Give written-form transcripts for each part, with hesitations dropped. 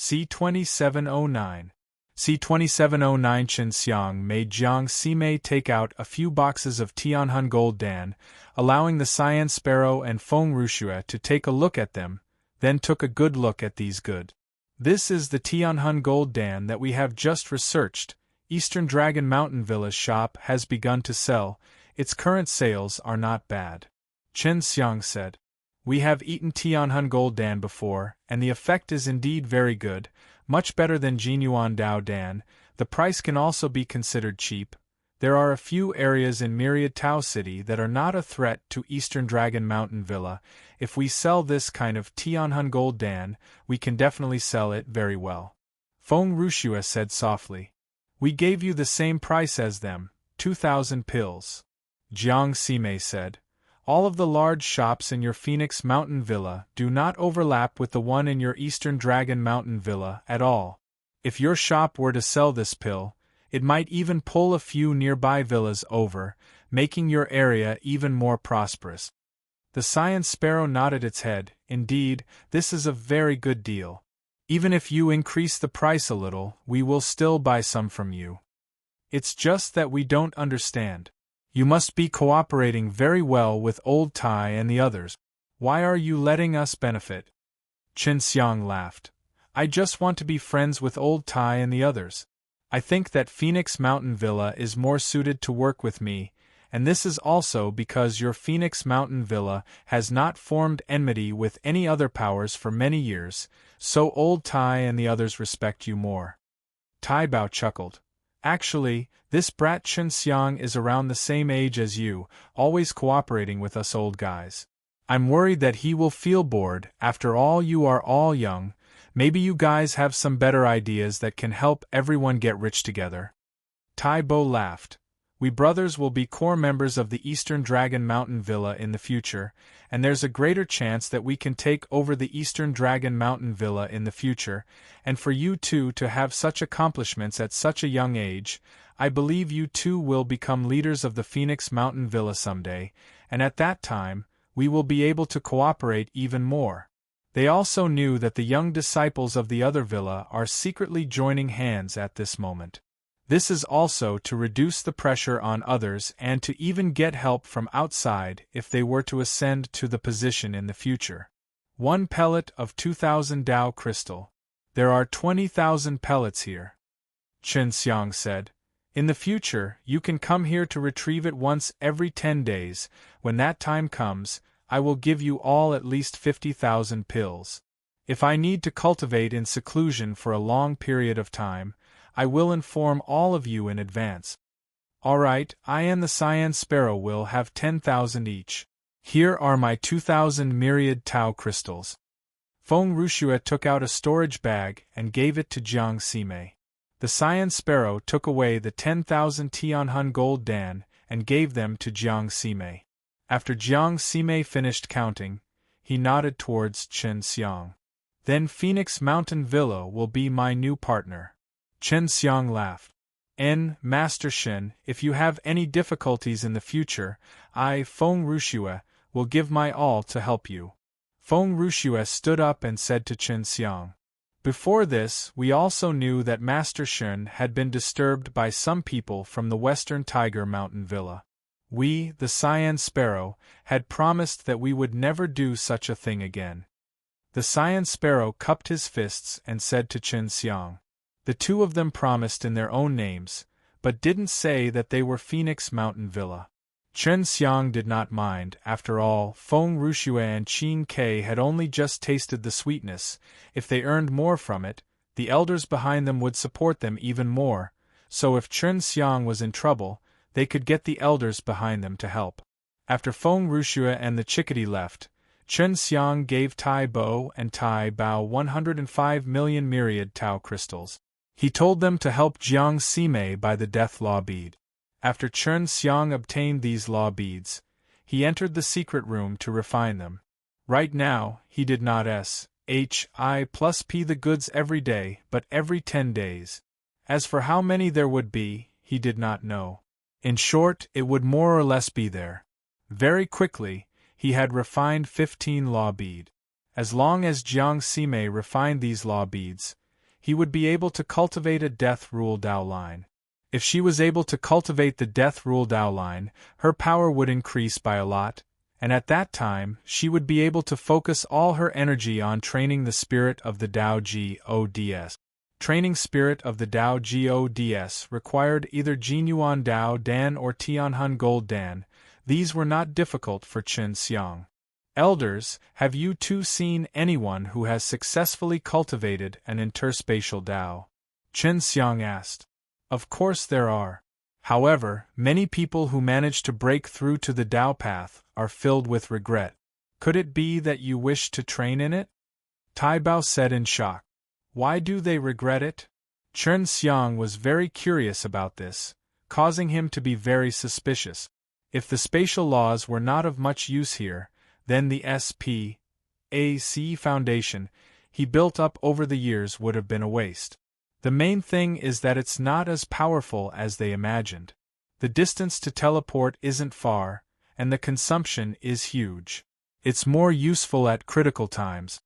C2709. C2709 Chen Xiang made Jiang Sime take out a few boxes of Tianhun Gold Dan, allowing the Cyan Sparrow and Feng Rushue to take a look at them, then took a good look at these good. This is the Tianhun Gold Dan that we have just researched. Eastern Dragon Mountain Villa's shop has begun to sell. Its current sales are not bad. Chen Xiang said. We have eaten Tianhun Gold Dan before, and the effect is indeed very good, much better than Jinyuan Dao Dan. The price can also be considered cheap. There are a few areas in Myriad Tao City that are not a threat to Eastern Dragon Mountain Villa. If we sell this kind of Tianhun Gold Dan, we can definitely sell it very well. Feng Rushue said softly. We gave you the same price as them, 2,000 pills. Jiang Sime said. All of the large shops in your Phoenix Mountain Villa do not overlap with the one in your Eastern Dragon Mountain Villa at all. If your shop were to sell this pill, it might even pull a few nearby villas over, making your area even more prosperous. The Cyan Sparrow nodded its head. Indeed, this is a very good deal. Even if you increase the price a little, we will still buy some from you. It's just that we don't understand. You must be cooperating very well with Old Tai and the others. Why are you letting us benefit? Chen Xiang laughed. I just want to be friends with Old Tai and the others. I think that Phoenix Mountain Villa is more suited to work with me, and this is also because your Phoenix Mountain Villa has not formed enmity with any other powers for many years, so Old Tai and the others respect you more. Tai Bao chuckled. Actually, this brat Chen Xiang is around the same age as you, always cooperating with us old guys. I'm worried that he will feel bored. After all, you are all young. Maybe you guys have some better ideas that can help everyone get rich together. Tai Bo laughed. We brothers will be core members of the Eastern Dragon Mountain Villa in the future, and there's a greater chance that we can take over the Eastern Dragon Mountain Villa in the future, and for you two to have such accomplishments at such a young age, I believe you two will become leaders of the Phoenix Mountain Villa someday, and at that time, we will be able to cooperate even more. They also knew that the young disciples of the other villa are secretly joining hands at this moment. This is also to reduce the pressure on others and to even get help from outside if they were to ascend to the position in the future. 1 pellet of 2,000 Dao crystal. There are 20,000 pellets here. Chen Xiang said. In the future, you can come here to retrieve it once every 10 days. When that time comes, I will give you all at least 50,000 pills. If I need to cultivate in seclusion for a long period of time, I will inform all of you in advance. All right, I and the Cyan Sparrow will have 10,000 each. Here are my 2,000 myriad Tao crystals. Feng Rushue took out a storage bag and gave it to Jiang Sime. The Cyan Sparrow took away the 10,000 Tianhun Gold Dan and gave them to Jiang Sime. After Jiang Sime finished counting, he nodded towards Chen Xiang. Then Phoenix Mountain Villa will be my new partner. Chen Xiang laughed. Master Shen, if you have any difficulties in the future, I, Feng Rushue, will give my all to help you. Feng Rushue stood up and said to Chen Xiang. Before this, we also knew that Master Shen had been disturbed by some people from the Western Tiger Mountain Villa. We, the Cyan Sparrow, had promised that we would never do such a thing again. The Cyan Sparrow cupped his fists and said to Chen Xiang. The two of them promised in their own names, but didn't say that they were Phoenix Mountain Villa. Chen Xiang did not mind. After all, Feng Rushue and Qin Ke had only just tasted the sweetness. If they earned more from it, the elders behind them would support them even more, so if Chen Xiang was in trouble, they could get the elders behind them to help. After Feng Rushue and the chickadee left, Chen Xiang gave Tai Bo and Tai Bao 105 million myriad Tao crystals. He told them to help Jiang Sime buy the death law bead. After Chen Xiang obtained these law beads, he entered the secret room to refine them. Right now, he did not SHI+P the goods every day, but every 10 days. As for how many there would be, he did not know. In short, it would more or less be there. Very quickly, he had refined 15 law bead. As long as Jiang Sime refined these law beads, he would be able to cultivate a death rule Dao line. If she was able to cultivate the death rule Dao line, her power would increase by a lot, and at that time, she would be able to focus all her energy on training the spirit of the Dao Gods. Training spirit of the Dao Gods required either Jinyuan Dao Dan or Tianhun Gold Dan. These were not difficult for Chen Xiang. Elders, have you two seen anyone who has successfully cultivated an interspatial Dao? Chen Xiang asked. Of course there are. However, many people who manage to break through to the Dao path are filled with regret. Could it be that you wish to train in it? Tai Bao said in shock. Why do they regret it? Chen Xiang was very curious about this, causing him to be very suspicious. If the spatial laws were not of much use here, then the SPAC foundation he built up over the years would have been a waste. The main thing is that it's not as powerful as they imagined. The distance to teleport isn't far, and the consumption is huge. It's more useful at critical times.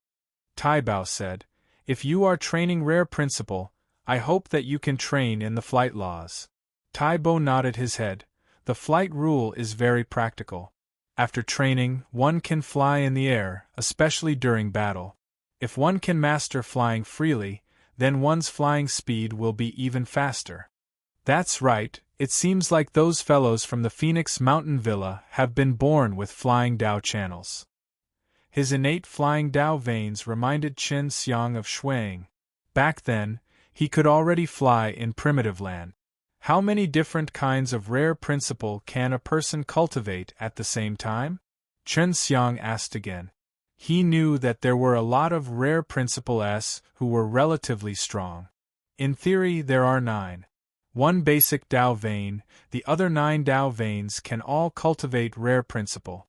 Tai Bao said, if you are training rare principle, I hope that you can train in the flight laws. Tai Bao nodded his head. The flight rule is very practical. After training, one can fly in the air, especially during battle. If one can master flying freely, then one's flying speed will be even faster. That's right, it seems like those fellows from the Phoenix Mountain Villa have been born with flying Dao channels. His innate flying Dao veins reminded Chen Xiang of Shuang. Back then, he could already fly in primitive land. How many different kinds of rare principle can a person cultivate at the same time? Chen Xiang asked again. He knew that there were a lot of rare principle S who were relatively strong. In theory, there are 9. One basic Dao vein, the other 9 Dao veins can all cultivate rare principle.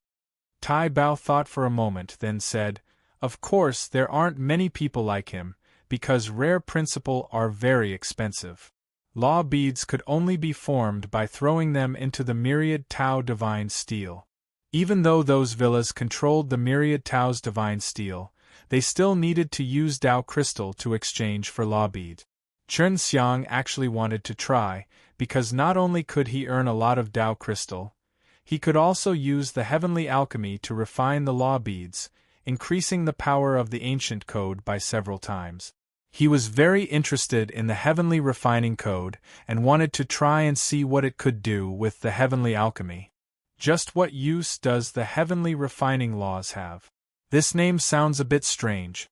Tai Bao thought for a moment, then said, of course there aren't many people like him, because rare principle are very expensive. Law beads could only be formed by throwing them into the myriad Tao divine steel. Even though those villas controlled the myriad Tao's divine steel, they still needed to use Dao crystal to exchange for law bead. Chen Xiang actually wanted to try, because not only could he earn a lot of Dao crystal, he could also use the heavenly alchemy to refine the law beads, increasing the power of the ancient code by several times. He was very interested in the heavenly refining code and wanted to try and see what it could do with the heavenly alchemy. Just what use does the heavenly refining laws have? This name sounds a bit strange.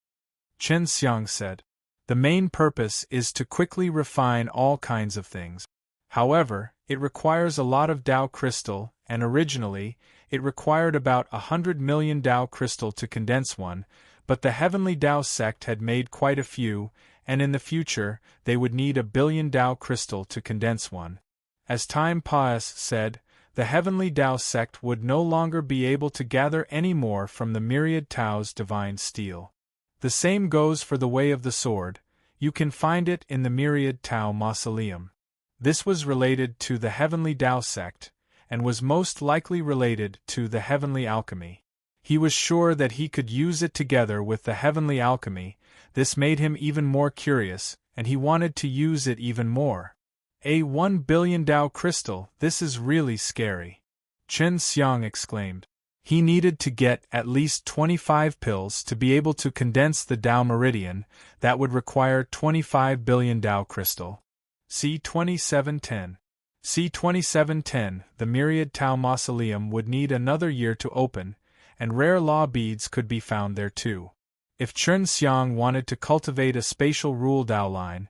Chen Xiang said. The main purpose is to quickly refine all kinds of things. However, it requires a lot of Dao crystal, and originally, it required about 100 million Dao crystal to condense one, but the Heavenly Dao sect had made quite a few, and in the future, they would need 1 billion Dao crystal to condense one. As time passed, said, the Heavenly Dao sect would no longer be able to gather any more from the myriad Tao's divine steel. The same goes for the Way of the Sword. You can find it in the myriad Tao mausoleum. This was related to the Heavenly Dao sect, and was most likely related to the heavenly alchemy. He was sure that he could use it together with the heavenly alchemy. This made him even more curious, and he wanted to use it even more. 1 billion Dao crystal, this is really scary. Chen Xiang exclaimed. He needed to get at least 25 pills to be able to condense the Dao meridian. That would require 25 billion Dao crystal. C 2710. C 2710, the myriad Tao mausoleum would need another year to open, and rare law beads could be found there too. If Chen Xiang wanted to cultivate a spatial rule Dao line,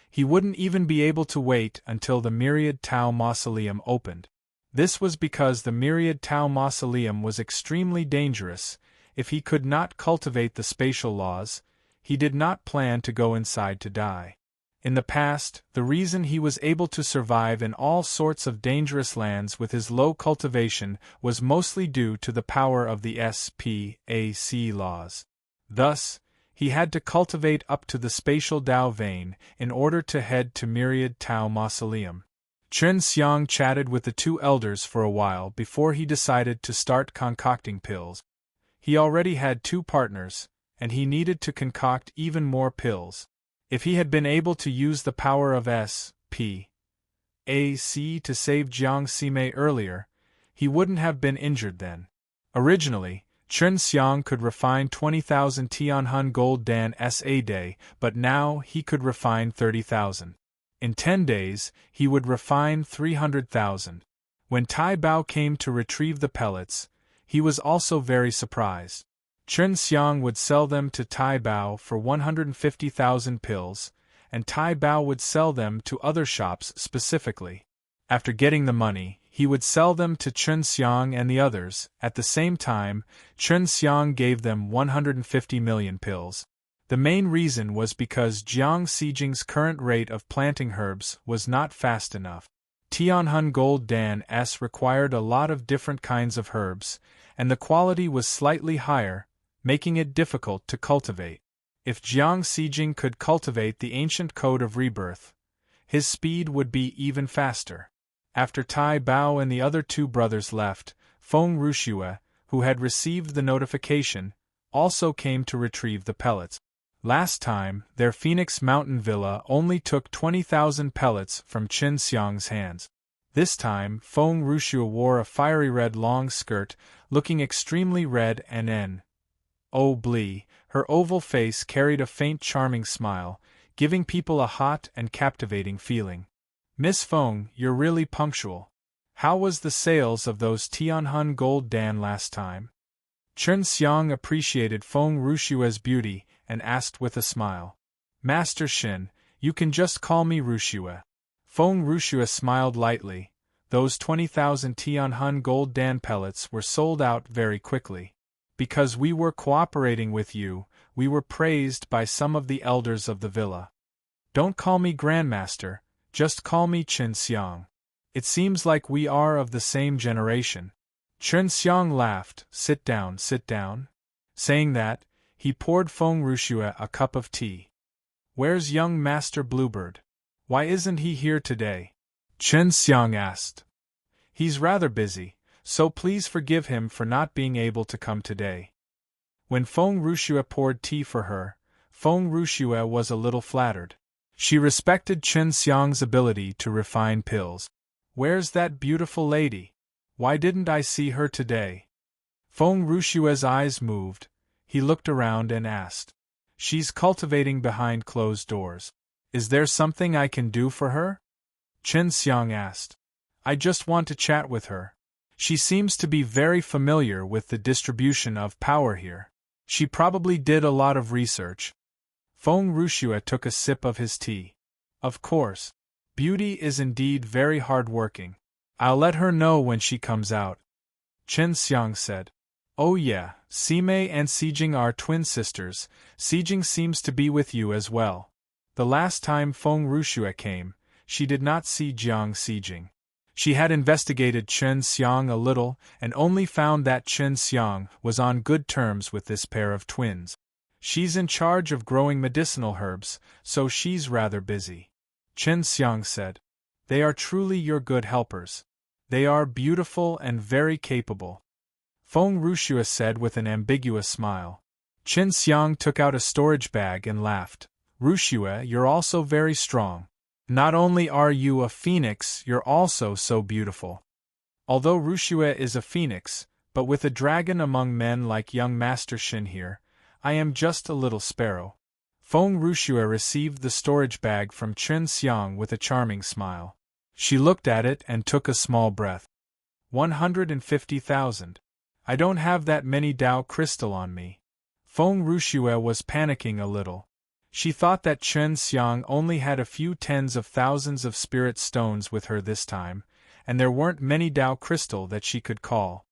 he wouldn't even be able to wait until the myriad Tao mausoleum opened. This was because the myriad Tao mausoleum was extremely dangerous. If he could not cultivate the spatial laws, he did not plan to go inside to die. In the past, the reason he was able to survive in all sorts of dangerous lands with his low cultivation was mostly due to the power of the SPAC laws. Thus, he had to cultivate up to the spatial Dao vein in order to head to myriad Tao mausoleum. Chen Xiang chatted with the 2 elders for a while before he decided to start concocting pills. He already had 2 partners, and he needed to concoct even more pills. If he had been able to use the power of S.P. A.C. to save Jiang Sime earlier, he wouldn't have been injured then. Originally, Chen Xiang could refine 20,000 Tianhun gold dan a day, but now he could refine 30,000. In 10 days, he would refine 300,000. When Tai Bao came to retrieve the pellets, he was also very surprised. Chen Xiang would sell them to Tai Bao for 150,000 pills, and Tai Bao would sell them to other shops specifically. After getting the money, he would sell them to Chen Xiang and the others. At the same time, Chen Xiang gave them 150 million pills. The main reason was because Jiang Xijing's current rate of planting herbs was not fast enough. Tianhun Gold Dan S required a lot of different kinds of herbs, and the quality was slightly higher, making it difficult to cultivate. If Jiang Xijing could cultivate the ancient code of rebirth, his speed would be even faster. After Tai Bao and the other two brothers left, Feng Rushue, who had received the notification, also came to retrieve the pellets. Last time, their Phoenix Mountain villa only took 20,000 pellets from Chen Xiang's hands. This time, Feng Rushue wore a fiery red long skirt, looking extremely red and her oval face carried a faint charming smile, giving people a hot and captivating feeling. Miss Feng, you're really punctual. How was the sales of those Tianhun gold dan last time? Chen Xiang appreciated Feng Rushue's beauty and asked with a smile. Master Shin, you can just call me Rushue. Feng Rushue smiled lightly. Those 20,000 Tianhun gold dan pellets were sold out very quickly. Because we were cooperating with you, we were praised by some of the elders of the villa. Don't call me Grandmaster, just call me Chen Xiang. It seems like we are of the same generation. Chen Xiang laughed. Sit down, sit down. Saying that, he poured Feng Rushue a cup of tea. Where's young Master Bluebird? Why isn't he here today? Chen Xiang asked. He's rather busy, so please forgive him for not being able to come today. When Feng Rushue poured tea for her, Feng Rushue was a little flattered. She respected Chen Xiang's ability to refine pills. Where's that beautiful lady? Why didn't I see her today? Feng Rushue's eyes moved. He looked around and asked. She's cultivating behind closed doors. Is there something I can do for her? Chen Xiang asked. I just want to chat with her. She seems to be very familiar with the distribution of power here. She probably did a lot of research. Feng Rushue took a sip of his tea. Of course. Beauty is indeed very hard-working. I'll let her know when she comes out. Chen Xiang said. Oh yeah, Sime and Xijing are twin sisters. Xijing seems to be with you as well. The last time Feng Rushue came, she did not see Jiang Xijing. She had investigated Chen Xiang a little and only found that Chen Xiang was on good terms with this pair of twins. She's in charge of growing medicinal herbs, so she's rather busy. Chen Xiang said. They are truly your good helpers. They are beautiful and very capable. Feng Rushue said with an ambiguous smile. Chen Xiang took out a storage bag and laughed. Rushue, you're also very strong. Not only are you a phoenix, you're also so beautiful. Although Rushue is a phoenix, but with a dragon among men like young Master Shin here, I am just a little sparrow. Feng Rushue received the storage bag from Chen Xiang with a charming smile. She looked at it and took a small breath. 150,000. I don't have that many Dao crystal on me. Feng Rushue was panicking a little. She thought that Chen Xiang only had a few tens of thousands of spirit stones with her this time, and there weren't many Dao crystal that she could call.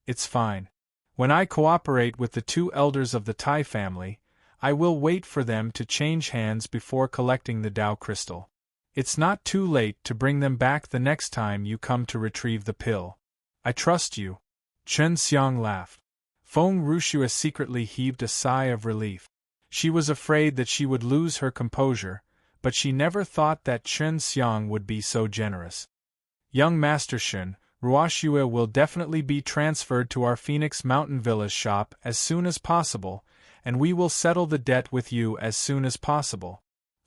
It's fine. When I cooperate with the two elders of the Tai family, I will wait for them to change hands before collecting the Dao crystal. It's not too late to bring them back the next time you come to retrieve the pill. I trust you. Chen Xiang laughed. Feng Rushue secretly heaved a sigh of relief. She was afraid that she would lose her composure, but she never thought that Chen Xiang would be so generous. Young Master Shin, Ruoshue will definitely be transferred to our Phoenix Mountain Villa shop as soon as possible, and we will settle the debt with you as soon as possible.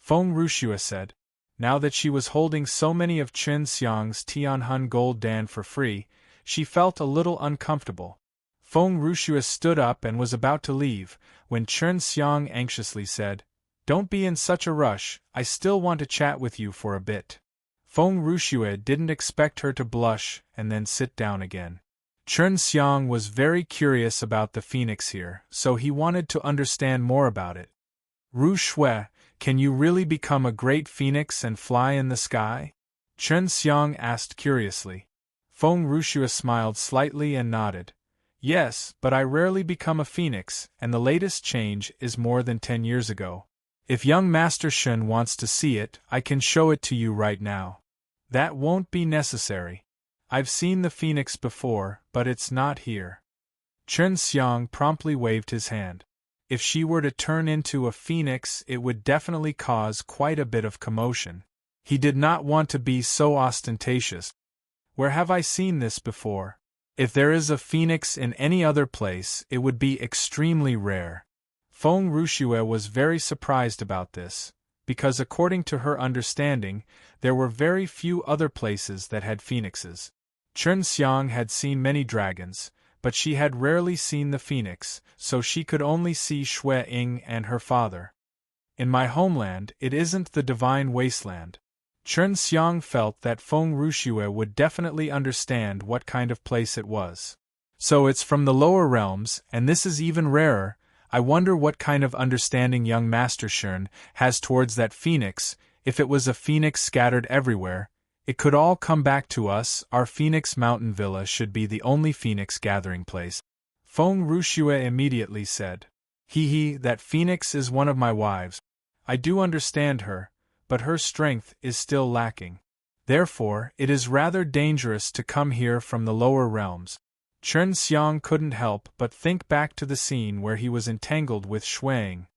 Feng Rushua said. Now that she was holding so many of Chen Xiang's Tianhun gold dan for free, she felt a little uncomfortable. Feng Rushua stood up and was about to leave, when Chen Xiang anxiously said, "Don't be in such a rush, I still want to chat with you for a bit." Feng Rushua didn't expect her to blush and then sit down again. Chen Xiang was very curious about the phoenix here, so he wanted to understand more about it. "Ru Shui, can you really become a great phoenix and fly in the sky?" Chen Xiang asked curiously. Feng Rushua smiled slightly and nodded. "Yes, but I rarely become a phoenix, and the latest change is more than 10 years ago. If young Master Shen wants to see it, I can show it to you right now." "That won't be necessary. I've seen the phoenix before, but it's not here." Chen Xiang promptly waved his hand. If she were to turn into a phoenix, it would definitely cause quite a bit of commotion. He did not want to be so ostentatious. "Where have I seen this before? If there is a phoenix in any other place, it would be extremely rare." Feng Rushua was very surprised about this, because according to her understanding, there were very few other places that had phoenixes. Chen Xiang had seen many dragons, but she had rarely seen the phoenix, so she could only see Shui Ying and her father. "In my homeland, it isn't the divine wasteland." Chen Xiang felt that Feng Rushua would definitely understand what kind of place it was. "So it's from the lower realms, and this is even rarer. I wonder what kind of understanding young Master Shen has towards that phoenix. If it was a phoenix scattered everywhere, it could all come back to us. Our Phoenix Mountain Villa should be the only phoenix gathering place." Feng Rushua immediately said. That phoenix is one of my wives. I do understand her, but her strength is still lacking. Therefore, it is rather dangerous to come here from the lower realms." Chen Xiang couldn't help but think back to the scene where he was entangled with Shuang.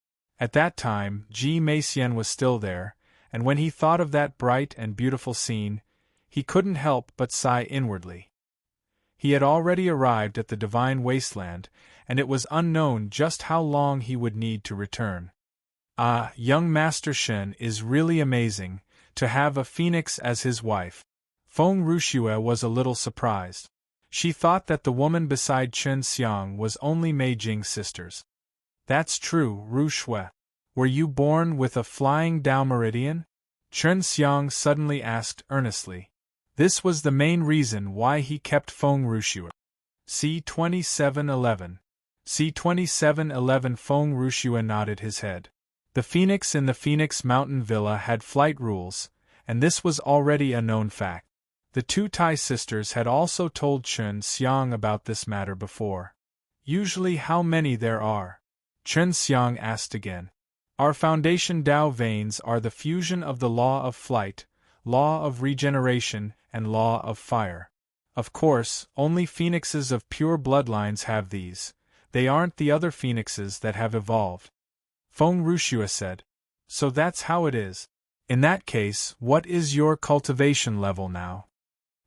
At that time, Ji Meixian was still there, and when he thought of that bright and beautiful scene, he couldn't help but sigh inwardly. He had already arrived at the divine wasteland, and it was unknown just how long he would need to return. "Ah, young Master Shen is really amazing, to have a phoenix as his wife." Feng Rushua was a little surprised. She thought that the woman beside Chen Xiang was only Mei Jing's sisters. "That's true, Ru Shui. Were you born with a flying Dao meridian?" Chen Xiang suddenly asked earnestly. This was the main reason why he kept Feng Rushua. See 2711. See 2711. Feng Rushua nodded his head. The phoenix in the Phoenix Mountain Villa had flight rules, and this was already a known fact. The two Tai sisters had also told Chen Xiang about this matter before. "Usually how many there are?" Chen Xiang asked again. "Our foundation Dao veins are the fusion of the law of flight, law of regeneration, and law of fire. Of course, only phoenixes of pure bloodlines have these. They aren't the other phoenixes that have evolved." Feng Rushua said. "So that's how it is. In that case, what is your cultivation level now?"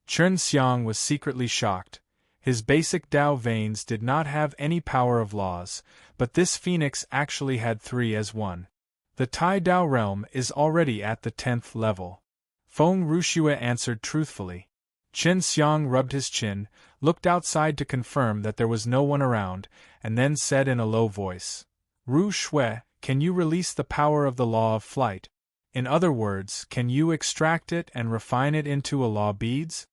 Chen Xiang was secretly shocked. His basic Dao veins did not have any power of laws, but this phoenix actually had 3 as one. The Tai Dao realm is already at the 10th level. Feng Rushua answered truthfully. Chen Xiang rubbed his chin, looked outside to confirm that there was no one around, and then said in a low voice, "Ru Shui, can you release the power of the law of flight? In other words, can you extract it and refine it into a law beads?"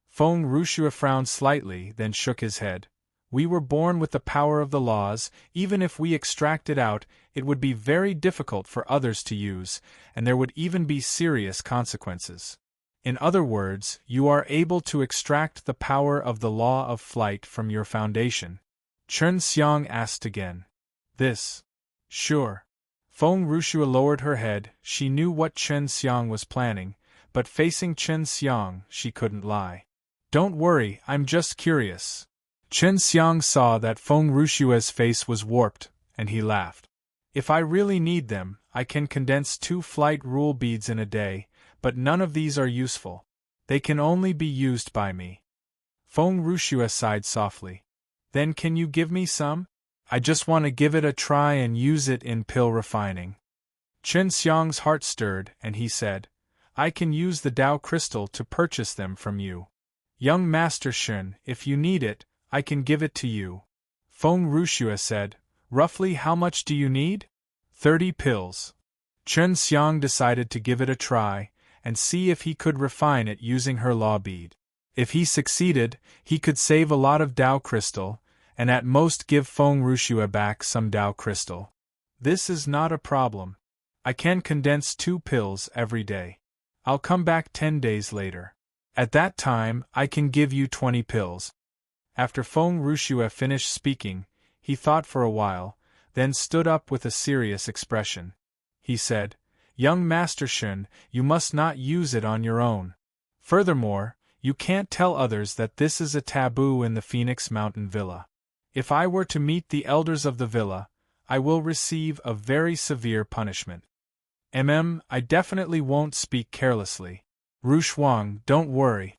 Feng Rushua frowned slightly, then shook his head. "We were born with the power of the laws. Even if we extract it out, it would be very difficult for others to use, and there would even be serious consequences. In other words, you are able to extract the power of the law of flight from your foundation?" Chen Xiang asked again. "This? Sure." Feng Rushua lowered her head. She knew what Chen Xiang was planning, but facing Chen Xiang, she couldn't lie. "Don't worry, I'm just curious." Chen Xiang saw that Feng Rushua's face was warped, and he laughed. "If I really need them, I can condense 2 flight rule beads in a day, but none of these are useful. They can only be used by me." Feng Rushua sighed softly. "Then can you give me some? I just want to give it a try and use it in pill refining." Chen Xiang's heart stirred, and he said, I can use the Tao crystal to purchase them from you. Young Master Shen, if you need it, I can give it to you. Feng Rushua said, roughly how much do you need? 30 pills. Chen Xiang decided to give it a try, and see if he could refine it using her law bead. If he succeeded, he could save a lot of Tao crystal, and at most give Feng Rushua back some Tao crystal. This is not a problem. I can condense 2 pills every day. I'll come back 10 days later. At that time, I can give you 20 pills. After Feng Rushua finished speaking, he thought for a while, then stood up with a serious expression. He said, Young Master Shen, you must not use it on your own. Furthermore, you can't tell others that this is a taboo in the Phoenix Mountain Villa. If I were to meet the elders of the villa, I will receive a very severe punishment. I definitely won't speak carelessly. Rushuang, don't worry.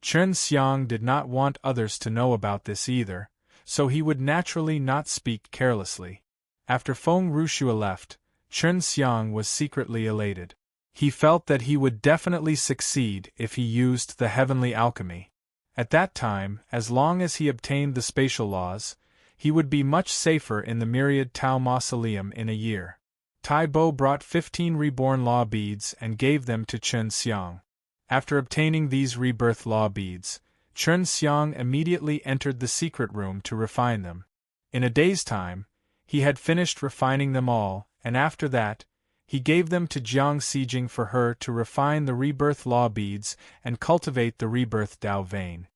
Chen Xiang did not want others to know about this either, so he would naturally not speak carelessly. After Feng Rushua left, Chen Xiang was secretly elated. He felt that he would definitely succeed if he used the heavenly alchemy. At that time, as long as he obtained the spatial laws, he would be much safer in the myriad Tao mausoleum in a year. Tai Bo brought 15 reborn law beads and gave them to Chen Xiang. After obtaining these rebirth law beads, Chen Xiang immediately entered the secret room to refine them. In a day's time, he had finished refining them all, and after that, he gave them to Jiang Xijing for her to refine the rebirth law beads and cultivate the rebirth Tao vein.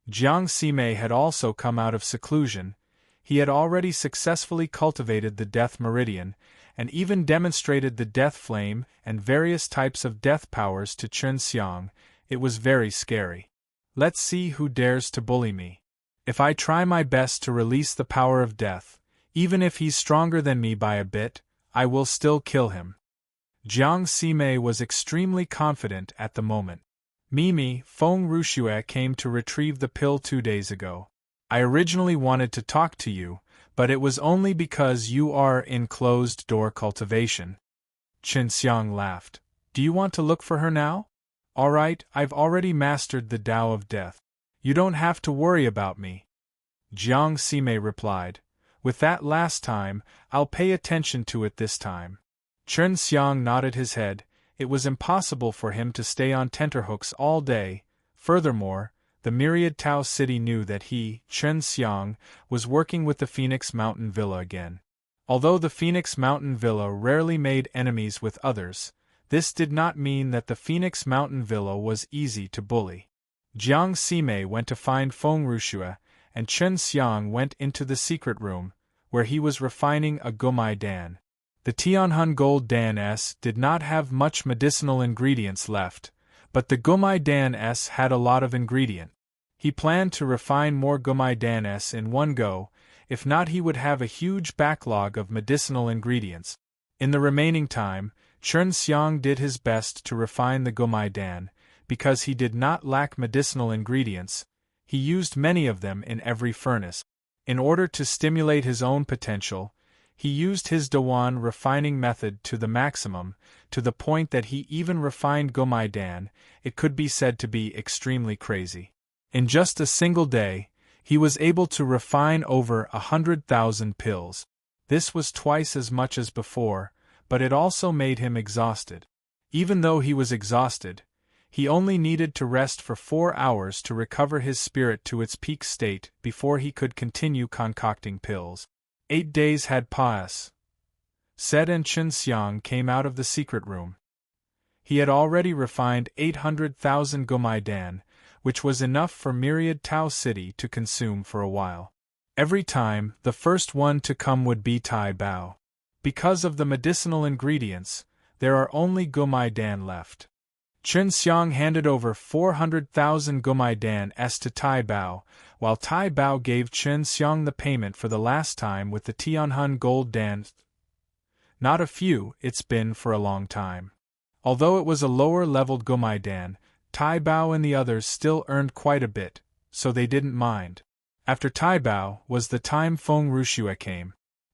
Jiang Ximei had also come out of seclusion. He had already successfully cultivated the death meridian, and even demonstrated the death flame and various types of death powers to Chen Xiang. It was very scary. Let's see who dares to bully me. If I try my best to release the power of death, even if he's stronger than me by a bit, I will still kill him. Jiang Ximei was extremely confident at the moment. Mimi, Feng Rushua came to retrieve the pill 2 days ago. I originally wanted to talk to you, but it was only because you are in closed-door cultivation. Chen Xiang laughed. Do you want to look for her now? All right, I've already mastered the Tao of Death. You don't have to worry about me. Jiang Ximei replied. With that last time, I'll pay attention to it this time. Chen Xiang nodded his head. It was impossible for him to stay on tenterhooks all day. Furthermore, the myriad Tao city knew that he, Chen Xiang, was working with the Phoenix Mountain Villa again. Although the Phoenix Mountain Villa rarely made enemies with others, this did not mean that the Phoenix Mountain Villa was easy to bully. Jiang Ximei went to find Feng Rushua, and Chen Xiang went into the secret room, where he was refining a Gumai Dan. The Tianhun Gold Dan S did not have much medicinal ingredients left, but the Gumai Dan S had a lot of ingredient. He planned to refine more Gumai Dan S in one go, if not he would have a huge backlog of medicinal ingredients. In the remaining time, Chen Xiang did his best to refine the Gumai Dan, because he did not lack medicinal ingredients. He used many of them in every furnace. In order to stimulate his own potential, he used his Dawan refining method to the maximum, to the point that he even refined Gumai Dan. It could be said to be extremely crazy. In just a single day, he was able to refine over 100,000 pills. This was twice as much as before, but it also made him exhausted. Even though he was exhausted, he only needed to rest for 4 hours to recover his spirit to its peak state before he could continue concocting pills. 8 days had passed. Said and Chen Xiang came out of the secret room. He had already refined 800,000 Gumai Dan, which was enough for myriad Tao City to consume for a while. Every time, the first one to come would be Tai Bao. Because of the medicinal ingredients, there are only Gumai Dan left. Chen Xiang handed over 400,000 Gumai Dan S to Tai Bao, while Tai Bao gave Chen Xiang the payment for the last time with the Tianhun Gold Dan. Not a few, it's been for a long time. Although it was a lower-leveled Gumai Dan, Tai Bao and the others still earned quite a bit, so they didn't mind. After Tai Bao was the time Feng Rushua came.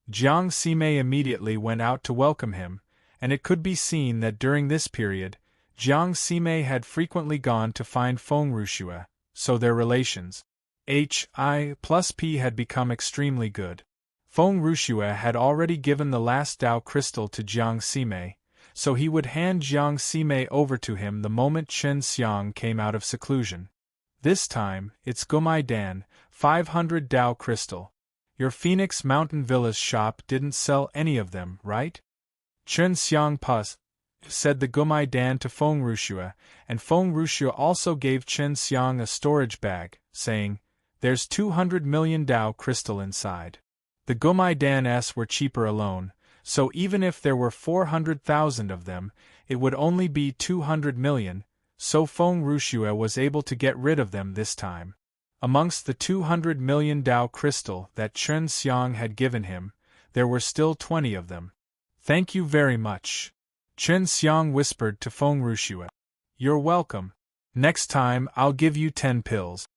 Jiang Ximei immediately went out to welcome him, and it could be seen that during this period, Jiang Sime had frequently gone to find Feng Rushue, so their relations, Hi plus P, had become extremely good. Feng Rushue had already given the last Dao crystal to Jiang Sime, so he would hand Jiang Sime over to him the moment Chen Xiang came out of seclusion. This time, it's Gomai Dan, 500 Dao crystal. Your Phoenix Mountain Villas shop didn't sell any of them, right? Chen Xiang Pus, said the Gomai Dan to Feng Rushue, and Feng Rushue also gave Chen Xiang a storage bag, saying, "There's 200 million Dao crystal inside." The Gomai Dan were cheaper alone, so even if there were 400,000 of them, it would only be 200 million, so Feng Rushue was able to get rid of them this time. Amongst the 200 million Dao crystal that Chen Xiang had given him, there were still 20 of them. "Thank you very much," Chen Xiang whispered to Feng Rushue. "You're welcome. Next time I'll give you 10 pills."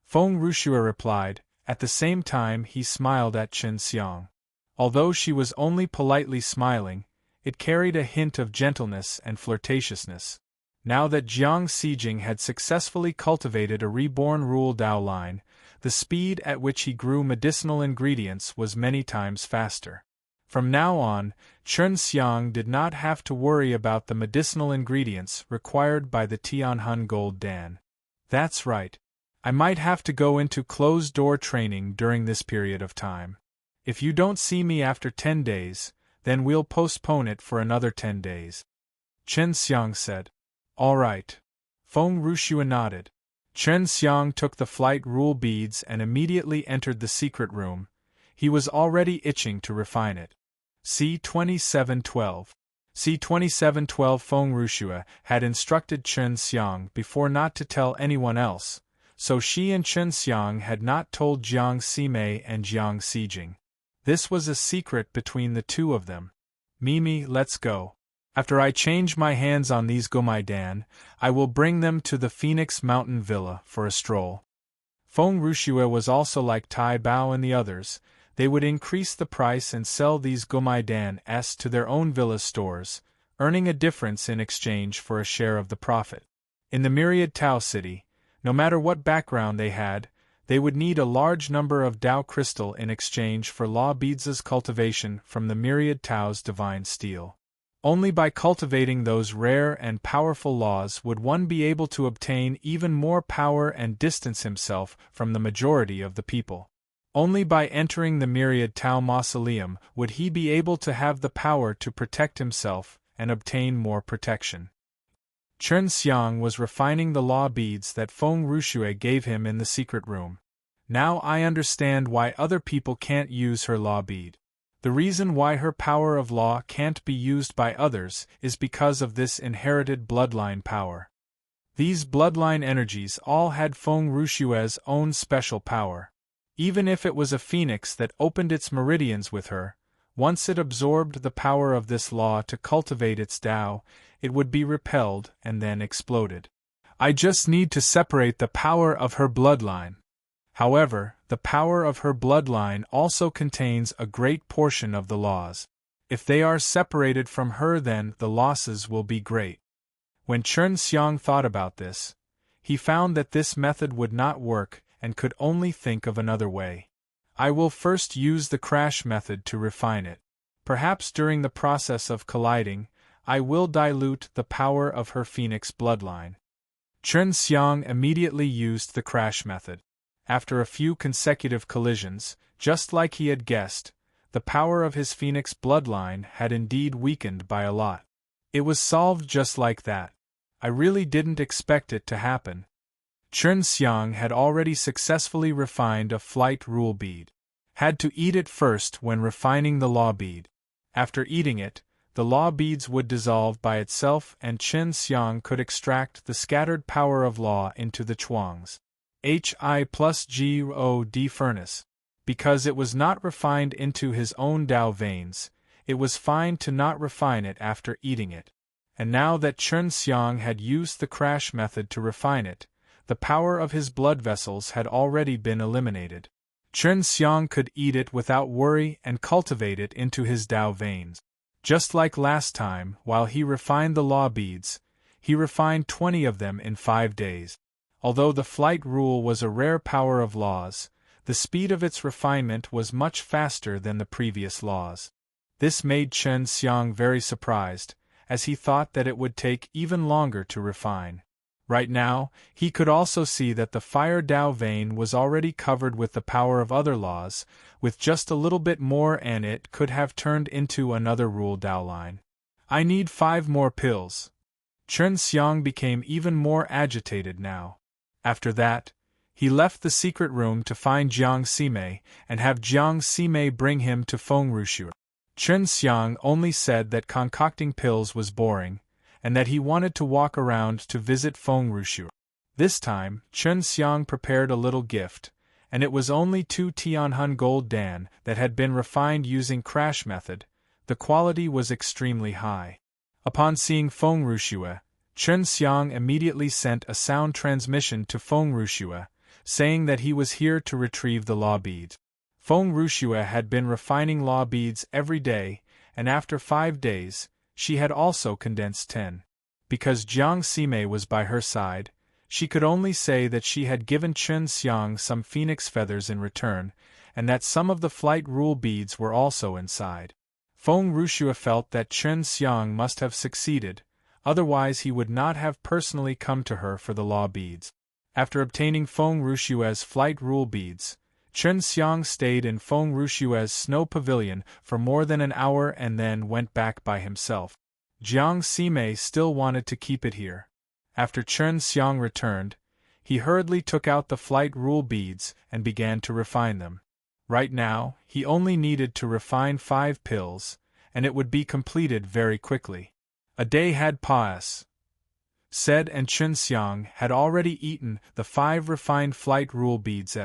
Feng Rushue replied. At the same time he smiled at Chen Xiang. Although she was only politely smiling, it carried a hint of gentleness and flirtatiousness. Now that Jiang Sijing had successfully cultivated a reborn rule Dao line, the speed at which he grew medicinal ingredients was many times faster. From now on, Chen Xiang did not have to worry about the medicinal ingredients required by the Tianhun Gold Dan. That's right. I might have to go into closed-door training during this period of time. If you don't see me after 10 days, then we'll postpone it for another 10 days. Chen Xiang said. All right. Feng Rushue nodded. Chen Xiang took the flight rule beads and immediately entered the secret room. He was already itching to refine it. C2712. C2712 Feng Rushue had instructed Chen Xiang before not to tell anyone else, so she and Chen Xiang had not told Jiang Sime and Jiang Sijing. This was a secret between the two of them. Mimi, let's go. After I change my hands on these Gomai Dan, I will bring them to the Phoenix Mountain Villa for a stroll. Feng Rushue was also like Tai Bao and the others. They would increase the price and sell these Gomai Dan to their own villa stores, earning a difference in exchange for a share of the profit. In the Myriad Tao City, no matter what background they had, they would need a large number of Dao crystal in exchange for law beads' cultivation from the Myriad Tao's divine steel. Only by cultivating those rare and powerful laws would one be able to obtain even more power and distance himself from the majority of the people. Only by entering the Myriad Tao Mausoleum would he be able to have the power to protect himself and obtain more protection. Chen Xiang was refining the law beads that Feng Rushue gave him in the secret room. Now I understand why other people can't use her law bead. The reason why her power of law can't be used by others is because of this inherited bloodline power. These bloodline energies all had Feng Rushue's own special power. Even if it was a phoenix that opened its meridians with her, once it absorbed the power of this law to cultivate its Tao, it would be repelled and then exploded. I just need to separate the power of her bloodline. However, the power of her bloodline also contains a great portion of the laws. If they are separated from her, then the losses will be great. When Chen Xiang thought about this, he found that this method would not work and could only think of another way. I will first use the crash method to refine it. Perhaps during the process of colliding, I will dilute the power of her phoenix bloodline. Chen Xiang immediately used the crash method. After a few consecutive collisions, just like he had guessed, the power of his phoenix bloodline had indeed weakened by a lot. It was solved just like that. I really didn't expect it to happen. Chen Xiang had already successfully refined a flight rule bead. Had to eat it first when refining the law bead. After eating it, the law beads would dissolve by itself and Chen Xiang could extract the scattered power of law into the chuangs. Hi plus God furnace. Because it was not refined into his own Dao veins, it was fine to not refine it after eating it. And now that Chen Xiang had used the crash method to refine it, the power of his blood vessels had already been eliminated. Chen Xiang could eat it without worry and cultivate it into his Dao veins. Just like last time, while he refined the law beads, he refined 20 of them in 5 days. Although the flight rule was a rare power of laws, the speed of its refinement was much faster than the previous laws. This made Chen Xiang very surprised, as he thought that it would take even longer to refine. Right now, he could also see that the fire Dao vein was already covered with the power of other laws, with just a little bit more and it could have turned into another rule Dao line. I need 5 more pills. Chen Xiang became even more agitated now. After that, he left the secret room to find Jiang Sime and have Jiang Sime bring him to Feng Rushu. Chen Xiang only said that concocting pills was boring, and that he wanted to walk around to visit Feng Rushu. This time, Chen Xiang prepared a little gift, and it was only 2 Tianhun gold dan that had been refined using crash method. The quality was extremely high. Upon seeing Feng Rushu, Chen Xiang immediately sent a sound transmission to Feng Rushu, saying that he was here to retrieve the law beads. Feng Rushu had been refining law beads every day, and after 5 days, she had also condensed 10. Because Jiang Sime was by her side, she could only say that she had given Chen Xiang some phoenix feathers in return, and that some of the flight rule beads were also inside. Feng Rushu felt that Chen Xiang must have succeeded, otherwise he would not have personally come to her for the law beads. After obtaining Feng Rushu's flight rule beads, Chen Xiang stayed in Feng Rushu's snow pavilion for more than an hour and then went back by himself. Jiang Sime still wanted to keep it here. After Chen Xiang returned, he hurriedly took out the flight rule beads and began to refine them. Right now, he only needed to refine 5 pills, and it would be completed very quickly. A day had passed, and Chen Xiang had already eaten the 5 refined flight rule beads.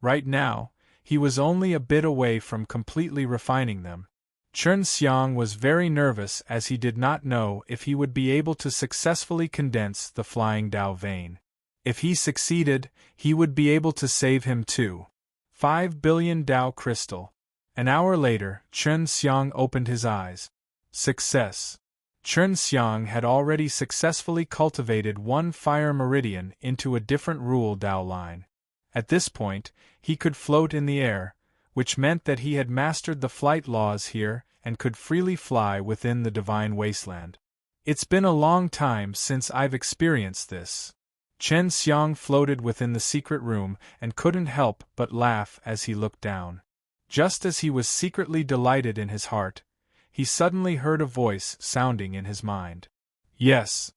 Right now, he was only a bit away from completely refining them. Chen Xiang was very nervous as he did not know if he would be able to successfully condense the flying Dao vein. If he succeeded, he would be able to save him too. 5 billion Dao crystal. An hour later, Chen Xiang opened his eyes. Success. Chen Xiang had already successfully cultivated 1 fire meridian into a different rule Dao line. At this point, he could float in the air, which meant that he had mastered the flight laws here and could freely fly within the divine wasteland. It's been a long time since I've experienced this. Chen Xiang floated within the secret room and couldn't help but laugh as he looked down. Just as he was secretly delighted in his heart, he suddenly heard a voice sounding in his mind. Yes.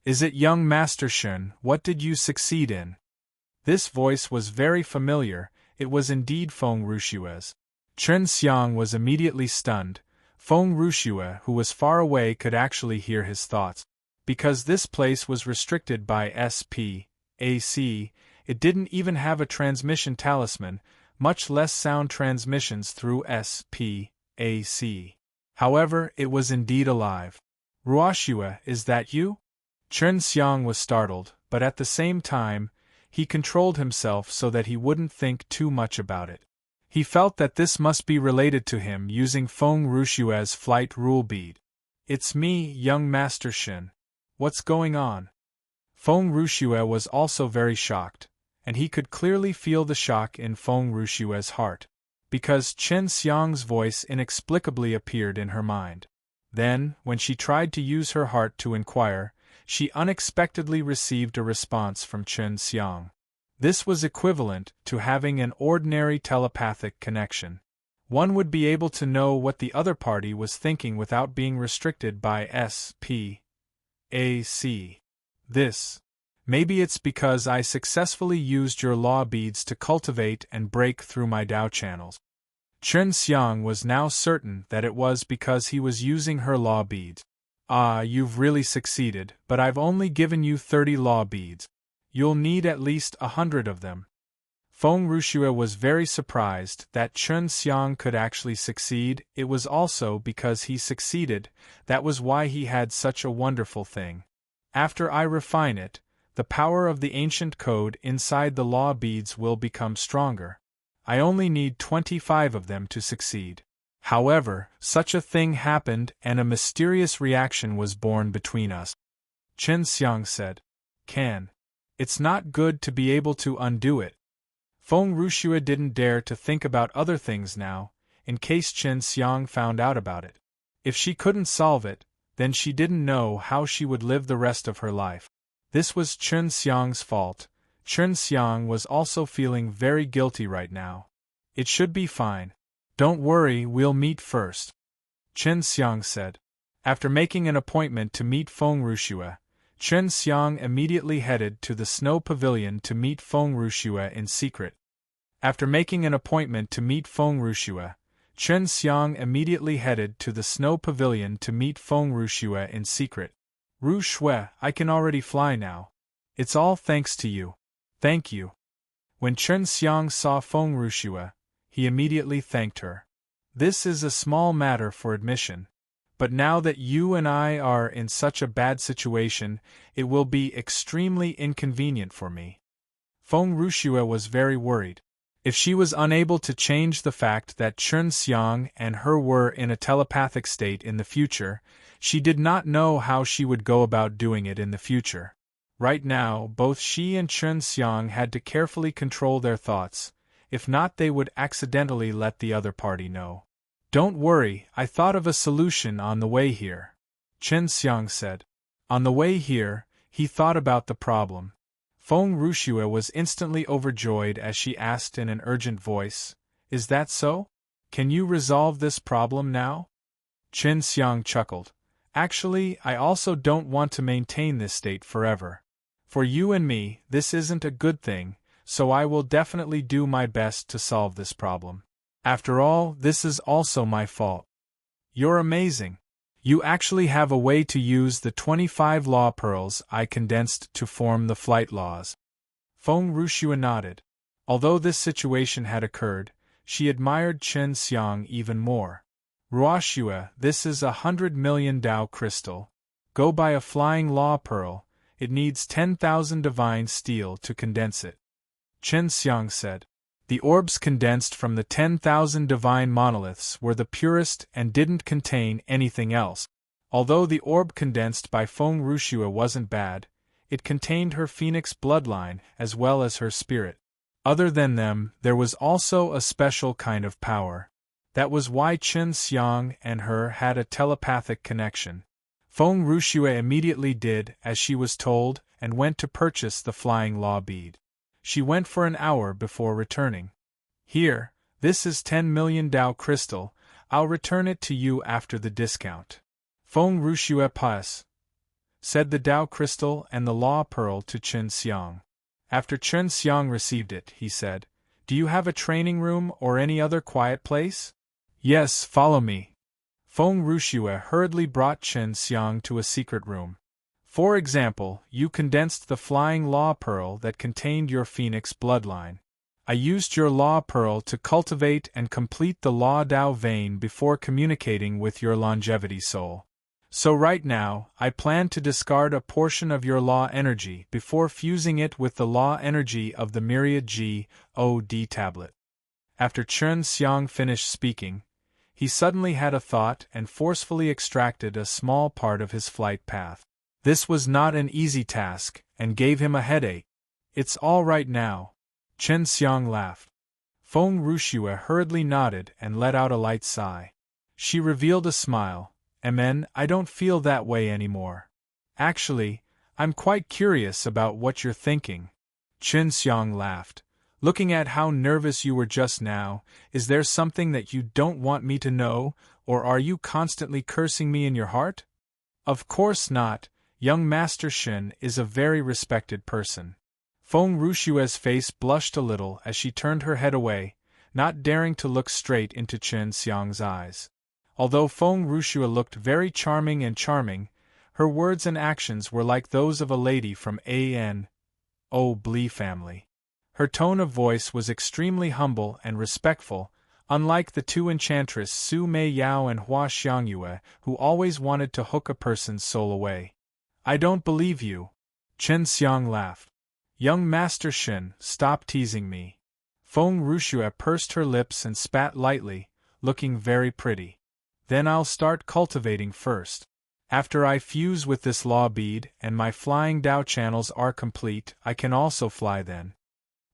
Is it young Master Shen? What did you succeed in? This voice was very familiar. It was indeed Feng Rushu's. Chen Xiang was immediately stunned. Feng Rushu, who was far away, could actually hear his thoughts. Because this place was restricted by SPAC, it didn't even have a transmission talisman, much less sound transmissions through SPAC. However, it was indeed alive. Ruoshua, is that you? Chen Xiang was startled, but at the same time, he controlled himself so that he wouldn't think too much about it. He felt that this must be related to him using Feng Rushu's flight rule bead. It's me, young Master Shen. What's going on? Feng Rushu was also very shocked, and he could clearly feel the shock in Feng Rushu's heart, because Chen Xiang's voice inexplicably appeared in her mind. Then, when she tried to use her heart to inquire, she unexpectedly received a response from Chen Xiang. This was equivalent to having an ordinary telepathic connection. One would be able to know what the other party was thinking without being restricted by SPAC. Maybe it's because I successfully used your law beads to cultivate and break through my Dao channels. Chen Xiang was now certain that it was because he was using her law beads. Ah, you've really succeeded, but I've only given you 30 law beads. You'll need at least 100 of them. Feng Rushu was very surprised that Chen Xiang could actually succeed. It was also because he succeeded, that was why he had such a wonderful thing. After I refine it, the power of the ancient code inside the law beads will become stronger. I only need 25 of them to succeed. However, such a thing happened and a mysterious reaction was born between us. Chen Xiang said. It's not good to be able to undo it. Feng Ruxue didn't dare to think about other things now, in case Chen Xiang found out about it. If she couldn't solve it, then she didn't know how she would live the rest of her life. This was Chen Xiang's fault. Chen Xiang was also feeling very guilty right now. It should be fine. Don't worry, we'll meet first, Chen Xiang said. After making an appointment to meet Feng Ruxue, Chen Xiang immediately headed to the snow pavilion to meet Feng Ruxue in secret. After making an appointment to meet Feng Ruxue, Chen Xiang immediately headed to the snow pavilion to meet Feng Ruxue in secret. Ruxue, I can already fly now. It's all thanks to you. Thank you. When Chen Xiang saw Feng Ruxue, he immediately thanked her. This is a small matter for admission. But now that you and I are in such a bad situation, it will be extremely inconvenient for me. Feng Ruxue was very worried. If she was unable to change the fact that Chen Xiang and her were in a telepathic state in the future, she did not know how she would go about doing it in the future. Right now, both she and Chen Xiang had to carefully control their thoughts, if not they would accidentally let the other party know. Don't worry, I thought of a solution on the way here, Chen Xiang said. On the way here, he thought about the problem. Feng Ruxue was instantly overjoyed as she asked in an urgent voice, Is that so? Can you resolve this problem now? Chen Xiang chuckled. Actually, I also don't want to maintain this state forever. For you and me, this isn't a good thing, so I will definitely do my best to solve this problem. After all, this is also my fault. You're amazing. You actually have a way to use the 25 law pearls I condensed to form the flight laws. Feng Ruxue nodded. Although this situation had occurred, she admired Chen Xiang even more. Ruoxue, this is 100 million Dao crystal. Go buy a flying law pearl, it needs 10,000 divine steel to condense it. Chen Xiang said. The orbs condensed from the 10,000 divine monoliths were the purest and didn't contain anything else. Although the orb condensed by Feng Ruxue wasn't bad, it contained her phoenix bloodline as well as her spirit. Other than them, there was also a special kind of power. That was why Chen Xiang and her had a telepathic connection. Feng Ruxue immediately did as she was told and went to purchase the flying law bead. She went for an hour before returning. Here, this is 10 million Dao crystal, I'll return it to you after the discount. Feng Ruxue pass, said the Dao crystal and the law pearl to Chen Xiang. After Chen Xiang received it, he said, Do you have a training room or any other quiet place? Yes, follow me. Feng Ruxue hurriedly brought Chen Xiang to a secret room. For example, you condensed the flying law pearl that contained your phoenix bloodline. I used your law pearl to cultivate and complete the law Dao vein before communicating with your longevity soul. So right now, I plan to discard a portion of your law energy before fusing it with the law energy of the myriad G-O-D tablet. After Chen Xiang finished speaking, he suddenly had a thought and forcefully extracted a small part of his flight path. This was not an easy task, and gave him a headache. It's all right now. Chen Xiang laughed. Feng Ruxue hurriedly nodded and let out a light sigh. She revealed a smile. I don't feel that way anymore. Actually, I'm quite curious about what you're thinking. Chen Xiang laughed. Looking at how nervous you were just now, is there something that you don't want me to know, or are you constantly cursing me in your heart? Of course not. Young Master Shen is a very respected person. Feng Ruxue's face blushed a little as she turned her head away, not daring to look straight into Chen Xiang's eyes. Although Feng Ruxue looked very charming, her words and actions were like those of a lady from A.N.O. Blee family. Her tone of voice was extremely humble and respectful, unlike the two enchantress Su Mei Yao and Hua Xiangyue, who always wanted to hook a person's soul away. I don't believe you. Chen Xiang laughed. Young Master Shen, stop teasing me. Feng Ruxue pursed her lips and spat lightly, looking very pretty. Then I'll start cultivating first. After I fuse with this law bead and my flying Tao channels are complete, I can also fly then.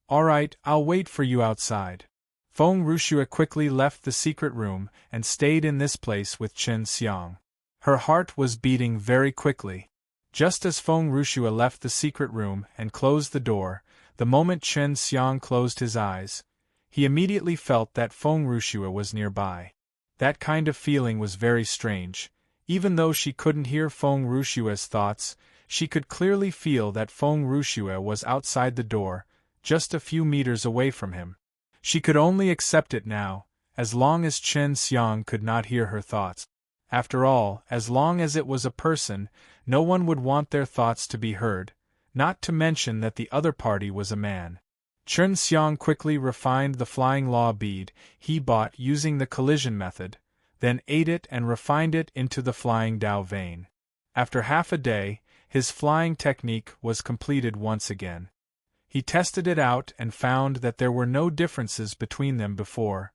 Alright, I'll wait for you outside. Feng Rushue quickly left the secret room and stayed in this place with Chen Xiang. Her heart was beating very quickly. Just as Feng Rushue left the secret room and closed the door, the moment Chen Xiang closed his eyes, he immediately felt that Feng Rushue was nearby. That kind of feeling was very strange. Even though she couldn't hear Feng Rushue's thoughts, she could clearly feel that Feng Rushue was outside the door, just a few meters away from him. She could only accept it now, as long as Chen Xiang could not hear her thoughts. After all, as long as it was a person, no one would want their thoughts to be heard, not to mention that the other party was a man. Chen Xiang quickly refined the flying law bead he bought using the collision method, then ate it and refined it into the flying Tao vein. After half a day, his flying technique was completed once again. He tested it out and found that there were no differences between them before.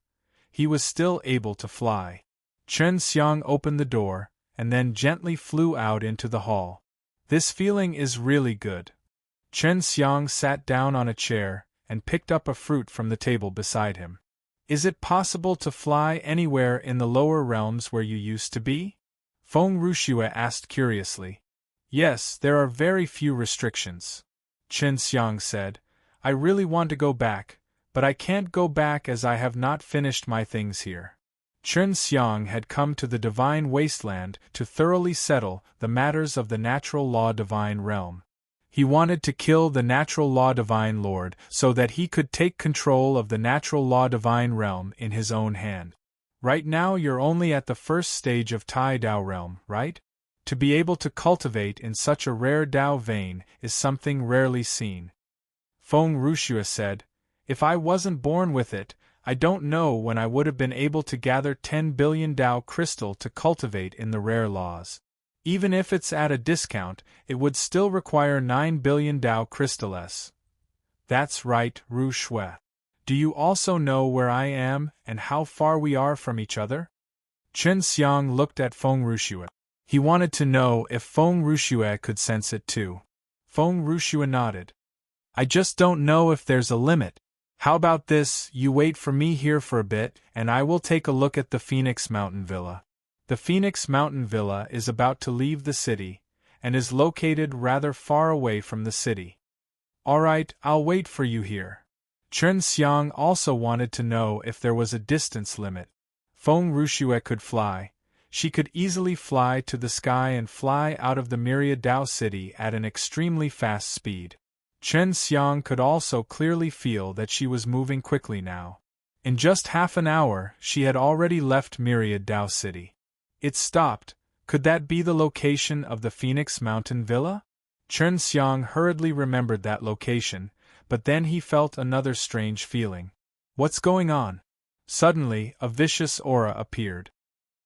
He was still able to fly. Chen Xiang opened the door, and then gently flew out into the hall. This feeling is really good. Chen Xiang sat down on a chair and picked up a fruit from the table beside him. Is it possible to fly anywhere in the lower realms where you used to be? Feng Rushue asked curiously. Yes, there are very few restrictions. Chen Xiang said, I really want to go back, but I can't go back as I have not finished my things here. Chen Xiang had come to the divine wasteland to thoroughly settle the matters of the natural law divine realm. He wanted to kill the natural law divine lord so that he could take control of the natural law divine realm in his own hand. Right now you're only at the first stage of Tai Dao realm, right? To be able to cultivate in such a rare Tao vein is something rarely seen. Feng Rushue said, If I wasn't born with it, I don't know when I would have been able to gather 10 billion Tao crystal to cultivate in the rare laws. Even if it's at a discount, it would still require 9 billion Tao crystals. That's right, Rushue. Do you also know where I am and how far we are from each other? Chen Xiang looked at Feng Rushue. He wanted to know if Feng Rushue could sense it too. Feng Rushue nodded. I just don't know if there's a limit. How about this, you wait for me here for a bit, and I will take a look at the Phoenix Mountain Villa. The Phoenix Mountain Villa is about to leave the city, and is located rather far away from the city. Alright, I'll wait for you here. Chen Xiang also wanted to know if there was a distance limit. Feng Rushue could fly. She could easily fly to the sky and fly out of the Myriad Dao city at an extremely fast speed. Chen Xiang could also clearly feel that she was moving quickly now. In just half an hour, she had already left Myriad Dao city. It stopped. Could that be the location of the Phoenix Mountain Villa? Chen Xiang hurriedly remembered that location, but then he felt another strange feeling. What's going on? Suddenly, a vicious aura appeared.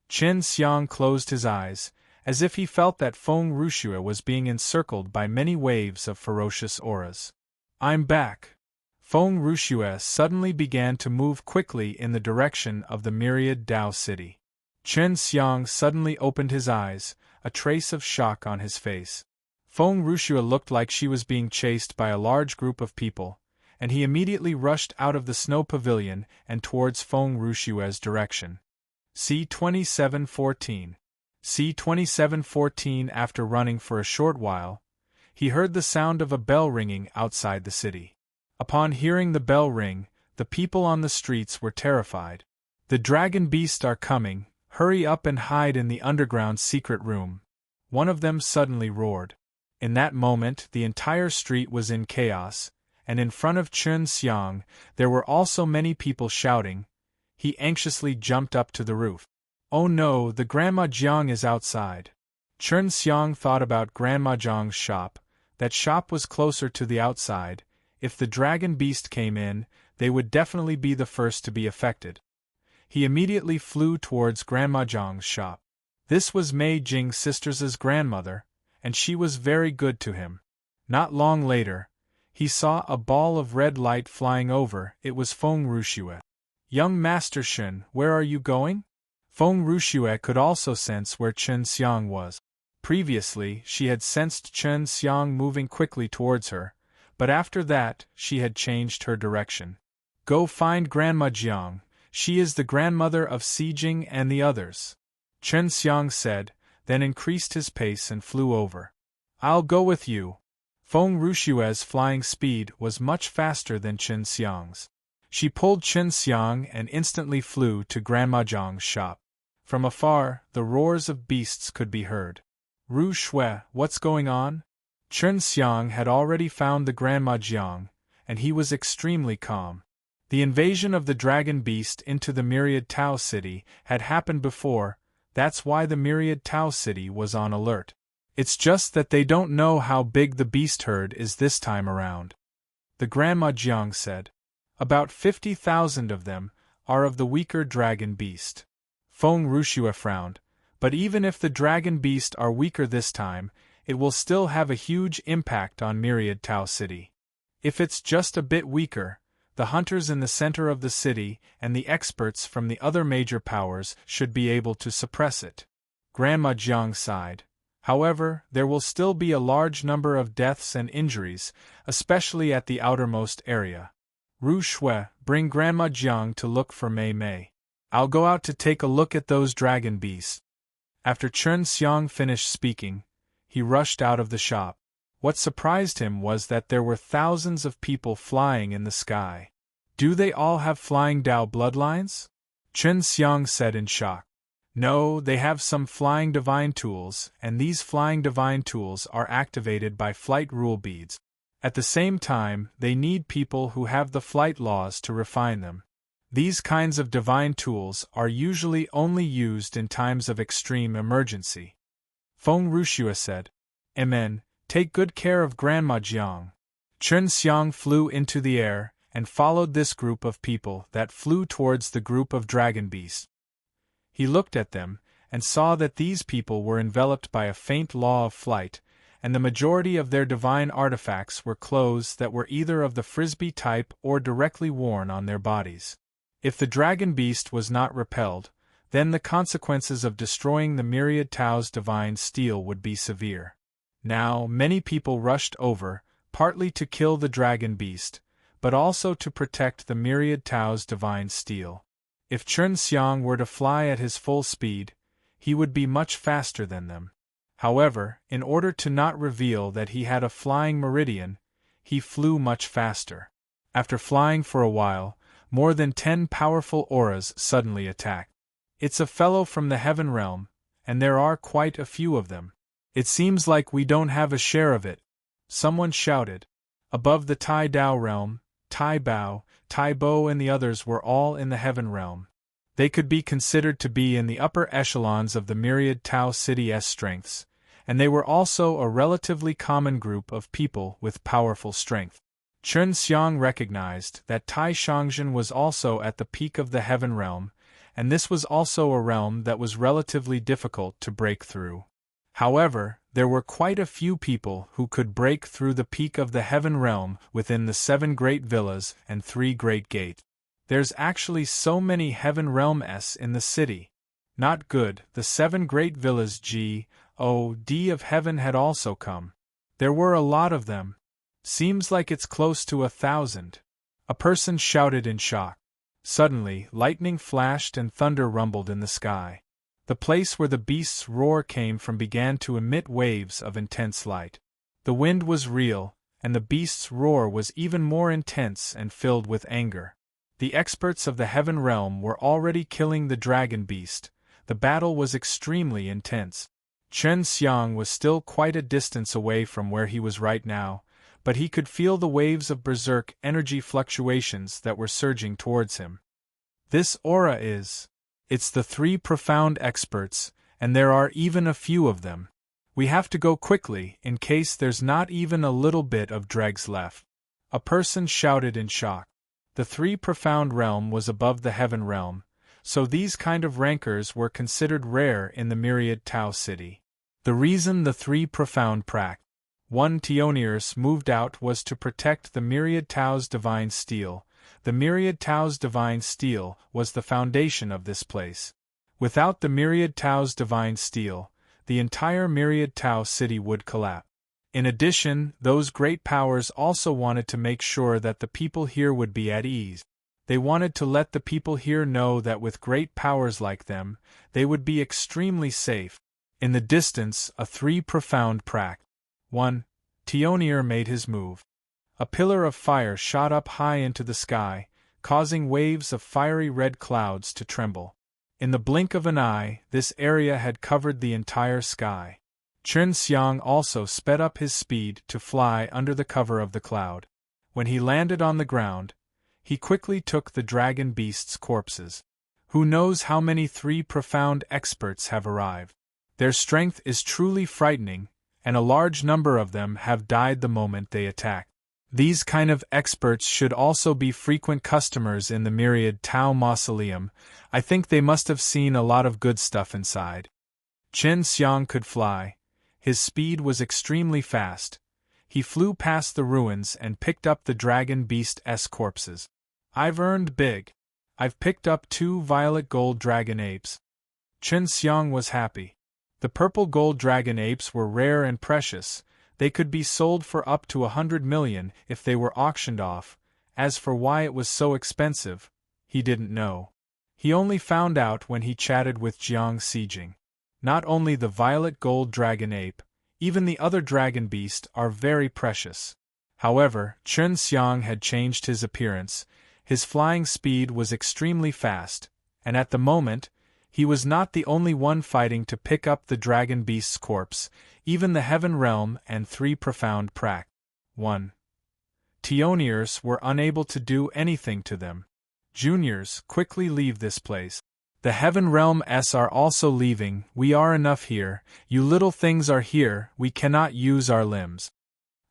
Chen Xiang closed his eyes, as if he felt that Feng Rushue was being encircled by many waves of ferocious auras. I'm back. Feng Rushue suddenly began to move quickly in the direction of the Myriad Dao city. Chen Xiang suddenly opened his eyes, a trace of shock on his face. Feng Rushue looked like she was being chased by a large group of people, and he immediately rushed out of the snow pavilion and towards Feng Rushue's direction. C-2714. C-2714. After running for a short while, he heard the sound of a bell ringing outside the city. Upon hearing the bell ring, the people on the streets were terrified. The dragon beasts are coming, hurry up and hide in the underground secret room. One of them suddenly roared. In that moment the entire street was in chaos, and in front of Chen Xiang there were also many people shouting. He anxiously jumped up to the roof. Oh no, the Grandma Jiang is outside. Chen Xiang thought about Grandma Jiang's shop. That shop was closer to the outside. If the dragon beast came in, they would definitely be the first to be affected. He immediately flew towards Grandma Jiang's shop. This was Mei Jing's sister's grandmother, and she was very good to him. Not long later, he saw a ball of red light flying over. It was Feng Rushue. Young Master Shen, where are you going? Feng Ruxue could also sense where Chen Xiang was. Previously, she had sensed Chen Xiang moving quickly towards her, but after that, she had changed her direction. Go find Grandma Jiang, she is the grandmother of Si Jing and the others. Chen Xiang said, then increased his pace and flew over. I'll go with you. Feng Ruxue's flying speed was much faster than Chen Xiang's. She pulled Chen Xiang and instantly flew to Grandma Jiang's shop. From afar, the roars of beasts could be heard. Ru Shui, what's going on? Chen Xiang had already found the Grandma Jiang, and he was extremely calm. The invasion of the dragon beast into the Myriad Tao City had happened before, that's why the Myriad Tao City was on alert. It's just that they don't know how big the beast herd is this time around. The Grandma Jiang said. About 50,000 of them are of the weaker dragon beast. Feng Ruxue frowned, but even if the dragon beast are weaker this time, it will still have a huge impact on Myriad Tao City. If it's just a bit weaker, the hunters in the center of the city and the experts from the other major powers should be able to suppress it. Grandma Jiang sighed. However, there will still be a large number of deaths and injuries, especially at the outermost area. Ru Shui, bring Grandma Jiang to look for Mei Mei. I'll go out to take a look at those dragon beasts. After Chen Xiang finished speaking, he rushed out of the shop. What surprised him was that there were thousands of people flying in the sky. Do they all have flying Dao bloodlines? Chen Xiang said in shock. No, they have some flying divine tools, and these flying divine tools are activated by flight rule beads. At the same time, they need people who have the flight laws to refine them. These kinds of divine tools are usually only used in times of extreme emergency. Feng Ruxue said. Amen, take good care of Grandma Jiang. Chen Xiang flew into the air and followed this group of people that flew towards the group of dragon beasts. He looked at them and saw that these people were enveloped by a faint law of flight, and the majority of their divine artifacts were clothes that were either of the frisbee type or directly worn on their bodies. If the dragon beast was not repelled, then the consequences of destroying the Myriad Tao's divine steel would be severe. Now, many people rushed over, partly to kill the dragon beast, but also to protect the Myriad Tao's divine steel. If Chen Xiang were to fly at his full speed, he would be much faster than them. However, in order to not reveal that he had a flying meridian, he flew much faster. After flying for a while, more than 10 powerful auras suddenly attacked. It's a fellow from the heaven realm, and there are quite a few of them. It seems like we don't have a share of it. Someone shouted. Above the Tai Dao realm, Tai Bao, Tai Bo and the others were all in the heaven realm. They could be considered to be in the upper echelons of the Myriad Tao City's strengths, and they were also a relatively common group of people with powerful strength. Chen Xiang recognized that Tai Shangzhen was also at the peak of the heaven realm, and this was also a realm that was relatively difficult to break through. However, there were quite a few people who could break through the peak of the heaven realm within the 7 great villas and 3 great gates. There's actually so many heaven realms in the city. Not good, the 7 great villas G.O.D. of heaven had also come. There were a lot of them. Seems like it's close to 1,000. A person shouted in shock. Suddenly, lightning flashed and thunder rumbled in the sky. The place where the beast's roar came from began to emit waves of intense light. The wind was real, and the beast's roar was even more intense and filled with anger. The experts of the heaven realm were already killing the dragon beast. The battle was extremely intense. Chen Xiang was still quite a distance away from where he was right now, but he could feel the waves of berserk energy fluctuations that were surging towards him. This aura is... It's the 3 profound experts, and there are even a few of them. We have to go quickly, in case there's not even a little bit of dregs left. A person shouted in shock. The 3 profound realm was above the heaven realm, so these kind of rankers were considered rare in the Myriad Tao City. The reason the 3 profound one Tioniers moved out was to protect the Myriad Tao's divine steel, the myriad Tao's divine steel was the foundation of this place. Without the myriad Tao's divine steel, the entire myriad Tao city would collapse. In addition, those great powers also wanted to make sure that the people here would be at ease. They wanted to let the people here know that with great powers like them, they would be extremely safe. In the distance, a three profound pract. 1. Tionier made his move. A pillar of fire shot up high into the sky, causing waves of fiery red clouds to tremble. In the blink of an eye, this area had covered the entire sky. Chen Xiang also sped up his speed to fly under the cover of the cloud. When he landed on the ground, he quickly took the dragon beast's corpses. Who knows how many three profound experts have arrived? Their strength is truly frightening, and a large number of them have died the moment they attacked. These kind of experts should also be frequent customers in the myriad Tao mausoleum. I think they must have seen a lot of good stuff inside. Chen Xiang could fly. His speed was extremely fast. He flew past the ruins and picked up the dragon beast's corpses. I've earned big. I've picked up 2 violet gold dragon apes. Chen Xiang was happy. The purple gold dragon apes were rare and precious. They could be sold for up to 100 million if they were auctioned off. As for why it was so expensive, he didn't know. He only found out when he chatted with Jiang Xijing. Not only the violet gold dragon ape, even the other dragon beast are very precious. However, Chen Xiang had changed his appearance. His flying speed was extremely fast, and at the moment, he was not the only one fighting to pick up the dragon beast's corpse. Even the heaven realm and 3 profound pract. 1. Tioniers were unable to do anything to them. Juniors, quickly leave this place. The heaven realms are also leaving. We are enough here. You little things are here. We cannot use our limbs.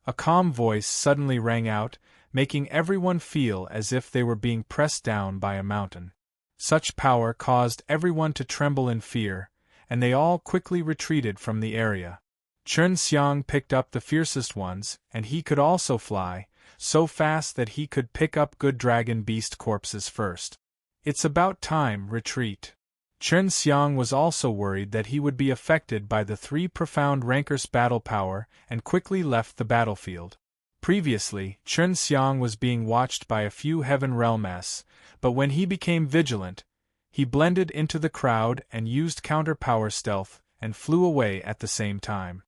A calm voice suddenly rang out, making everyone feel as if they were being pressed down by a mountain. Such power caused everyone to tremble in fear, and they all quickly retreated from the area. Chen Xiang picked up the fiercest ones, and he could also fly, so fast that he could pick up good dragon beast corpses first. It's about time, retreat. Chen Xiang was also worried that he would be affected by the 3 profound rankers' battle power and quickly left the battlefield. Previously, Chen Xiang was being watched by a few heaven realms, but when he became vigilant, he blended into the crowd and used counter-power stealth and flew away at the same time.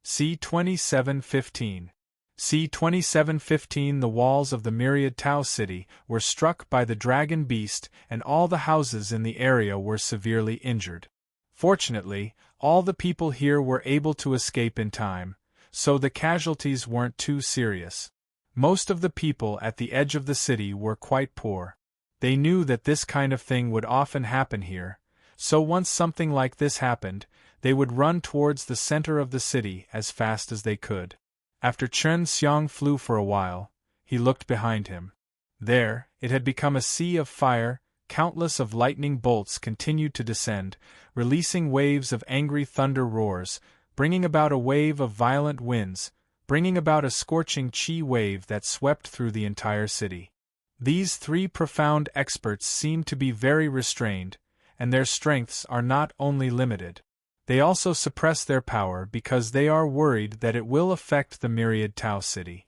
C-2715. C-2715. The walls of the myriad Tao city were struck by the dragon beast and all the houses in the area were severely injured. Fortunately, all the people here were able to escape in time, so the casualties weren't too serious. Most of the people at the edge of the city were quite poor. They knew that this kind of thing would often happen here, so once something like this happened, they would run towards the center of the city as fast as they could. After Chen Xiang flew for a while, he looked behind him. There, it had become a sea of fire. Countless of lightning bolts continued to descend, releasing waves of angry thunder roars, bringing about a wave of violent winds, bringing about a scorching chi wave that swept through the entire city. These 3 profound experts seem to be very restrained, and their strengths are not only limited. They also suppress their power because they are worried that it will affect the myriad Tao city.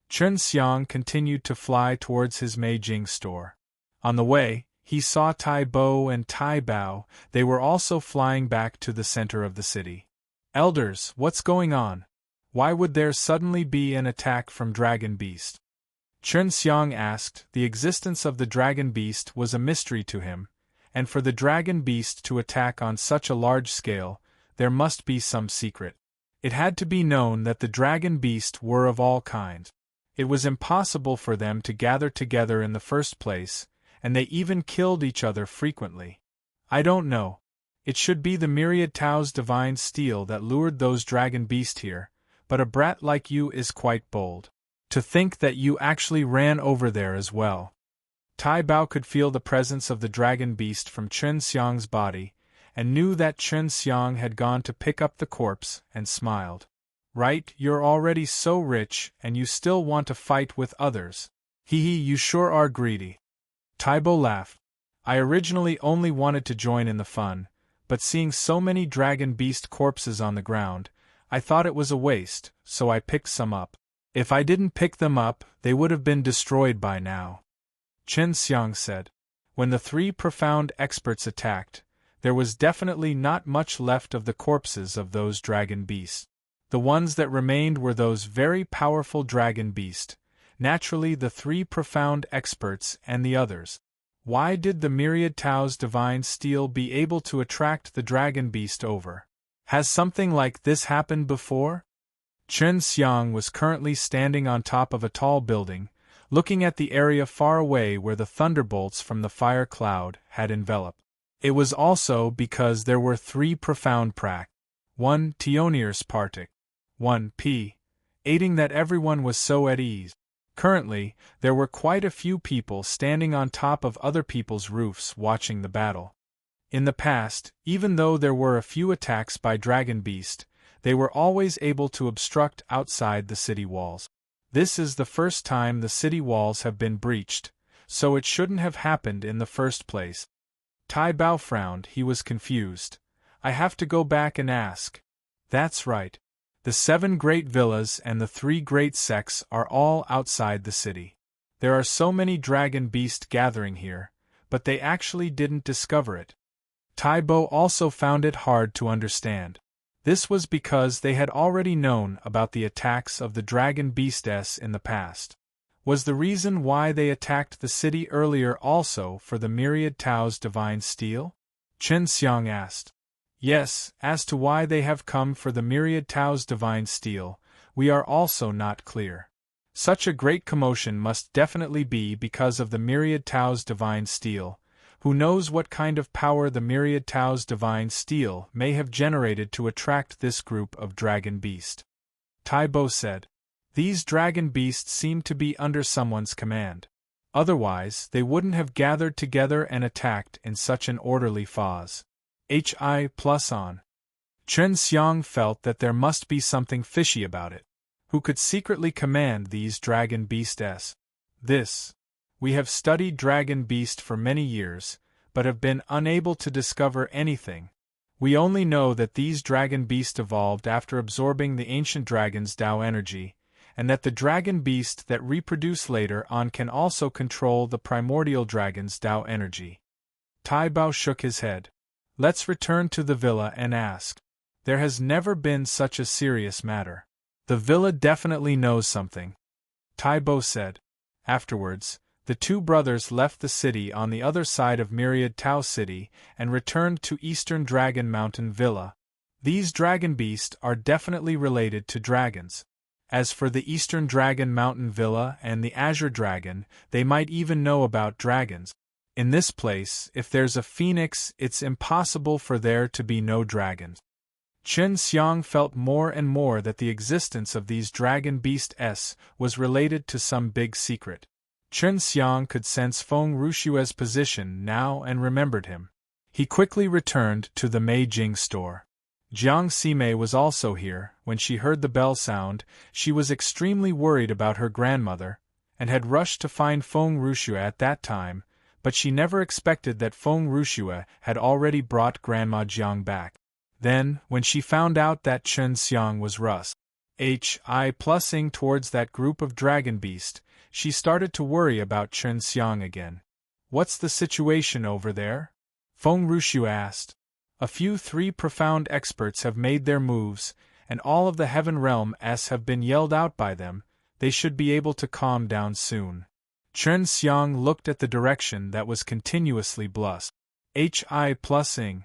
Chen Xiang continued to fly towards his Meijing store. On the way, he saw Tai Bo and Tai Bao. They were also flying back to the center of the city. Elders, what's going on? Why would there suddenly be an attack from Dragon Beast? Chen Xiang asked. The existence of the Dragon Beast was a mystery to him, and for the Dragon Beast to attack on such a large scale, there must be some secret. It had to be known that the Dragon Beast were of all kinds. It was impossible for them to gather together in the first place, and they even killed each other frequently. I don't know. It should be the myriad Tao's divine steel that lured those Dragon Beast here, but a brat like you is quite bold. To think that you actually ran over there as well. Tai Bao could feel the presence of the Dragon Beast from Chen Xiang's body, and knew that Chen Xiang had gone to pick up the corpse, and smiled. Right, you're already so rich, and you still want to fight with others. Hee hee, you sure are greedy. Taibo laughed. I originally only wanted to join in the fun, but seeing so many dragon beast corpses on the ground, I thought it was a waste, so I picked some up. If I didn't pick them up, they would have been destroyed by now. Chen Xiang said. When the three profound experts attacked, there was definitely not much left of the corpses of those dragon beasts. The ones that remained were those very powerful dragon beasts, naturally the three profound experts and the others. Why did the myriad Tao's divine steel be able to attract the dragon beast over? Has something like this happened before? Chen Xiang was currently standing on top of a tall building, looking at the area far away where the thunderbolts from the fire cloud had enveloped. It was also because there were three profound prac. 1 Tioniers Partic. 1 P. Aiding that everyone was so at ease. Currently, there were quite a few people standing on top of other people's roofs watching the battle. In the past, even though there were a few attacks by Dragon Beast, they were always able to obstruct outside the city walls. This is the first time the city walls have been breached, so it shouldn't have happened in the first place. Tai Bao frowned, he was confused. I have to go back and ask. That's right. The 7 great villas and the 3 great sects are all outside the city. There are so many dragon beasts gathering here, but they actually didn't discover it. Tai Bo also found it hard to understand. This was because they had already known about the attacks of the dragon beasts in the past. Was the reason why they attacked the city earlier also for the myriad Tao's divine steel? Chen Xiang asked. Yes, as to why they have come for the myriad Tao's divine steel, we are also not clear. Such a great commotion must definitely be because of the myriad Tao's divine steel. Who knows what kind of power the myriad Tao's divine steel may have generated to attract this group of dragon beast. Tai Bo said. These dragon beasts seem to be under someone's command. Otherwise, they wouldn't have gathered together and attacked in such an orderly phase. On. Chen Xiang felt that there must be something fishy about it. Who could secretly command these dragon beasts? This. We have studied dragon beast for many years, but have been unable to discover anything. We only know that these dragon beasts evolved after absorbing the ancient dragon's Tao energy, and that the dragon beast that reproduce later on can also control the primordial dragon's Tao energy. Tai Bao shook his head. Let's return to the villa and ask. There has never been such a serious matter. The villa definitely knows something. Tai Bo said. Afterwards, the 2 brothers left the city on the other side of Myriad Tao City and returned to Eastern Dragon Mountain Villa. These dragon beasts are definitely related to dragons. As for the Eastern Dragon Mountain Villa and the Azure Dragon, they might even know about dragons. In this place, if there's a phoenix, it's impossible for there to be no dragons. Chen Xiang felt more and more that the existence of these dragon beasts was related to some big secret. Chen Xiang could sense Feng Rushue's position now and remembered him. He quickly returned to the Mei Jing store. Jiang Sime was also here. When she heard the bell sound, she was extremely worried about her grandmother, and had rushed to find Feng Rushue at that time, but she never expected that Feng Rushue had already brought Grandma Jiang back. Then, when she found out that Chen Xiang was plussing towards that group of dragon beast, she started to worry about Chen Xiang again. What's the situation over there? Feng Rushue asked. A few 3 profound experts have made their moves, and all of the Heaven Realm have been yelled out by them. They should be able to calm down soon. Chen Xiang looked at the direction that was continuously plussing.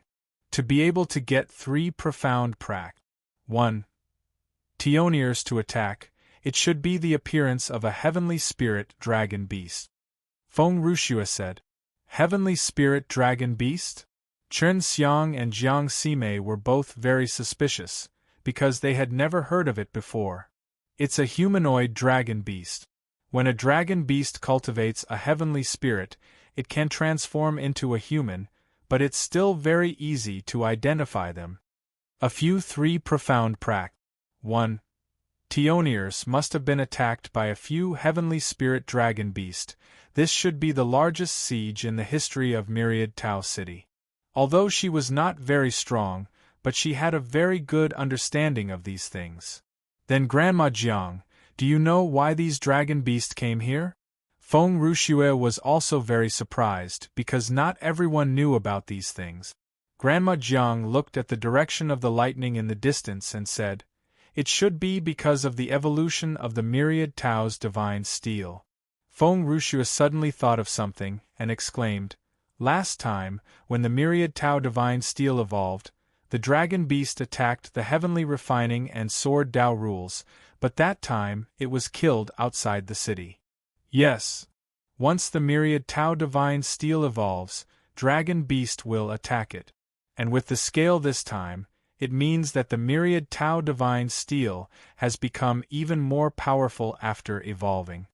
To be able to get 3 profound prac. 1. Tioniers to attack, it should be the appearance of a heavenly spirit dragon beast. Feng Rushue said. Heavenly spirit dragon beast? Chen Xiang and Jiang Sime were both very suspicious, because they had never heard of it before. It's a humanoid dragon beast. When a dragon beast cultivates a heavenly spirit, it can transform into a human, but it's still very easy to identify them. A few 3 profound prac. 1. Tioniers must have been attacked by a few heavenly spirit dragon beast. This should be the largest siege in the history of Myriad Tau City. Although she was not very strong, but she had a very good understanding of these things. Then Grandma Jiang, do you know why these dragon beasts came here? Feng Ruxue was also very surprised because not everyone knew about these things. Grandma Jiang looked at the direction of the lightning in the distance and said, "It should be because of the evolution of the Myriad Tao's divine steel." Feng Ruxue suddenly thought of something and exclaimed, "Last time, when the Myriad Tao divine steel evolved, the dragon beast attacked the heavenly refining and sword Tao rules, but that time it was killed outside the city." Yes. Once the Myriad Tao divine steel evolves, dragon beast will attack it. And with the scale this time, it means that the Myriad Tao divine steel has become even more powerful after evolving.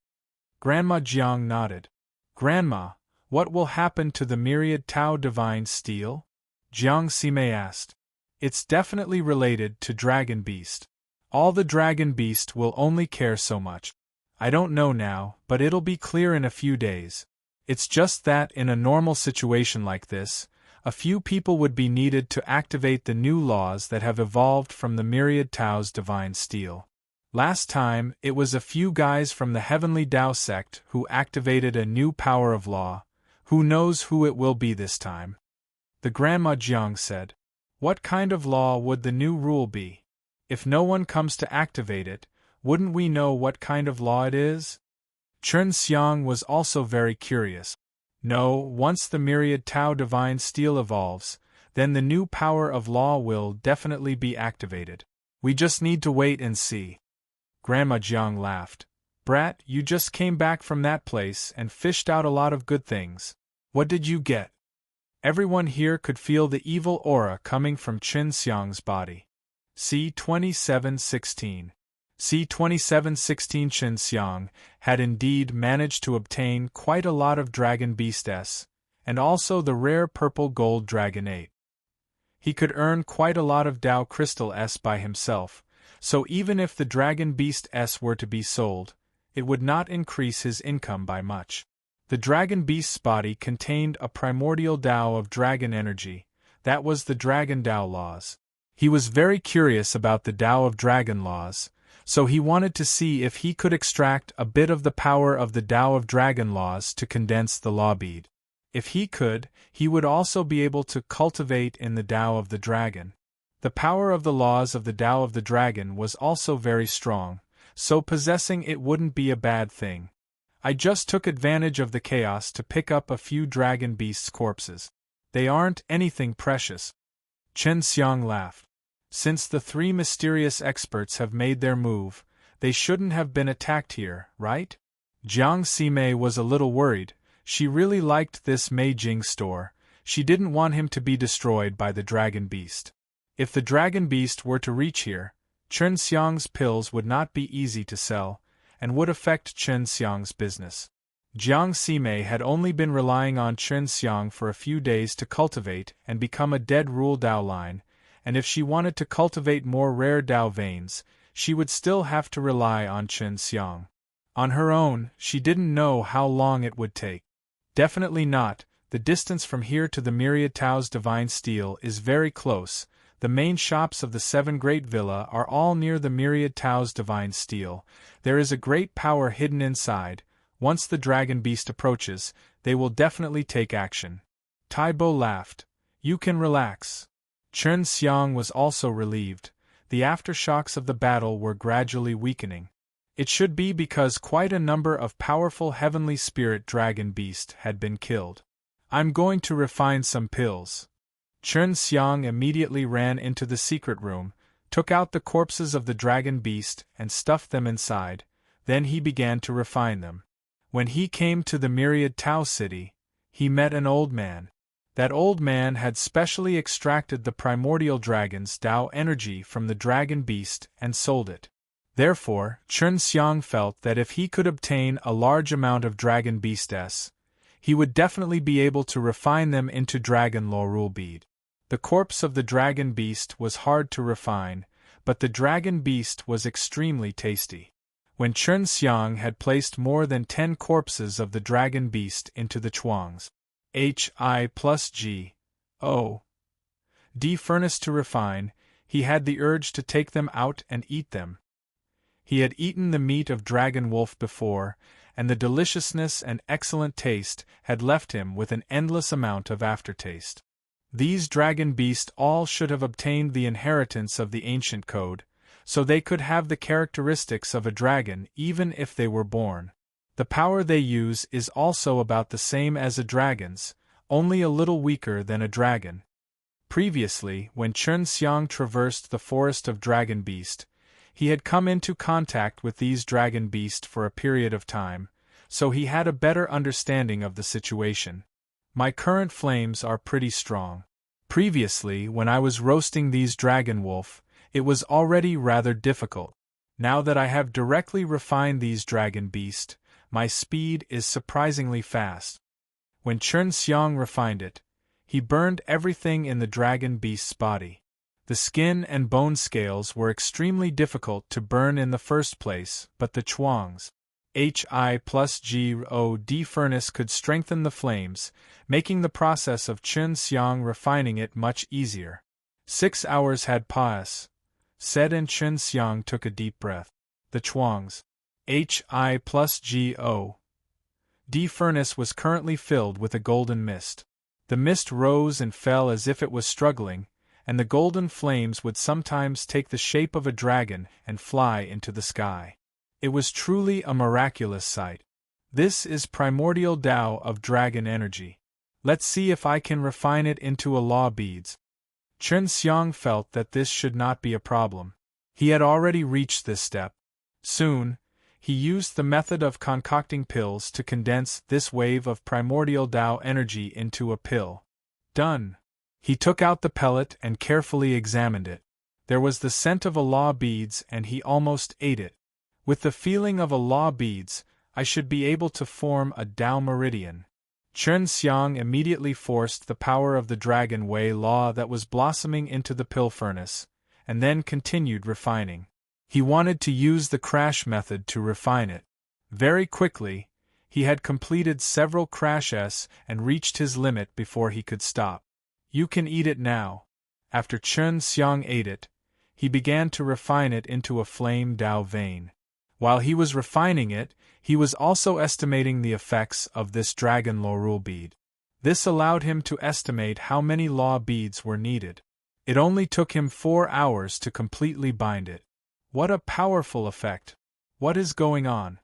Grandma Jiang nodded. "Grandma, what will happen to the Myriad Tao divine steel?" Jiang Sime asked. "It's definitely related to dragon beast. All the dragon beast will only care so much. I don't know now, but it'll be clear in a few days. It's just that in a normal situation like this, a few people would be needed to activate the new laws that have evolved from the Myriad Tao's divine steel. Last time, it was a few guys from the Heavenly Tao sect who activated a new power of law. Who knows who it will be this time?" The Grandma Jiang said. "What kind of law would the new rule be? If no one comes to activate it, wouldn't we know what kind of law it is?" Chen Xiang was also very curious. "No, once the Myriad Tao divine steel evolves, then the new power of law will definitely be activated. We just need to wait and see." Grandma Jiang laughed. "Brat, you just came back from that place and fished out a lot of good things. What did you get?" Everyone here could feel the evil aura coming from Chen Xiang's body. See 2716. C2716 Chen Xiang had indeed managed to obtain quite a lot of Dragon Beast S, and also the rare purple gold Dragon 8. He could earn quite a lot of Tao Crystal S by himself, so even if the Dragon Beast S were to be sold, it would not increase his income by much. The Dragon Beast's body contained a primordial Tao of dragon energy, that was the Dragon Tao laws. He was very curious about the Tao of dragon laws, so he wanted to see if he could extract a bit of the power of the Tao of dragon laws to condense the law bead. If he could, he would also be able to cultivate in the Tao of the dragon. The power of the laws of the Tao of the dragon was also very strong, so possessing it wouldn't be a bad thing. I just took advantage of the chaos to pick up a few dragon beasts' corpses. They aren't anything precious. Chen Xiang laughed. Since the three mysterious experts have made their move, they shouldn't have been attacked here, right? Jiang Sime was a little worried. She really liked this Mei Jing store. She didn't want him to be destroyed by the dragon beast. If the dragon beast were to reach here, Chen Xiang's pills would not be easy to sell, and would affect Chen Xiang's business. Jiang Sime had only been relying on Chen Xiang for a few days to cultivate and become a dead rule Tao line, and if she wanted to cultivate more rare Tao veins, she would still have to rely on Chen Xiang. On her own, she didn't know how long it would take. Definitely not. The distance from here to the Myriad Tao's divine steel is very close. The main shops of the Seven Great Villa are all near the Myriad Tao's divine steel. There is a great power hidden inside. Once the dragon beast approaches, they will definitely take action. Taibo laughed. "You can relax." Chen Xiang was also relieved. The aftershocks of the battle were gradually weakening. It should be because quite a number of powerful heavenly spirit dragon beast had been killed. "I'm going to refine some pills." Chen Xiang immediately ran into the secret room, took out the corpses of the dragon beast and stuffed them inside, then he began to refine them. When he came to the Myriad Tao city, he met an old man. That old man had specially extracted the primordial dragon's Tao energy from the dragon beast and sold it. Therefore, Chen Xiang felt that if he could obtain a large amount of dragon beast S, he would definitely be able to refine them into dragon law rule bead. The corpse of the dragon beast was hard to refine, but the dragon beast was extremely tasty. When Chen Xiang had placed more than 10 corpses of the dragon beast into the chuang's Hi+G.O.D furnace to refine, he had the urge to take them out and eat them. He had eaten the meat of dragon wolf before, and the deliciousness and excellent taste had left him with an endless amount of aftertaste. These dragon beasts all should have obtained the inheritance of the ancient code, so they could have the characteristics of a dragon even if they were born. The power they use is also about the same as a dragon's, only a little weaker than a dragon. Previously, when Chen Xiang traversed the forest of dragon beast, he had come into contact with these dragon beasts for a period of time, so he had a better understanding of the situation. My current flames are pretty strong. Previously, when I was roasting these dragon wolf, it was already rather difficult. Now that I have directly refined these dragon beast, my speed is surprisingly fast. When Chen Xiang refined it, he burned everything in the dragon beast's body. The skin and bone scales were extremely difficult to burn in the first place, but the chuang's Hi+G.O.D furnace could strengthen the flames, making the process of Chen Xiang refining it much easier. 6 hours had passed, and Chen Xiang took a deep breath. The chuang's Hi+G.O.D furnace was currently filled with a golden mist. The mist rose and fell as if it was struggling, and the golden flames would sometimes take the shape of a dragon and fly into the sky. It was truly a miraculous sight. This is primordial Tao of dragon energy. Let's see if I can refine it into a law beads. Chen Xiang felt that this should not be a problem. He had already reached this step. Soon, he used the method of concocting pills to condense this wave of primordial Tao energy into a pill. Done. He took out the pellet and carefully examined it. There was the scent of a law beads and he almost ate it. With the feeling of a law beads, I should be able to form a Tao meridian. Chen Xiang immediately forced the power of the dragon wei law that was blossoming into the pill furnace, and then continued refining. He wanted to use the crash method to refine it. Very quickly, he had completed several crashes and reached his limit before he could stop. You can eat it now. After Chen Xiang ate it, he began to refine it into a flame Tao vein. While he was refining it, he was also estimating the effects of this dragon laurel bead. This allowed him to estimate how many law beads were needed. It only took him 4 hours to completely bind it. What a powerful effect! What is going on?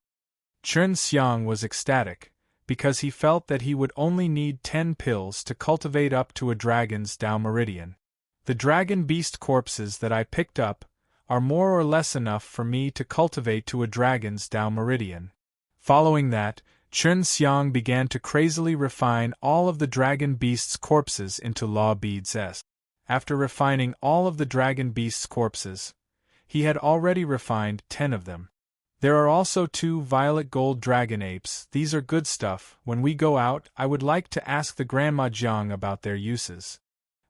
Chen Xiang was ecstatic, because he felt that he would only need 10 pills to cultivate up to a dragon's Tao meridian. The dragon beast corpses that I picked up are more or less enough for me to cultivate to a dragon's Tao meridian. Following that, Chen Xiang began to crazily refine all of the dragon beast's corpses into law beads. After refining all of the dragon beast's corpses, he had already refined 10 of them. There are also 2 violet gold dragon apes. These are good stuff. When we go out, I would like to ask the Grandma Jiang about their uses.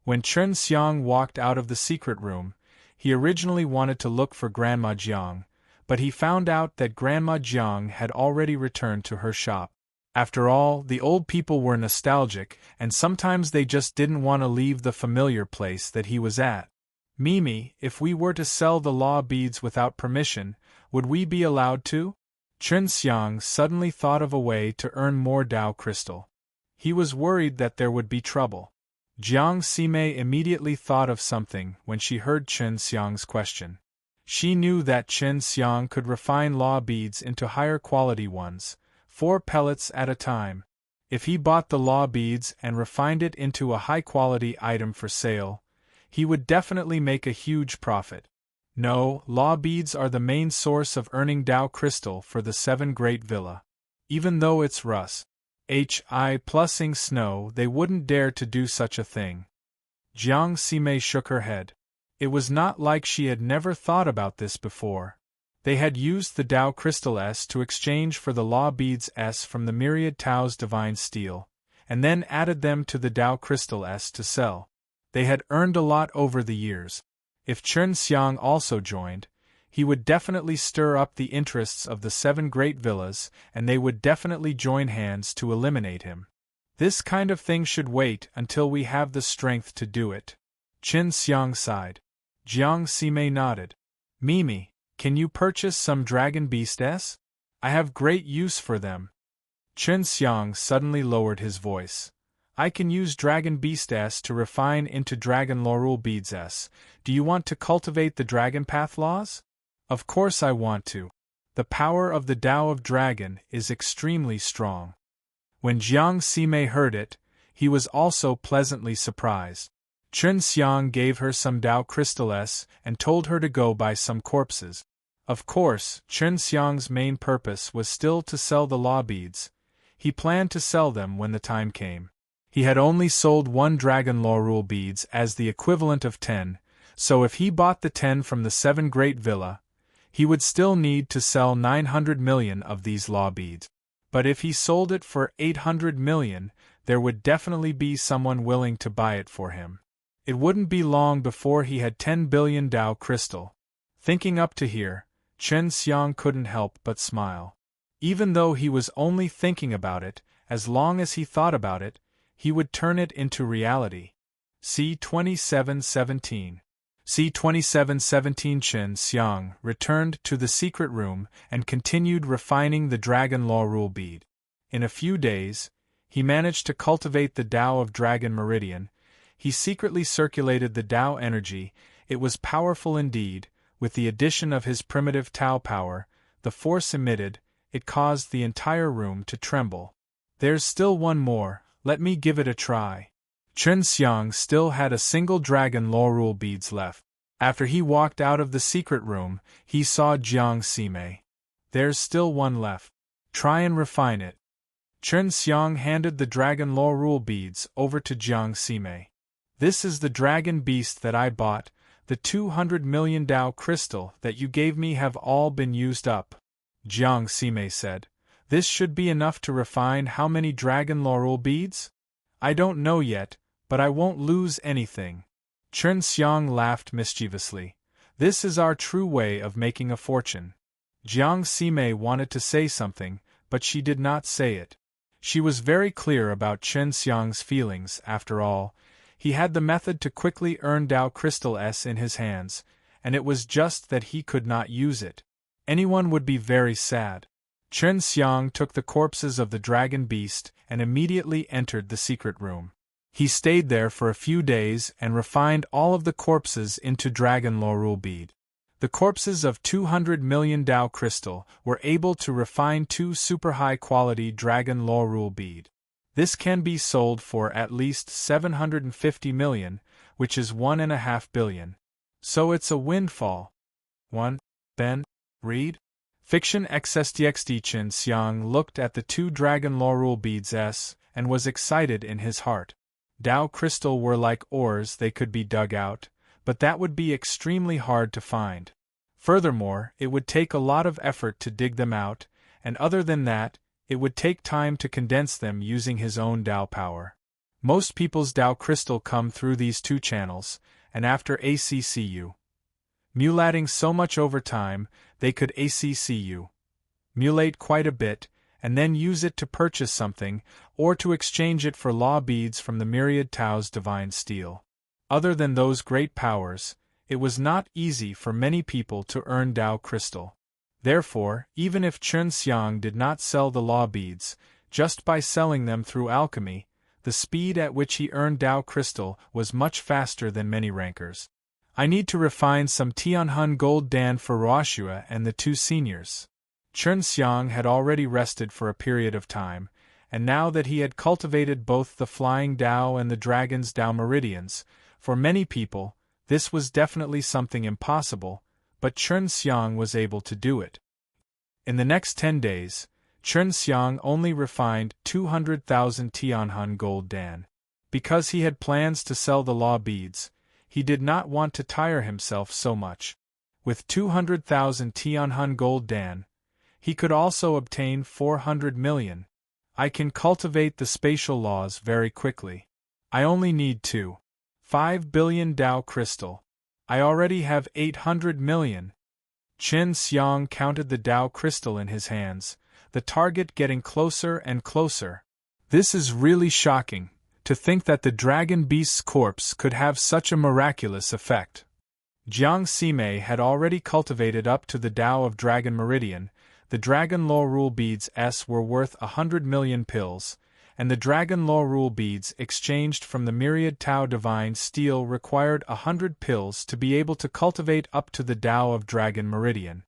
When Chen Xiang walked out of the secret room, he originally wanted to look for Grandma Jiang, but he found out that Grandma Jiang had already returned to her shop. After all, the old people were nostalgic, and sometimes they just didn't want to leave the familiar place that he was at. Mimi, if we were to sell the law beads without permission, would we be allowed to? Chen Xiang suddenly thought of a way to earn more Tao crystal. He was worried that there would be trouble. Jiang Sime immediately thought of something when she heard Chen Xiang's question. She knew that Chen Xiang could refine law beads into higher quality ones, 4 pellets at a time. If he bought the law beads and refined it into a high-quality item for sale, he would definitely make a huge profit. No, law beads are the main source of earning Tao crystal for the 7 Great Villa. Even though it's Russ Hi+ing snow, they wouldn't dare to do such a thing. Jiang Sime shook her head. It was not like she had never thought about this before. They had used the Tao Crystal S to exchange for the Law Beads S from the Myriad Tao's Divine Steel, and then added them to the Tao Crystal S to sell. They had earned a lot over the years. If Chen Xiang also joined, he would definitely stir up the interests of the 7 great villas, and they would definitely join hands to eliminate him. This kind of thing should wait until we have the strength to do it. Chen Xiang sighed. Jiang Sime nodded. Mimi, can you purchase some dragon beasts? I have great use for them. Chen Xiang suddenly lowered his voice. I can use dragon beasts to refine into dragon laurel beads. Do you want to cultivate the dragon path laws? Of course I want to. The power of the Tao of Dragon is extremely strong. When Jiang Sime heard it, he was also pleasantly surprised. Chen Xiang gave her some Tao crystals and told her to go buy some corpses. Of course, Chen Xiang's main purpose was still to sell the law beads. He planned to sell them when the time came. He had only sold 1 dragon laurel beads as the equivalent of 10, so if he bought the 10 from the 7 great villa, he would still need to sell 900 million of these law beads. But if he sold it for 800 million, there would definitely be someone willing to buy it for him. It wouldn't be long before he had 10 billion Tao crystal. Thinking up to here, Chen Xiang couldn't help but smile. Even though he was only thinking about it, as long as he thought about it, he would turn it into reality. C2717. C2717 Chen Xiang returned to the secret room and continued refining the dragon laurel bead. In a few days, he managed to cultivate the Tao of Dragon Meridian. He secretly circulated the Tao energy. It was powerful indeed. With the addition of his primitive Tao power, the force emitted, it caused the entire room to tremble. There's still one more, let me give it a try. Chen Xiang still had a single dragon laurel beads left. After he walked out of the secret room, he saw Jiang Sime. There's still one left. Try and refine it. Chen Xiang handed the dragon laurel beads over to Jiang Sime. This is the dragon beast that I bought. The 200 million Tao crystal that you gave me have all been used up. Jiang Sime said. This should be enough to refine how many dragon laurel beads? I don't know yet, but I won't lose anything. Chen Xiang laughed mischievously. This is our true way of making a fortune. Jiang Sime wanted to say something, but she did not say it. She was very clear about Chen Xiang's feelings. After all, he had the method to quickly earn Tao Crystal S in his hands, and it was just that he could not use it. Anyone would be very sad. Chen Xiang took the corpses of the dragon beast and immediately entered the secret room. He stayed there for a few days and refined all of the corpses into dragon laurel bead. The corpses of 200 million Tao crystal were able to refine 2 super high-quality dragon laurel bead. This can be sold for at least 750 million, which is 1.5 billion. So it's a windfall. 1. Ben. Read. Fiction XSTXD. Chen Xiang looked at the 2 dragon laurel beads and was excited in his heart. Tao crystal were like ores, they could be dug out, but that would be extremely hard to find. Furthermore, it would take a lot of effort to dig them out, and other than that, it would take time to condense them using his own Tao power. Most people's Tao crystal come through these 2 channels, and after ACCU mulating so much over time, they could ACCU mulate quite a bit, and then use it to purchase something, or to exchange it for law beads from the myriad Tao's divine steel. Other than those great powers, it was not easy for many people to earn Tao crystal. Therefore, even if Chen Xiang did not sell the law beads, just by selling them through alchemy, the speed at which he earned Tao crystal was much faster than many rankers. I need to refine some Tianhun Gold Dan for Ruoxue and the 2 seniors. Chen Xiang had already rested for a period of time, and now that he had cultivated both the Flying Tao and the Dragon's Tao meridians, for many people, this was definitely something impossible, but Chen Xiang was able to do it. In the next 10 days, Chen Xiang only refined 200,000 Tianhun Gold Dan. Because he had plans to sell the law beads, he did not want to tire himself so much. With 200,000 Tianhun Gold Dan, he could also obtain 400 million. I can cultivate the spatial laws very quickly. I only need 5 billion Tao crystal. I already have 800 million. Chen Xiang counted the Tao crystal in his hands, the target getting closer and closer. This is really shocking, to think that the dragon beast's corpse could have such a miraculous effect. Jiang Sime had already cultivated up to the Tao of Dragon Meridian. The Dragon Law Rule beads were worth 100 million pills, and the Dragon Law Rule beads exchanged from the Myriad Tao Divine Steel required 100 pills to be able to cultivate up to the Tao of Dragon Meridian.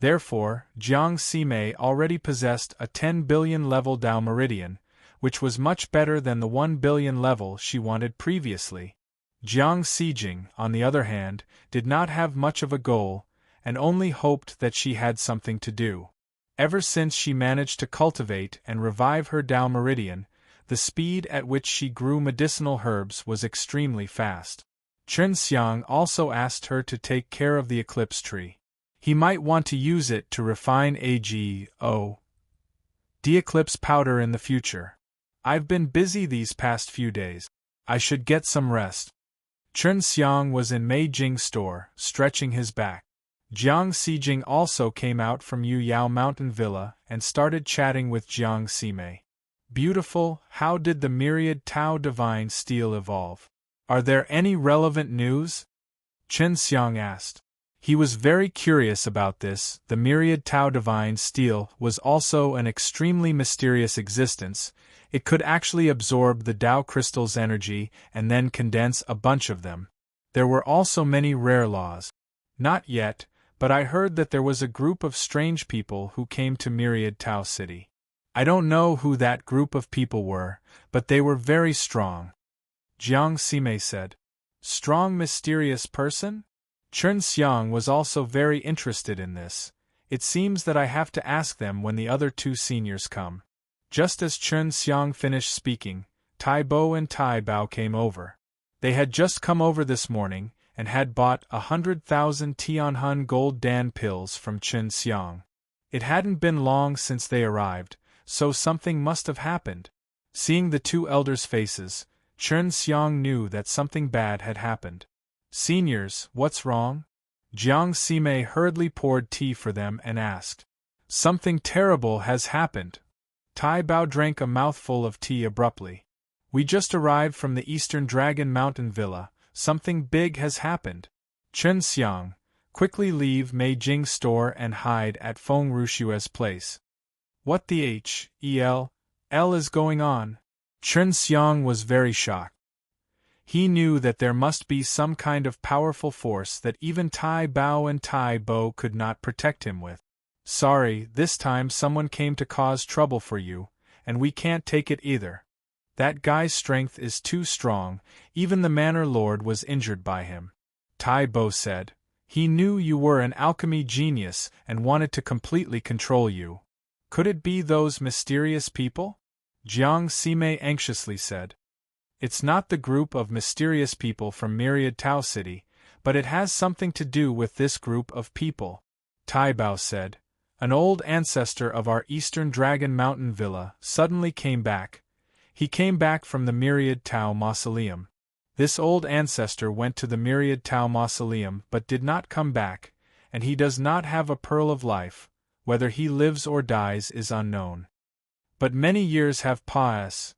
Therefore, Jiang Sime already possessed a 10 billion level Tao Meridian, which was much better than the 1 billion level she wanted previously. Jiang Sijing, on the other hand, did not have much of a goal, and only hoped that she had something to do. Ever since she managed to cultivate and revive her Tao Meridian, the speed at which she grew medicinal herbs was extremely fast. Chen Xiang also asked her to take care of the eclipse tree. He might want to use it to refine AGO de-eclipse powder in the future. I've been busy these past few days. I should get some rest. Chen Xiang was in Mei Jing's store, stretching his back. Jiang Sijing also came out from Yu Yao Mountain Villa and started chatting with Jiang Sime. Beautiful, how did the Myriad Tao Divine Steel evolve? Are there any relevant news? Chen Xiang asked. He was very curious about this. The Myriad Tao Divine Steel was also an extremely mysterious existence. It could actually absorb the Tao crystal's energy and then condense a bunch of them. There were also many rare laws. Not yet, but I heard that there was a group of strange people who came to Myriad Tao City. I don't know who that group of people were, but they were very strong. Jiang Sime said. Strong mysterious person? Chen Xiang was also very interested in this. It seems that I have to ask them when the other two seniors come. Just as Chen Xiang finished speaking, Tai Bo and Tai Bao came over. They had just come over this morning, and had bought 100,000 Tianhun gold Dan pills from Chen Xiang. It hadn't been long since they arrived, so something must have happened. Seeing the two elders' faces, Chen Xiang knew that something bad had happened. Seniors, what's wrong? Jiang Sime hurriedly poured tea for them and asked. Something terrible has happened. Tai Bao drank a mouthful of tea abruptly. We just arrived from the Eastern Dragon Mountain Villa. Something big has happened. Chen Xiang, quickly leave Mei Jing's store and hide at Feng Rushue's place. What the hell is going on? Chen Xiang was very shocked. He knew that there must be some kind of powerful force that even Tai Bao and Tai Bo could not protect him with. Sorry, this time someone came to cause trouble for you, and we can't take it either. That guy's strength is too strong, even the Manor Lord was injured by him. Tai Bo said. He knew you were an alchemy genius and wanted to completely control you. Could it be those mysterious people? Jiang Sime anxiously said. It's not the group of mysterious people from Myriad Tao City, but it has something to do with this group of people. Tai Bao said. An old ancestor of our Eastern Dragon Mountain Villa suddenly came back. He came back from the Myriad Tao Mausoleum. This old ancestor went to the Myriad Tao Mausoleum but did not come back, and he does not have a pearl of life. Whether he lives or dies is unknown. But many years have passed,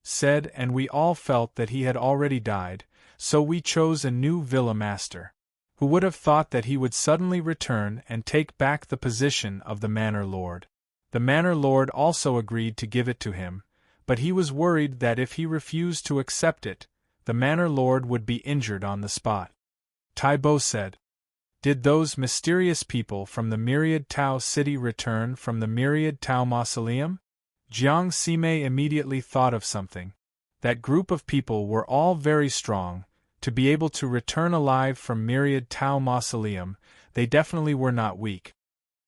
said, and we all felt that he had already died, so we chose a new villa master. Who would have thought that he would suddenly return and take back the position of the Manor Lord? The Manor Lord also agreed to give it to him, but he was worried that if he refused to accept it, the Manor Lord would be injured on the spot. Tai Bo said. Did those mysterious people from the Myriad Tao City return from the Myriad Tao Mausoleum? Jiang Sime immediately thought of something. That group of people were all very strong. To be able to return alive from Myriad Tao Mausoleum, they definitely were not weak.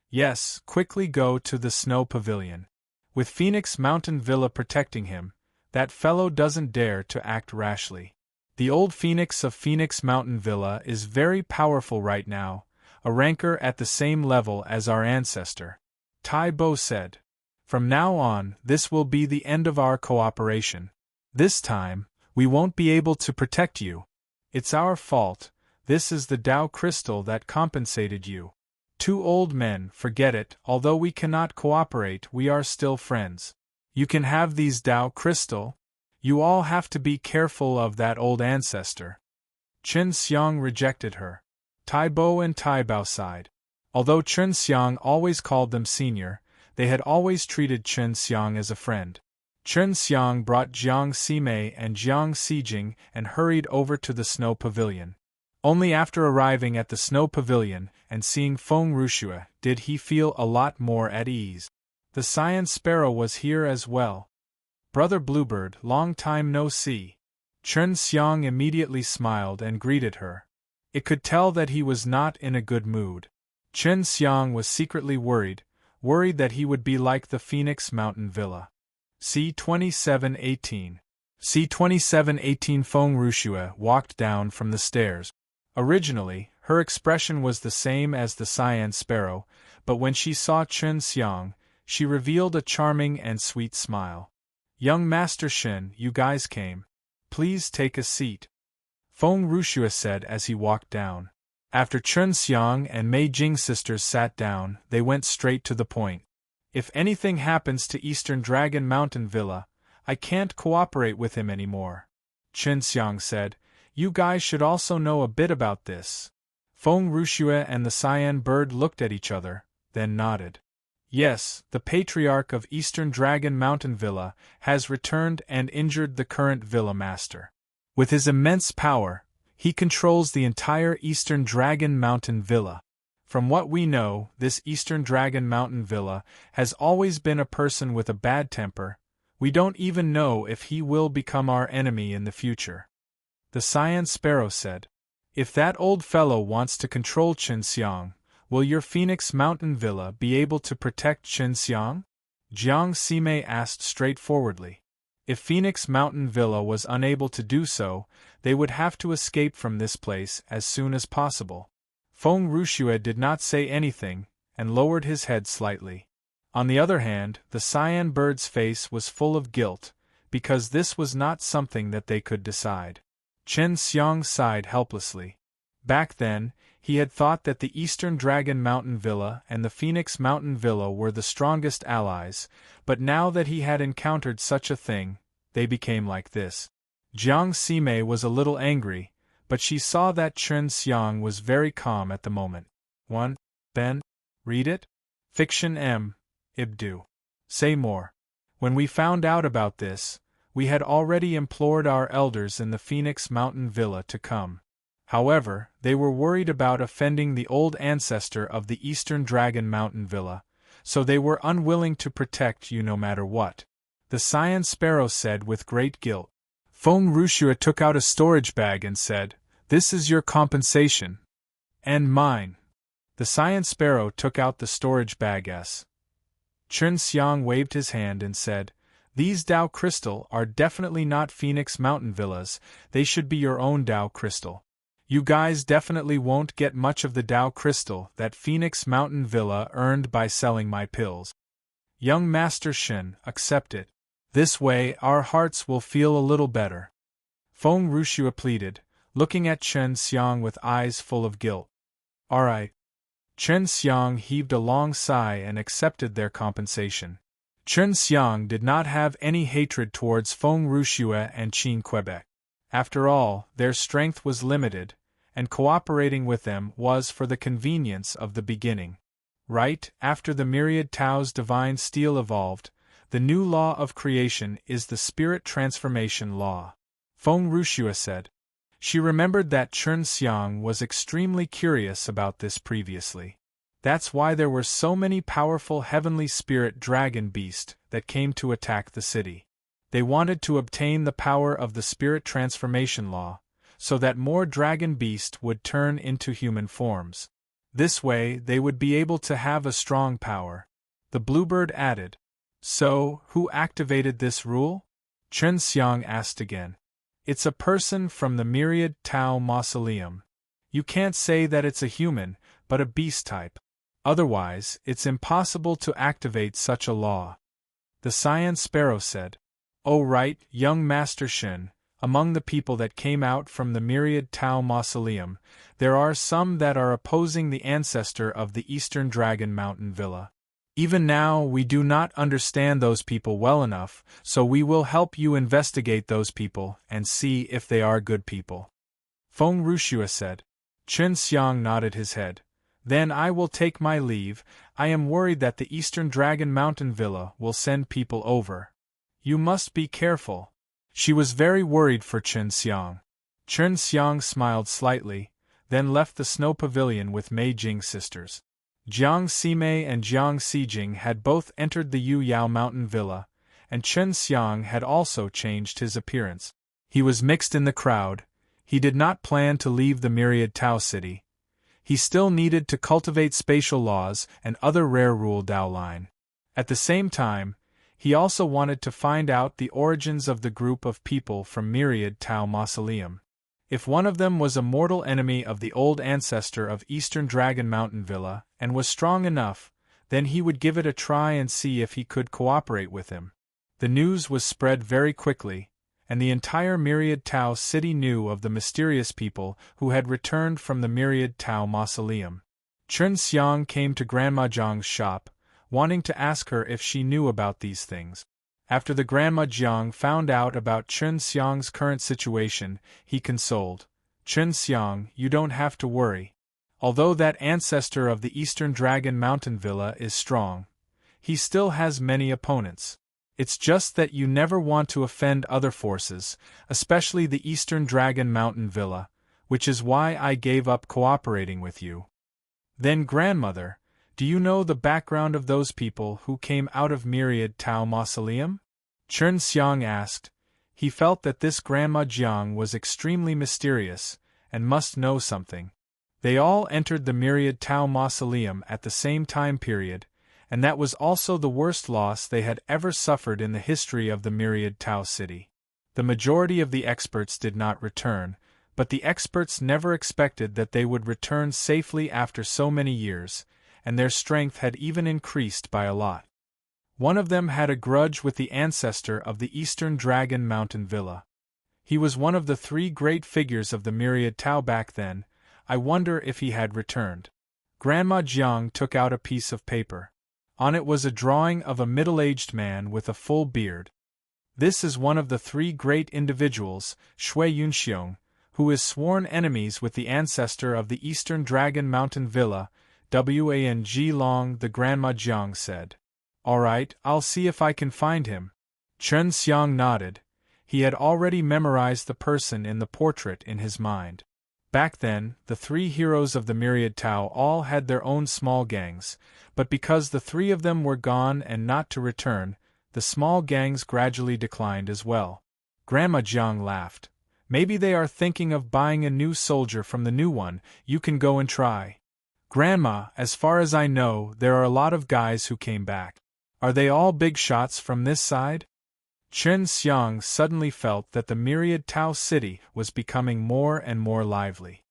Yes, quickly go to the Snow Pavilion. With Phoenix Mountain Villa protecting him, that fellow doesn't dare to act rashly. The old Phoenix of Phoenix Mountain Villa is very powerful right now, a ranker at the same level as our ancestor. Tai Bo said. From now on, this will be the end of our cooperation. This time, we won't be able to protect you. It's our fault. This is the Tao crystal that compensated you. Two old men, forget it, although we cannot cooperate, we are still friends. You can have these Tao crystal. You all have to be careful of that old ancestor. Chen Xiang rejected her. Tai Bo and Tai Bao sighed. Although Chen Xiang always called them senior, they had always treated Chen Xiang as a friend. Chen Xiang brought Jiang Sime and Jiang Sijing and hurried over to the snow pavilion. Only after arriving at the snow pavilion and seeing Feng Rushue did he feel a lot more at ease. The Cyan Sparrow was here as well. Brother Bluebird, long time no see. Chen Xiang immediately smiled and greeted her. It could tell that he was not in a good mood. Chen Xiang was secretly worried that he would be like the Phoenix Mountain Villa. C-2718. C-2718 Feng Rushue walked down from the stairs. Originally, her expression was the same as the Cyan Sparrow, but when she saw Chen Xiang, she revealed a charming and sweet smile. Young Master Shen, you guys came. Please take a seat. Feng Rushue said as he walked down. After Chen Xiang and Mei Jing sisters sat down, they went straight to the point. If anything happens to Eastern Dragon Mountain Villa, I can't cooperate with him anymore. Chen Xiang said, you guys should also know a bit about this. Feng Rushue and the Cyan Bird looked at each other, then nodded. Yes, the Patriarch of Eastern Dragon Mountain Villa has returned and injured the current Villa Master. With his immense power, he controls the entire Eastern Dragon Mountain Villa. From what we know, this Eastern Dragon Mountain Villa has always been a person with a bad temper. We don't even know if he will become our enemy in the future. The Cyan Sparrow said, if that old fellow wants to control Chen Xiang, will your Phoenix Mountain Villa be able to protect Chen Xiang? Jiang Sime asked straightforwardly. If Phoenix Mountain Villa was unable to do so, they would have to escape from this place as soon as possible. Feng Rushue did not say anything, and lowered his head slightly. On the other hand, the Cyan Bird's face was full of guilt, because this was not something that they could decide. Chen Xiang sighed helplessly. Back then, he had thought that the Eastern Dragon Mountain Villa and the Phoenix Mountain Villa were the strongest allies, but now that he had encountered such a thing, they became like this. Jiang Sime was a little angry, but she saw that Chen Xiang was very calm at the moment. 1. Ben? Read it? Fiction M. Ibdu. Say more. When we found out about this, we had already implored our elders in the Phoenix Mountain Villa to come. However, they were worried about offending the old ancestor of the Eastern Dragon Mountain Villa, so they were unwilling to protect you no matter what. The Cyan Sparrow said with great guilt. Feng Rushue took out a storage bag and said, this is your compensation. And mine. The Cyan Sparrow took out the storage bag s. Chen Xiang waved his hand and said, these Tao crystal are definitely not Phoenix Mountain Villas, they should be your own Tao crystal. You guys definitely won't get much of the Tao crystal that Phoenix Mountain Villa earned by selling my pills. Young Master Shen, accept it. This way our hearts will feel a little better. Feng Rushue pleaded, looking at Chen Xiang with eyes full of guilt. All right. Chen Xiang heaved a long sigh and accepted their compensation. Chen Xiang did not have any hatred towards Feng Rushue and Qin Quebec. After all, their strength was limited, and cooperating with them was for the convenience of the beginning. Right after the myriad Tao's divine steel evolved, the new law of creation is the spirit transformation law. Feng Rushue said. She remembered that Chen Xiang was extremely curious about this previously. That's why there were so many powerful heavenly spirit dragon beasts that came to attack the city. They wanted to obtain the power of the spirit transformation law, so that more dragon beasts would turn into human forms. This way they would be able to have a strong power. The Bluebird added. So, who activated this rule? Chen Xiang asked again. It's a person from the myriad Tao mausoleum. You can't say that it's a human, but a beast type. Otherwise, it's impossible to activate such a law. The Cyan Sparrow said. Oh right, young Master Shen, Among the people that came out from the myriad Tau mausoleum, there are some that are opposing the ancestor of the Eastern Dragon Mountain Villa. Even now we do not understand those people well enough, so we will help you investigate those people and see if they are good people. Feng Rushua said. Chen Xiang nodded his head. Then I will take my leave. I am worried that the Eastern Dragon Mountain Villa will send people over. You must be careful. She was very worried for Chen Xiang. Chen Xiang smiled slightly, then left the snow pavilion with Mei Jing's sisters. Jiang Ximei and Jiang Xijing had both entered the Yu Yao Mountain Villa, and Chen Xiang had also changed his appearance. He was mixed in the crowd. He did not plan to leave the myriad Tao city. He still needed to cultivate spatial laws and other rare rule Dao line. At the same time, he also wanted to find out the origins of the group of people from myriad Tao mausoleum. If one of them was a mortal enemy of the old ancestor of Eastern Dragon Mountain Villa and was strong enough, then he would give it a try and see if he could cooperate with him. The news was spread very quickly, and the entire myriad Tao city knew of the mysterious people who had returned from the myriad Tao mausoleum. Chen Xiang came to Grandma Jiang's shop, wanting to ask her if she knew about these things. After the Grandma Jiang found out about Chen Xiang's current situation, he consoled. Chen Xiang, you don't have to worry. Although that ancestor of the Eastern Dragon Mountain Villa is strong, he still has many opponents. It's just that you never want to offend other forces, especially the Eastern Dragon Mountain Villa, which is why I gave up cooperating with you. Then, Grandmother, do you know the background of those people who came out of myriad Tao mausoleum? Chen Xiang asked. He felt that this Grandma Jiang was extremely mysterious, and must know something. They all entered the myriad Tao mausoleum at the same time period, and that was also the worst loss they had ever suffered in the history of the myriad Tao city. The majority of the experts did not return, but the experts never expected that they would return safely after so many years, and their strength had even increased by a lot. One of them had a grudge with the ancestor of the Eastern Dragon Mountain Villa. He was one of the three great figures of the myriad Tao back then. I wonder if he had returned. Grandma Jiang took out a piece of paper. On it was a drawing of a middle-aged man with a full beard. This is one of the three great individuals, Shui Yunxiong, who is sworn enemies with the ancestor of the Eastern Dragon Mountain Villa, Wang Long, the Grandma Jiang said. All right, I'll see if I can find him. Chen Xiang nodded. He had already memorized the person in the portrait in his mind. Back then, the three heroes of the myriad Tao all had their own small gangs, but because the three of them were gone and not to return, the small gangs gradually declined as well. Grandma Jiang laughed. Maybe they are thinking of buying a new soldier from the new one. You can go and try. Grandma, as far as I know, there are a lot of guys who came back. Are they all big shots from this side? Chen Xiang suddenly felt that the myriad Tao city was becoming more and more lively.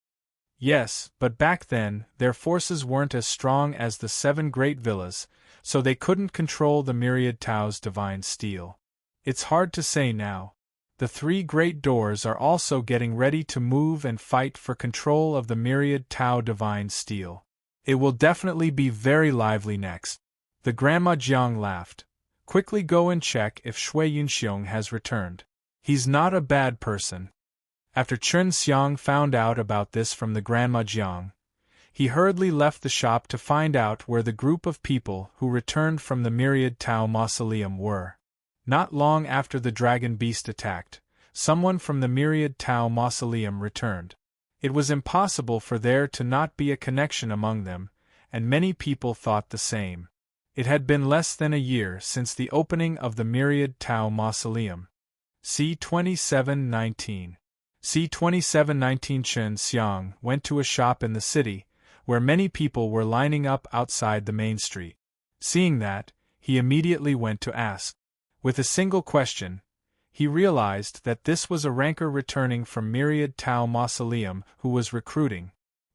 Yes, but back then, their forces weren't as strong as the 7 great villas, so they couldn't control the myriad Tao's divine steel. It's hard to say now. The 3 great doors are also getting ready to move and fight for control of the myriad Tao divine steel. It will definitely be very lively next. The Grandma Jiang laughed. Quickly go and check if Shui Yunxiong has returned. He's not a bad person. After Chen Xiang found out about this from the Grandma Jiang, he hurriedly left the shop to find out where the group of people who returned from the myriad Tao mausoleum were. Not long after the dragon beast attacked, someone from the myriad Tao mausoleum returned. It was impossible for there to not be a connection among them, and many people thought the same. It had been less than a year since the opening of the myriad Tao mausoleum. C-2719. C-2719 Chen Xiang went to a shop in the city, where many people were lining up outside the main street. Seeing that, he immediately went to ask. With a single question, he realized that this was a ranker returning from myriad Tao mausoleum who was recruiting.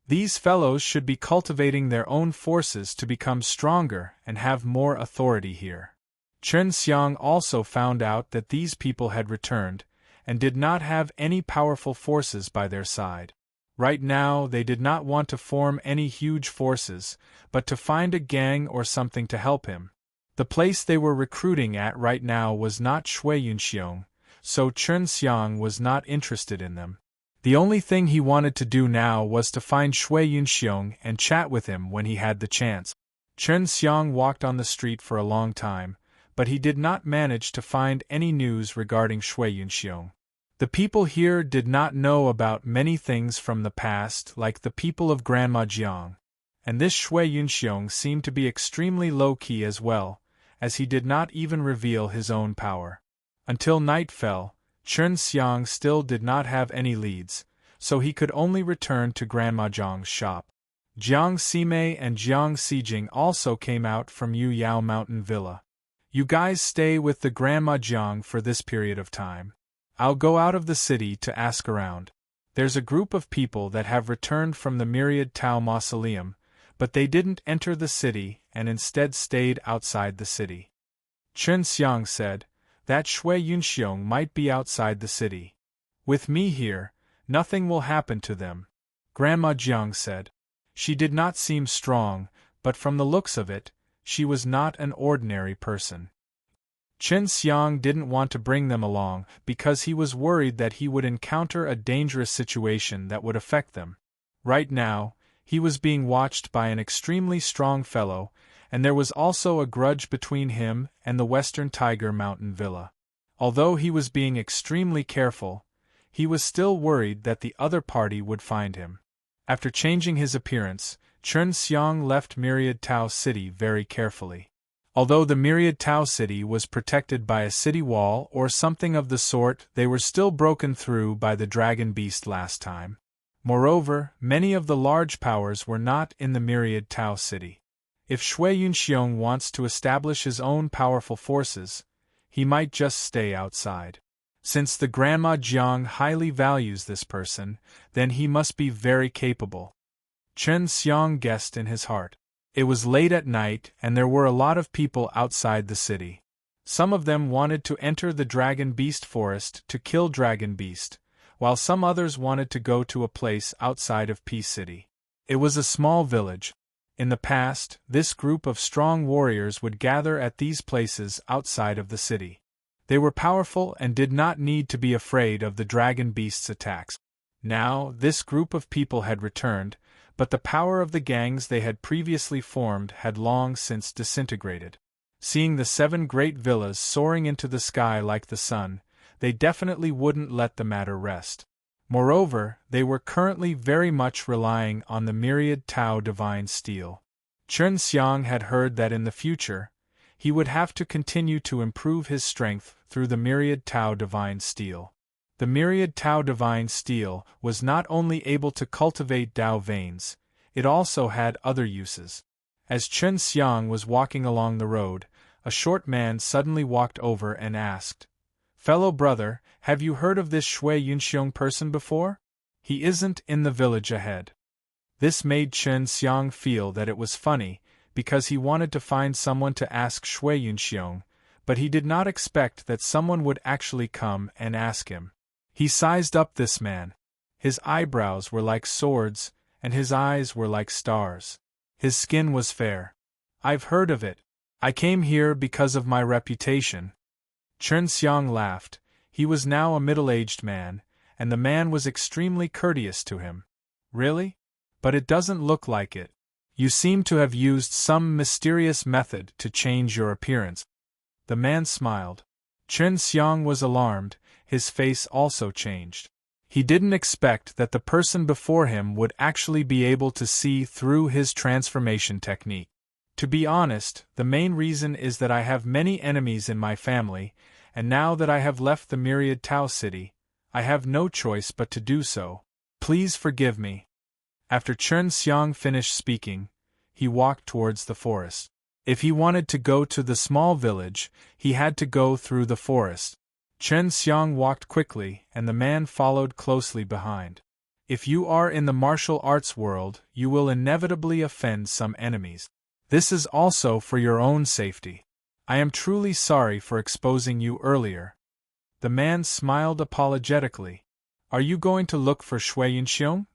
These fellows should be cultivating their own forces to become stronger and have more authority here. Chen Xiang also found out that these people had returned, and did not have any powerful forces by their side. Right now, they did not want to form any huge forces, but to find a gang or something to help him. The place they were recruiting at right now was not Shui Yunxiong, so Chen Xiang was not interested in them. The only thing he wanted to do now was to find Shui Yunxiong and chat with him when he had the chance. Chen Xiang walked on the street for a long time, but he did not manage to find any news regarding Shui Yunxiong. The people here did not know about many things from the past, like the people of Grandma Jiang, and this Shui Yunxiong seemed to be extremely low-key as well, as he did not even reveal his own power. Until night fell, Chen Xiang still did not have any leads, so he could only return to Grandma Jiang's shop. Jiang Ximei and Jiang Xijing also came out from Yu Yao Mountain Villa. You guys stay with the Grandma Jiang for this period of time. I'll go out of the city to ask around. There's a group of people that have returned from the Myriad Tao Mausoleum, but they didn't enter the city and instead stayed outside the city. Chen Xiang said, that Shui Yunxiong might be outside the city. With me here, nothing will happen to them, Grandma Jiang said. She did not seem strong, but from the looks of it, she was not an ordinary person. Chen Xiang didn't want to bring them along because he was worried that he would encounter a dangerous situation that would affect them. Right now, he was being watched by an extremely strong fellow, and there was also a grudge between him and the Western Tiger Mountain Villa. Although he was being extremely careful, he was still worried that the other party would find him. After changing his appearance, Chen Xiang left Myriad Tao City very carefully. Although the Myriad Tao City was protected by a city wall or something of the sort, they were still broken through by the dragon beast last time. Moreover, many of the large powers were not in the Myriad Tao City. If Shui Yunxiong wants to establish his own powerful forces, he might just stay outside. Since the Grandma Jiang highly values this person, then he must be very capable. Chen Xiang guessed in his heart. It was late at night and there were a lot of people outside the city. Some of them wanted to enter the Dragon Beast Forest to kill Dragon Beast, while some others wanted to go to a place outside of Peace City. It was a small village. In the past, this group of strong warriors would gather at these places outside of the city. They were powerful and did not need to be afraid of the Dragon Beast's attacks. Now, this group of people had returned, but the power of the gangs they had previously formed had long since disintegrated. Seeing the 7 great villas soaring into the sky like the sun, they definitely wouldn't let the matter rest. Moreover, they were currently very much relying on the Myriad Tao Divine Steel. Chen Xiang had heard that in the future, he would have to continue to improve his strength through the Myriad Tao Divine Steel. The Myriad Tao Divine Steel was not only able to cultivate Tao veins, it also had other uses. As Chen Xiang was walking along the road, a short man suddenly walked over and asked, "Fellow brother, have you heard of this Shui Yunxiong person before? He isn't in the village ahead." This made Chen Xiang feel that it was funny, because he wanted to find someone to ask Shui Yunxiong, but he did not expect that someone would actually come and ask him. He sized up this man. His eyebrows were like swords, and his eyes were like stars. His skin was fair. "I've heard of it. I came here because of my reputation." Chen Xiang laughed. He was now a middle-aged man, and the man was extremely courteous to him. "Really? But it doesn't look like it. You seem to have used some mysterious method to change your appearance." The man smiled. Chen Xiang was alarmed. His face also changed. He didn't expect that the person before him would actually be able to see through his transformation technique. "To be honest, the main reason is that I have many enemies in my family, and now that I have left the Myriad Tao City, I have no choice but to do so. Please forgive me." After Chen Xiang finished speaking, he walked towards the forest. If he wanted to go to the small village, he had to go through the forest. Chen Xiang walked quickly, and the man followed closely behind. If you are in the martial arts world, you will inevitably offend some enemies. This is also for your own safety. I am truly sorry for exposing you earlier. The man smiled apologetically. Are you going to look for Shui Yunxiong?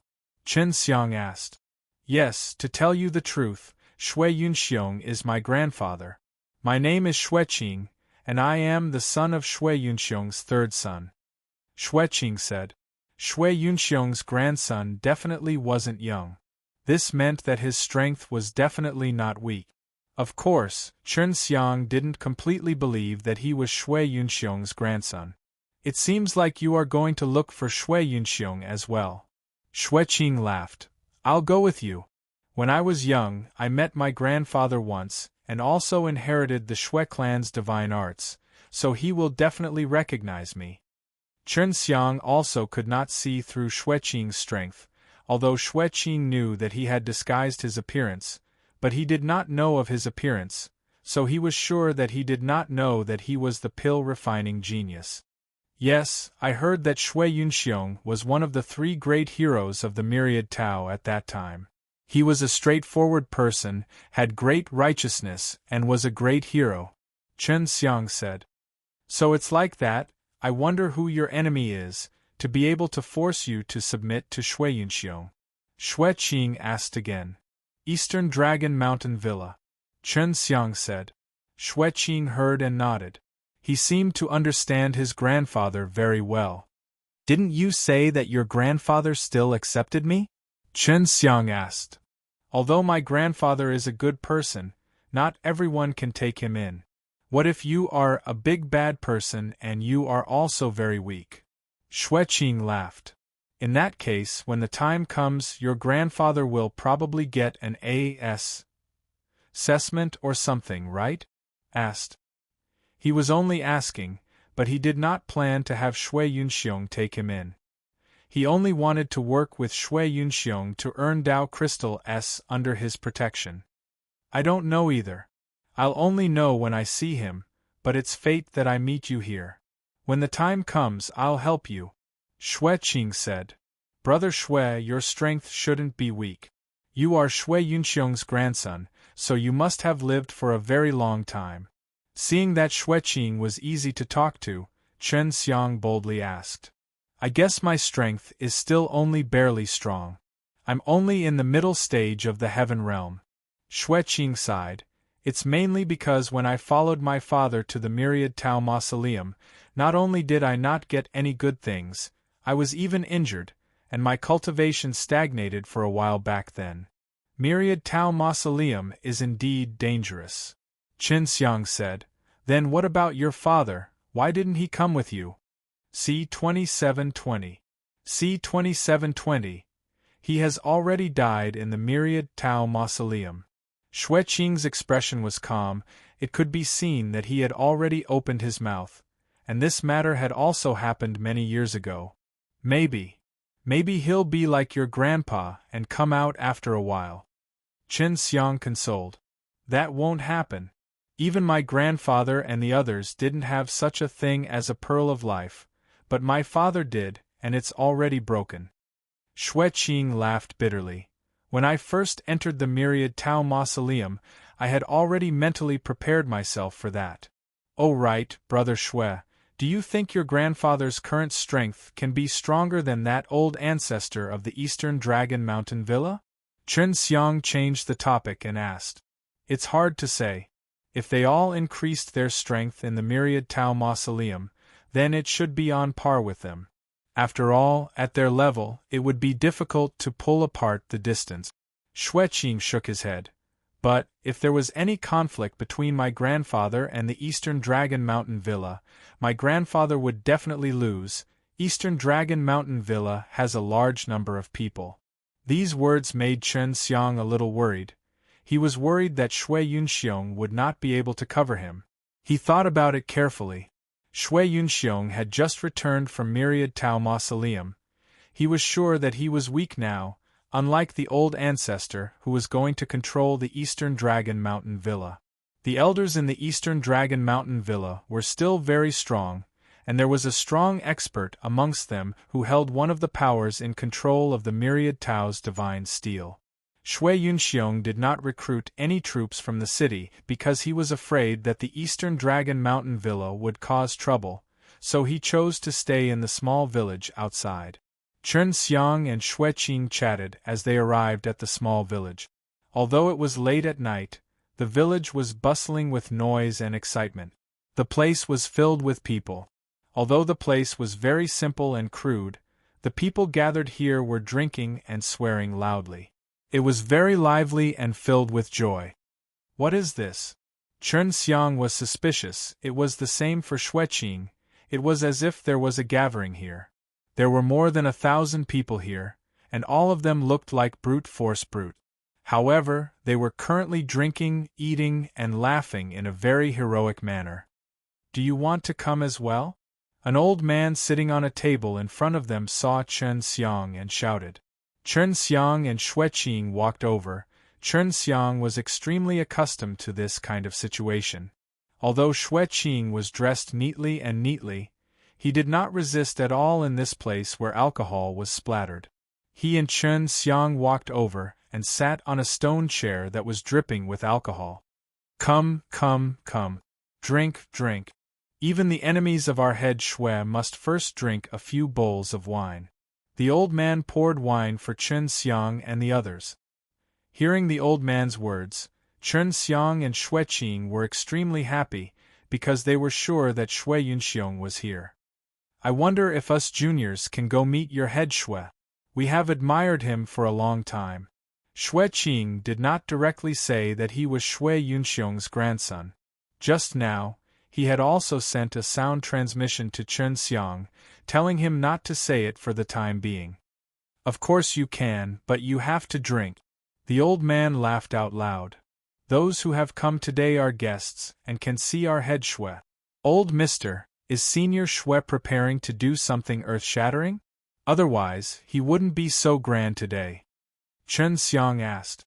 Chen Xiang asked. Yes, to tell you the truth, Shui Yunxiong is my grandfather. My name is Xueqing, and I am the son of Shui Yunxiong's third son. Xueqing said. Shui Yunxiong's grandson definitely wasn't young. This meant that his strength was definitely not weak. Of course, Chen Xiang didn't completely believe that he was Shui Yunxiong's grandson. It seems like you are going to look for Shui Yunxiong as well. Xueqing laughed. I'll go with you. When I was young, I met my grandfather once, and also inherited the Shui clan's divine arts, so he will definitely recognize me. Chen Xiang also could not see through Xueqing's strength, although Xueqing knew that he had disguised his appearance, but he did not know of his appearance, so he was sure that he did not know that he was the pill-refining genius. Yes, I heard that Shui Yunxiong was one of the 3 great heroes of the Myriad Tao at that time. He was a straightforward person, had great righteousness, and was a great hero, Chen Xiang said. So it's like that. I wonder who your enemy is, to be able to force you to submit to Shui Yunxiong. Xueqing asked again. Eastern Dragon Mountain Villa, Chen Xiang said. Xueqing heard and nodded. He seemed to understand his grandfather very well. Didn't you say that your grandfather still accepted me? Chen Xiang asked. Although my grandfather is a good person, not everyone can take him in. What if you are a big bad person and you are also very weak? Xueqing laughed. In that case, when the time comes, your grandfather will probably get an A.S. assessment or something, right? Asked. He was only asking, but he did not plan to have Shui Yunxiong take him in. He only wanted to work with Shui Yunxiong to earn Tao Crystal S under his protection. I don't know either. I'll only know when I see him, but it's fate that I meet you here. When the time comes, I'll help you. Xueqing said. Brother Shui, your strength shouldn't be weak. You are Shui Yunxiong's grandson, so you must have lived for a very long time. Seeing that Xueqing was easy to talk to, Chen Xiang boldly asked. I guess my strength is still only barely strong. I'm only in the middle stage of the heaven realm. Xueqing sighed. It's mainly because when I followed my father to the Myriad Tao Mausoleum, not only did I not get any good things, I was even injured, and my cultivation stagnated for a while back then. Myriad Tao Mausoleum is indeed dangerous. Chen Xiang said. Then what about your father? Why didn't he come with you? C 2720. C 2720. He has already died in the Myriad Tao Mausoleum. Xueqing's expression was calm. It could be seen that he had already opened his mouth, and this matter had also happened many years ago. Maybe he'll be like your grandpa and come out after a while. Chen Xiang consoled. That won't happen. Even my grandfather and the others didn't have such a thing as a pearl of life, but my father did, and it's already broken. Xueqing laughed bitterly. When I first entered the Myriad Tao Mausoleum, I had already mentally prepared myself for that. Oh right, Brother Shui, do you think your grandfather's current strength can be stronger than that old ancestor of the Eastern Dragon Mountain Villa? Chen Xiang changed the topic and asked. It's hard to say. If they all increased their strength in the Myriad Tao Mausoleum, then it should be on par with them. After all, at their level, it would be difficult to pull apart the distance. Xueqing shook his head. But, if there was any conflict between my grandfather and the Eastern Dragon Mountain Villa, my grandfather would definitely lose. Eastern Dragon Mountain Villa has a large number of people. These words made Chen Xiang a little worried. He was worried that Shui Yunxiong would not be able to cover him. He thought about it carefully. Shui Yunxiong had just returned from Myriad Tao Mausoleum. He was sure that he was weak now, unlike the old ancestor who was going to control the Eastern Dragon Mountain Villa. The elders in the Eastern Dragon Mountain Villa were still very strong, and there was a strong expert amongst them who held one of the powers in control of the Myriad Tao's divine steel. Shui Yunxiong did not recruit any troops from the city because he was afraid that the Eastern Dragon Mountain Villa would cause trouble, so he chose to stay in the small village outside. Chen Xiang and Xue Qing chatted as they arrived at the small village. Although it was late at night, the village was bustling with noise and excitement. The place was filled with people. Although the place was very simple and crude, the people gathered here were drinking and swearing loudly. It was very lively and filled with joy. What is this? Chen Xiang was suspicious. It was the same for Xue Qing. It was as if there was a gathering here. There were more than 1,000 people here, and all of them looked like brute force brute. However, they were currently drinking, eating, and laughing in a very heroic manner. Do you want to come as well? An old man sitting on a table in front of them saw Chen Xiang and shouted. Chen Xiang and Xue Qing walked over. Chen Xiang was extremely accustomed to this kind of situation. Although Xue Qing was dressed neatly, he did not resist at all in this place where alcohol was splattered. He and Chen Xiang walked over and sat on a stone chair that was dripping with alcohol. Come, come, come. Drink, drink. Even the enemies of our head Xue must first drink a few bowls of wine. The old man poured wine for Chen Xiang and the others. Hearing the old man's words, Chen Xiang and Xue Qing were extremely happy, because they were sure that Xue Yunxiong was here. I wonder if us juniors can go meet your head Xue. We have admired him for a long time. Xue Qing did not directly say that he was Xue Yunxiong's grandson. Just now, he had also sent a sound transmission to Chen Xiang, telling him not to say it for the time being. Of course you can, but you have to drink. The old man laughed out loud. Those who have come today are guests, and can see our head Xue. Old mister, is Senior Xue preparing to do something earth-shattering? Otherwise, he wouldn't be so grand today. Chen Xiang asked.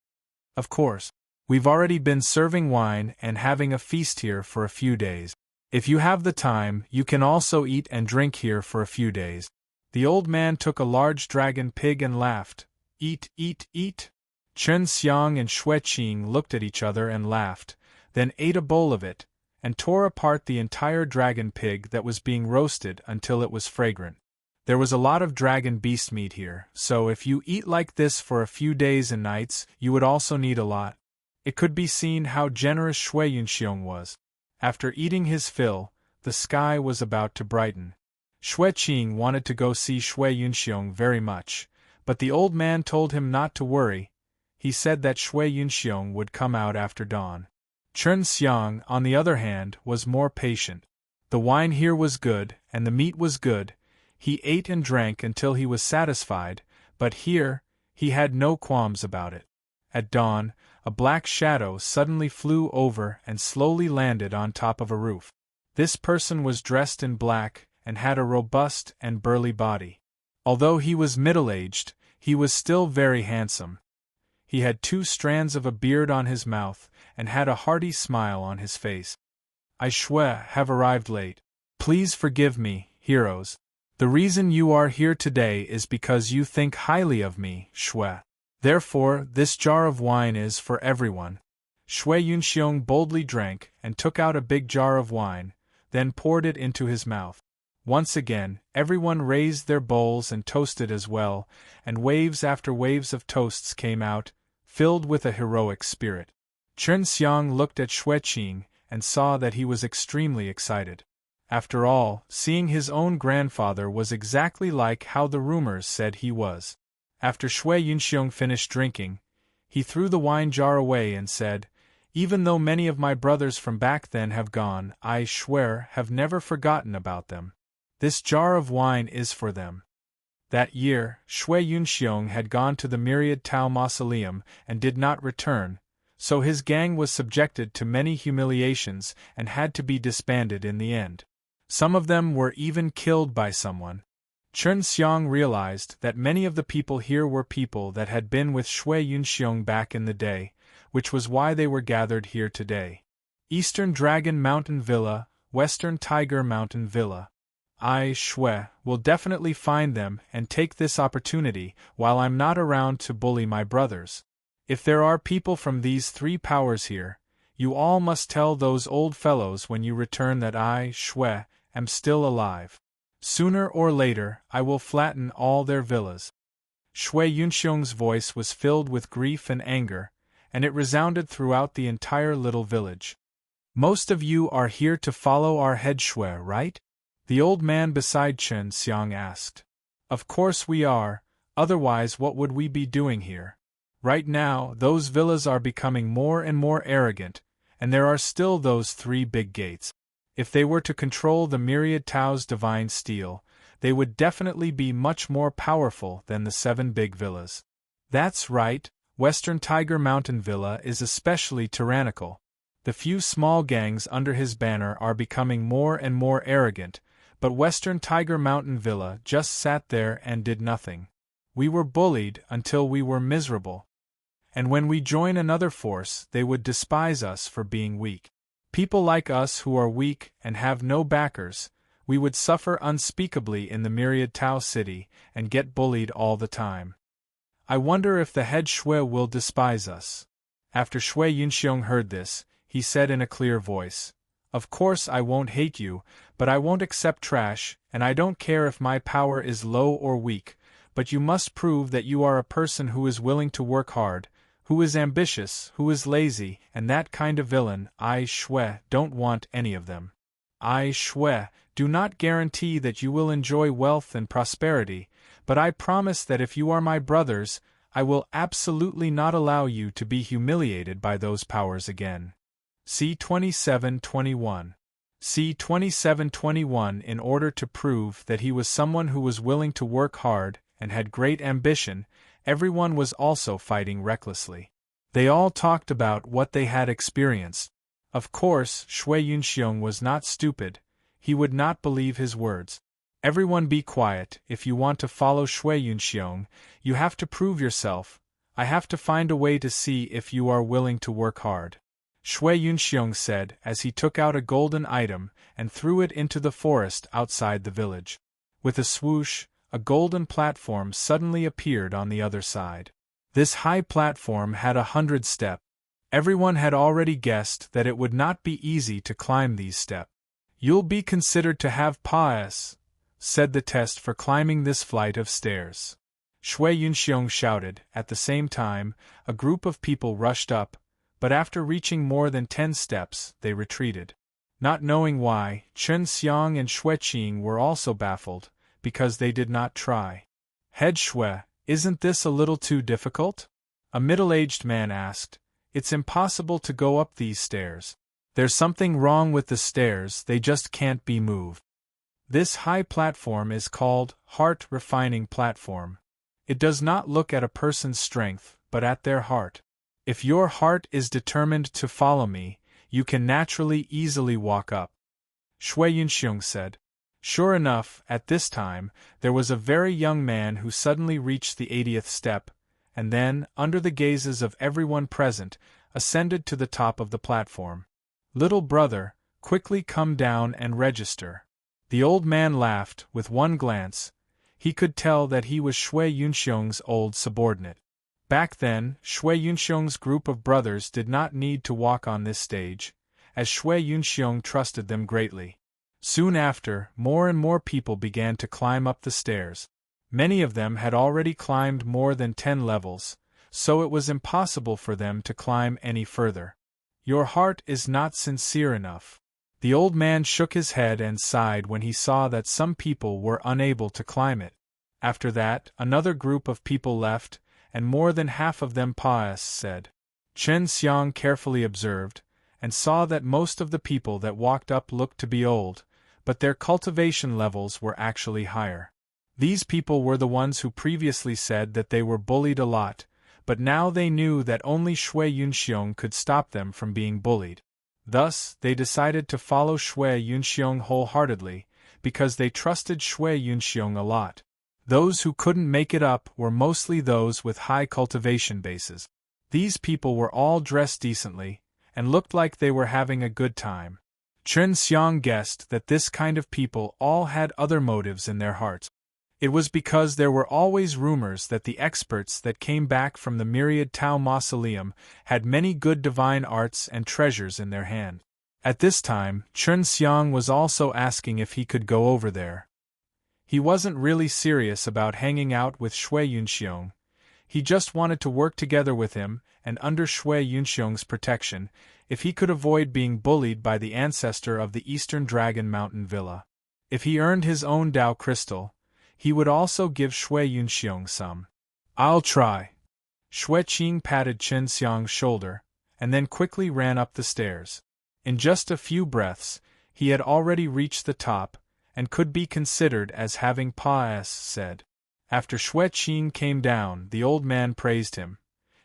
Of course. We've already been serving wine and having a feast here for a few days. If you have the time, you can also eat and drink here for a few days. The old man took a large dragon pig and laughed. Eat, eat, eat. Chen Xiang and Xue Qing looked at each other and laughed, then ate a bowl of it, and tore apart the entire dragon pig that was being roasted until it was fragrant. There was a lot of dragon beast meat here, so if you eat like this for a few days and nights, you would also need a lot. It could be seen how generous Xue Yunxiong was. After eating his fill, the sky was about to brighten. Xue Qing wanted to go see Xue Yunxiong very much, but the old man told him not to worry. He said that Xue Yunxiong would come out after dawn. Chen Xiang, on the other hand, was more patient. The wine here was good, and the meat was good. He ate and drank until he was satisfied, but here, he had no qualms about it. At dawn, a black shadow suddenly flew over and slowly landed on top of a roof. This person was dressed in black and had a robust and burly body. Although he was middle-aged, he was still very handsome. He had 2 strands of a beard on his mouth and had a hearty smile on his face. I Xue have arrived late. Please forgive me, heroes. The reason you are here today is because you think highly of me, Xue. Therefore, this jar of wine is for everyone. Xue Yunxiong boldly drank and took out a big jar of wine, then poured it into his mouth. Once again, everyone raised their bowls and toasted as well, and waves after waves of toasts came out, filled with a heroic spirit. Chen Xiang looked at Xue Qing and saw that he was extremely excited. After all, seeing his own grandfather was exactly like how the rumors said he was. After Xue Yunxiong finished drinking, he threw the wine jar away and said, "Even though many of my brothers from back then have gone, I Xue have never forgotten about them. This jar of wine is for them." That year, Xue Yunxiong had gone to the Myriad Tao Mausoleum and did not return, so his gang was subjected to many humiliations and had to be disbanded in the end. Some of them were even killed by someone. Chen Xiang realized that many of the people here were people that had been with Xue Yunxiong back in the day, which was why they were gathered here today. Eastern Dragon Mountain Villa, Western Tiger Mountain Villa. I, Xue, will definitely find them and take this opportunity while I'm not around to bully my brothers. If there are people from these 3 powers here, you all must tell those old fellows when you return that I, Xue, am still alive. Sooner or later, I will flatten all their villas. Shui Yunxiong's voice was filled with grief and anger, and it resounded throughout the entire little village. Most of you are here to follow our head Shui, right? The old man beside Chen Xiang asked. Of course we are, otherwise what would we be doing here? Right now, those villas are becoming more and more arrogant, and there are still those 3 big gates. If they were to control the myriad Tao's divine steel, they would definitely be much more powerful than the 7 big villas. That's right, Western Tiger Mountain Villa is especially tyrannical. The few small gangs under his banner are becoming more and more arrogant, but Western Tiger Mountain Villa just sat there and did nothing. We were bullied until we were miserable. And when we join another force, they would despise us for being weak. People like us who are weak and have no backers, we would suffer unspeakably in the myriad Tao city and get bullied all the time. I wonder if the head Shui will despise us. After Shui Yunxiong heard this, he said in a clear voice, Of course I won't hate you, but I won't accept trash, and I don't care if my power is low or weak, but you must prove that you are a person who is willing to work hard, who is ambitious, who is lazy, and that kind of villain. I, Shui, don't want any of them. I, Shui, do not guarantee that you will enjoy wealth and prosperity, but I promise that if you are my brothers, I will absolutely not allow you to be humiliated by those powers again. See 2721. See 2721. In order to prove that he was someone who was willing to work hard and had great ambition, everyone was also fighting recklessly. They all talked about what they had experienced. Of course, Shui Yunxiong was not stupid. He would not believe his words. Everyone be quiet. If you want to follow Shui Yunxiong, you have to prove yourself. I have to find a way to see if you are willing to work hard. Shui Yunxiong said as he took out a golden item and threw it into the forest outside the village. With a swoosh, a golden platform suddenly appeared on the other side. This high platform had 100 steps. Everyone had already guessed that it would not be easy to climb these steps. You'll be considered to have PAS, said the test for climbing this flight of stairs. Shui Yunxiong shouted. At the same time, a group of people rushed up, but after reaching more than 10 steps, they retreated. Not knowing why, Chen Xiang and Shui Qing were also baffled, because they did not try. Head Shui, isn't this a little too difficult? A middle-aged man asked. It's impossible to go up these stairs. There's something wrong with the stairs, they just can't be moved. This high platform is called heart-refining platform. It does not look at a person's strength, but at their heart. If your heart is determined to follow me, you can naturally easily walk up. Shui Yunxiong said. Sure enough, at this time, there was a very young man who suddenly reached the 80th step, and then, under the gazes of everyone present, ascended to the top of the platform. Little brother, quickly come down and register. The old man laughed. With one glance, he could tell that he was Shui Yunxiong's old subordinate. Back then, Shui Yunxiong's group of brothers did not need to walk on this stage, as Shui Yunxiong trusted them greatly. Soon after, more and more people began to climb up the stairs. Many of them had already climbed more than 10 levels, so it was impossible for them to climb any further. Your heart is not sincere enough. The old man shook his head and sighed when he saw that some people were unable to climb it. After that, another group of people left, and more than half of them said. Chen Xiang carefully observed, and saw that most of the people that walked up looked to be old, but their cultivation levels were actually higher. These people were the ones who previously said that they were bullied a lot, but now they knew that only Shui Yunxiong could stop them from being bullied. Thus, they decided to follow Shui Yunxiong wholeheartedly, because they trusted Shui Yunxiong a lot. Those who couldn't make it up were mostly those with high cultivation bases. These people were all dressed decently, and looked like they were having a good time. Chen Xiang guessed that this kind of people all had other motives in their hearts. It was because there were always rumors that the experts that came back from the myriad Tao mausoleum had many good divine arts and treasures in their hand. At this time, Chun Xiang was also asking if he could go over there. He wasn't really serious about hanging out with Shui Yunxiong. He just wanted to work together with him, and under Shui Yunxiong's protection, if he could avoid being bullied by the ancestor of the Eastern Dragon Mountain Villa. If he earned his own Dao crystal, he would also give Shui Yunxiong some. I'll try. Shui Qing patted Chen Xiang's shoulder, and then quickly ran up the stairs. In just a few breaths, he had already reached the top, and could be considered as having pas said. After Shui Qing came down, the old man praised him.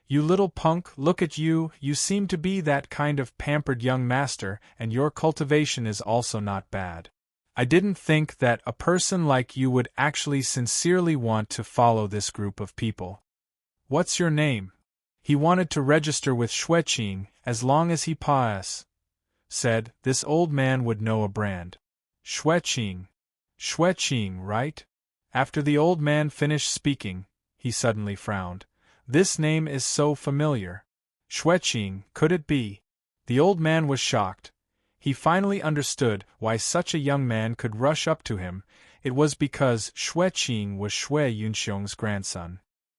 You little punk, look at you, you seem to be that kind of pampered young master, and your cultivation is also not bad. I didn't think that a person like you would actually sincerely want to follow this group of people. What's your name? He wanted to register with Shui Qing, as long as he said, this old man would know a brand. Shui Qing. Shui Qing, right? After the old man finished speaking, he suddenly frowned. This name is so familiar. Shui Qing, could it be? The old man was shocked. He finally understood why such a young man could rush up to him. It was because Shui Qing was Shui Yunxiong's grandson.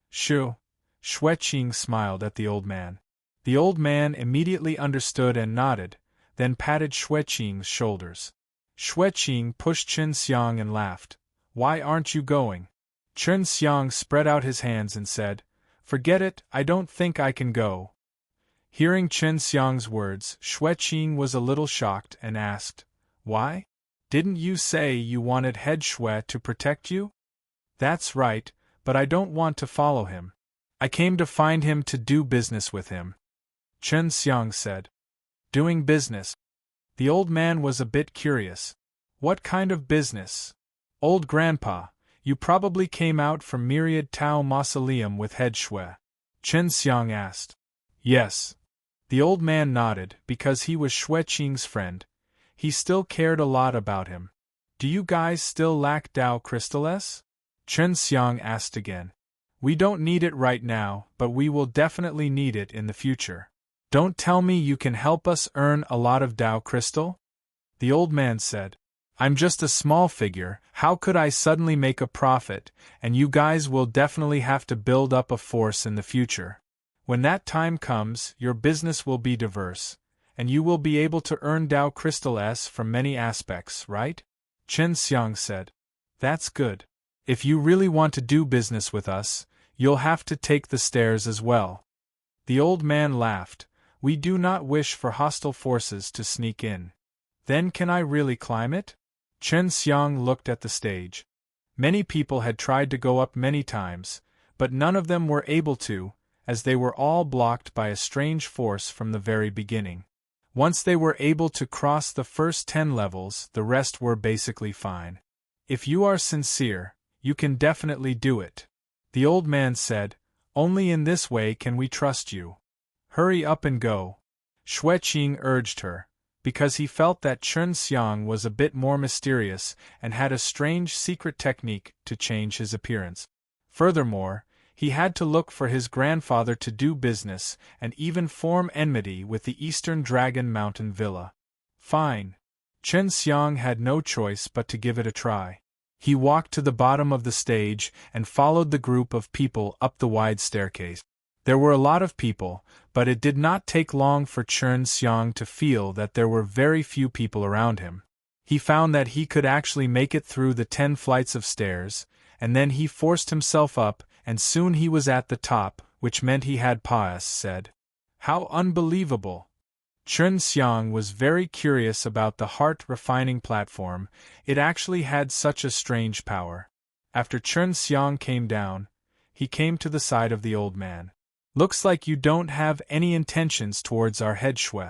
Shu. Shui Qing smiled at the old man. The old man immediately understood and nodded, then patted Shui Qing's shoulders. Shui Qing pushed Chen Xiang and laughed. Why aren't you going? Chen Xiang spread out his hands and said, Forget it, I don't think I can go. Hearing Chen Xiang's words, Shui Qing was a little shocked and asked, Why? Didn't you say you wanted head Shui to protect you? That's right, but I don't want to follow him. I came to find him to do business with him. Chen Xiang said. Doing business? The old man was a bit curious. What kind of business? Old grandpa, you probably came out from Myriad Tao Mausoleum with head Shui. Chen Xiang asked. Yes. The old man nodded, because he was Shui Qing's friend. He still cared a lot about him. Do you guys still lack Dao crystals? Chen Xiang asked again. We don't need it right now, but we will definitely need it in the future. Don't tell me you can help us earn a lot of Dao crystal? The old man said. I'm just a small figure, how could I suddenly make a profit, and you guys will definitely have to build up a force in the future. When that time comes, your business will be diverse, and you will be able to earn Dao crystals from many aspects, right? Chen Xiang said. That's good. If you really want to do business with us, you'll have to take the stairs as well. The old man laughed. We do not wish for hostile forces to sneak in. Then can I really climb it? Chen Xiang looked at the stage. Many people had tried to go up many times, but none of them were able to, as they were all blocked by a strange force from the very beginning. Once they were able to cross the first 10 levels, the rest were basically fine. If you are sincere, you can definitely do it. The old man said, Only in this way can we trust you. Hurry up and go. Shui Qing urged her, because he felt that Chen Xiang was a bit more mysterious and had a strange secret technique to change his appearance. Furthermore, he had to look for his grandfather to do business and even form enmity with the Eastern Dragon Mountain Villa. Fine. Chen Xiang had no choice but to give it a try. He walked to the bottom of the stage and followed the group of people up the wide staircase. There were a lot of people, but it did not take long for Chen Xiang to feel that there were very few people around him. He found that he could actually make it through the 10 flights of stairs, and then he forced himself up, and soon he was at the top, which meant he had pas said. How unbelievable! Chen Xiang was very curious about the heart-refining platform. It actually had such a strange power. After Chen Xiang came down, he came to the side of the old man. Looks like you don't have any intentions towards our head Shui.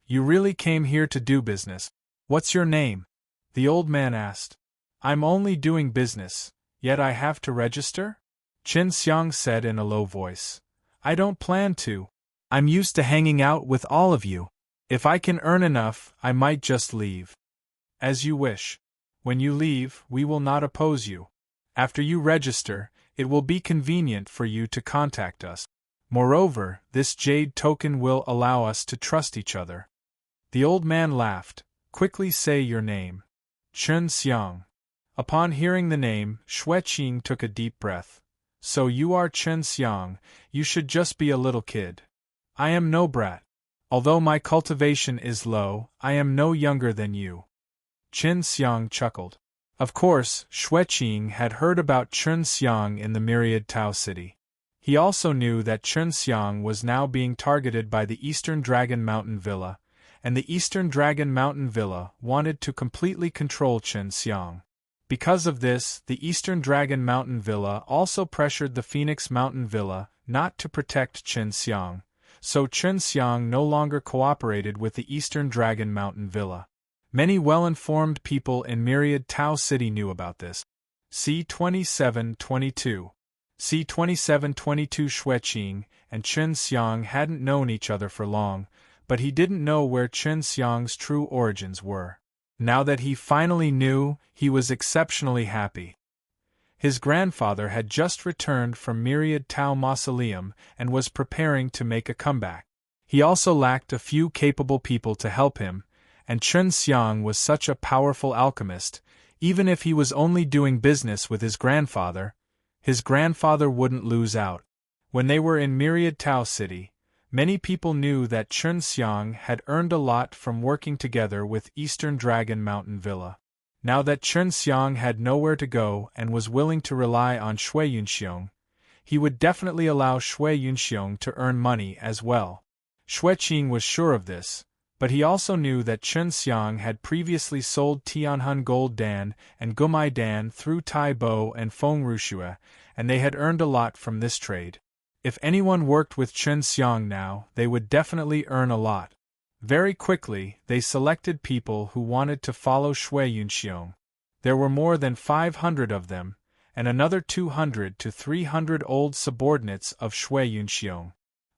You really came here to do business. What's your name? The old man asked. I'm only doing business, yet I have to register? Chen Xiang said in a low voice. I don't plan to. I'm used to hanging out with all of you. If I can earn enough, I might just leave. As you wish. When you leave, we will not oppose you. After you register, it will be convenient for you to contact us. Moreover, this jade token will allow us to trust each other. The old man laughed. Quickly say your name. Chen Xiang. Upon hearing the name, Xue Qing took a deep breath. So you are Chen Xiang, you should just be a little kid. I am no brat. Although my cultivation is low, I am no younger than you. Chen Xiang chuckled. Of course, Xue Qing had heard about Chen Xiang in the Myriad Tao City. He also knew that Chen Xiang was now being targeted by the Eastern Dragon Mountain Villa, and the Eastern Dragon Mountain Villa wanted to completely control Chen Xiang. Because of this, the Eastern Dragon Mountain Villa also pressured the Phoenix Mountain Villa not to protect Chen Xiang, so Chen Xiang no longer cooperated with the Eastern Dragon Mountain Villa. Many well-informed people in Myriad Tao City knew about this. C-2722. C-2722 Xue Qing and Chen Xiang hadn't known each other for long, but he didn't know where Chen Xiang's true origins were. Now that he finally knew, he was exceptionally happy. His grandfather had just returned from Myriad Tao Mausoleum and was preparing to make a comeback. He also lacked a few capable people to help him, and Chen Xiang was such a powerful alchemist, even if he was only doing business with his grandfather wouldn't lose out. When they were in Myriad Tao City, many people knew that Chen Xiang had earned a lot from working together with Eastern Dragon Mountain Villa. Now that Chen Xiang had nowhere to go and was willing to rely on Xue Yunxiong, he would definitely allow Xue Yunxiong to earn money as well. Xue Qing was sure of this, but he also knew that Chen Xiang had previously sold Tianhun Gold Dan and Gumai Dan through Tai Bo and Feng Rushue, and they had earned a lot from this trade. If anyone worked with Chen Xiang now, they would definitely earn a lot. Very quickly, they selected people who wanted to follow Xue Yunxiong. There were more than 500 of them, and another 200 to 300 old subordinates of Xue Yunxiong.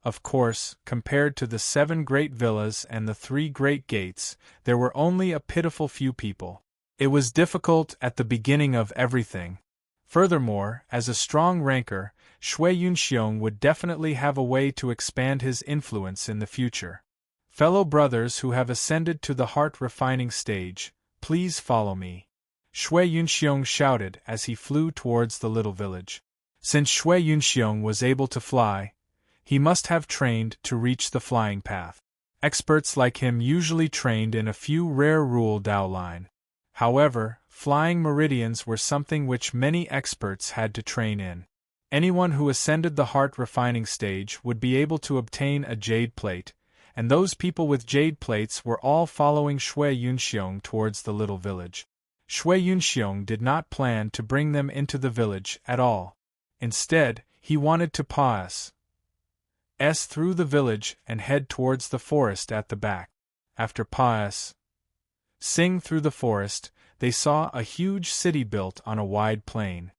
Of course, compared to the 7 great villas and the 3 great gates, there were only a pitiful few people. It was difficult at the beginning of everything. Furthermore, as a strong ranker, Xue Yunxiong would definitely have a way to expand his influence in the future. Fellow brothers who have ascended to the heart-refining stage, please follow me. Xue Yunxiong shouted as he flew towards the little village. Since Xue Yunxiong was able to fly, he must have trained to reach the flying path. Experts like him usually trained in a few rare rule Dao line. However, flying meridians were something which many experts had to train in. Anyone who ascended the heart-refining stage would be able to obtain a jade plate, and those people with jade plates were all following Xue Yunxiong towards the little village. Xue Yunxiong did not plan to bring them into the village at all. Instead, he wanted to pass through the village and head towards the forest at the back. After passing through the forest, they saw a huge city built on a wide plain.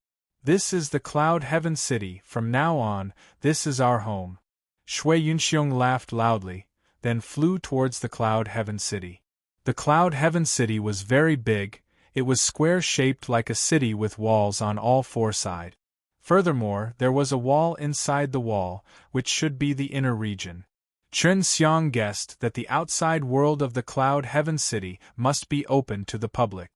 This is the Cloud Heaven City. From now on, this is our home. Xue Yunxiong laughed loudly, then flew towards the Cloud Heaven City. The Cloud Heaven City was very big. It was square-shaped like a city with walls on all 4 sides. Furthermore, there was a wall inside the wall, which should be the inner region. Chen Xiang guessed that the outside world of the Cloud Heaven City must be open to the public.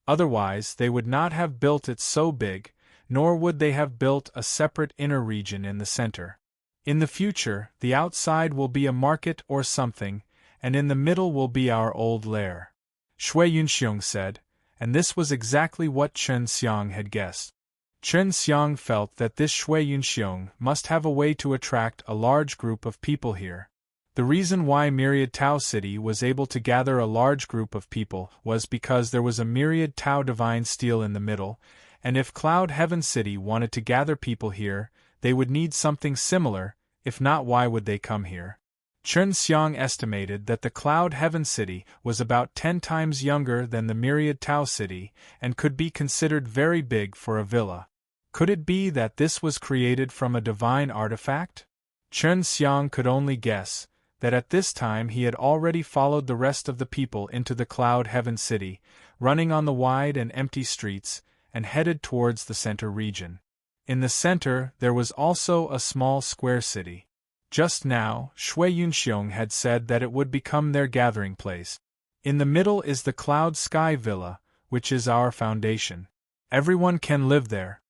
Otherwise, they would not have built it so big, nor would they have built a separate inner region in the center. In the future, the outside will be a market or something, and in the middle will be our old lair. Xue Yunxiong said, and this was exactly what Chen Xiang had guessed. Chen Xiang felt that this Xue Yunxiong must have a way to attract a large group of people here. The reason why Myriad Tao City was able to gather a large group of people was because there was a Myriad Tao Divine Steel in the middle, and if Cloud Heaven City wanted to gather people here, they would need something similar. If not, why would they come here? Chen Xiang estimated that the Cloud Heaven City was about 10 times younger than the Myriad Tao City and could be considered very big for a villa. Could it be that this was created from a divine artifact? Chen Xiang could only guess that at this time he had already followed the rest of the people into the Cloud Heaven City, running on the wide and empty streets, and headed towards the center region. In the center there was also a small square city. Just now, Shui Yunxiong had said that it would become their gathering place. In the middle is the Cloud Sky Villa, which is our foundation. Everyone can live there,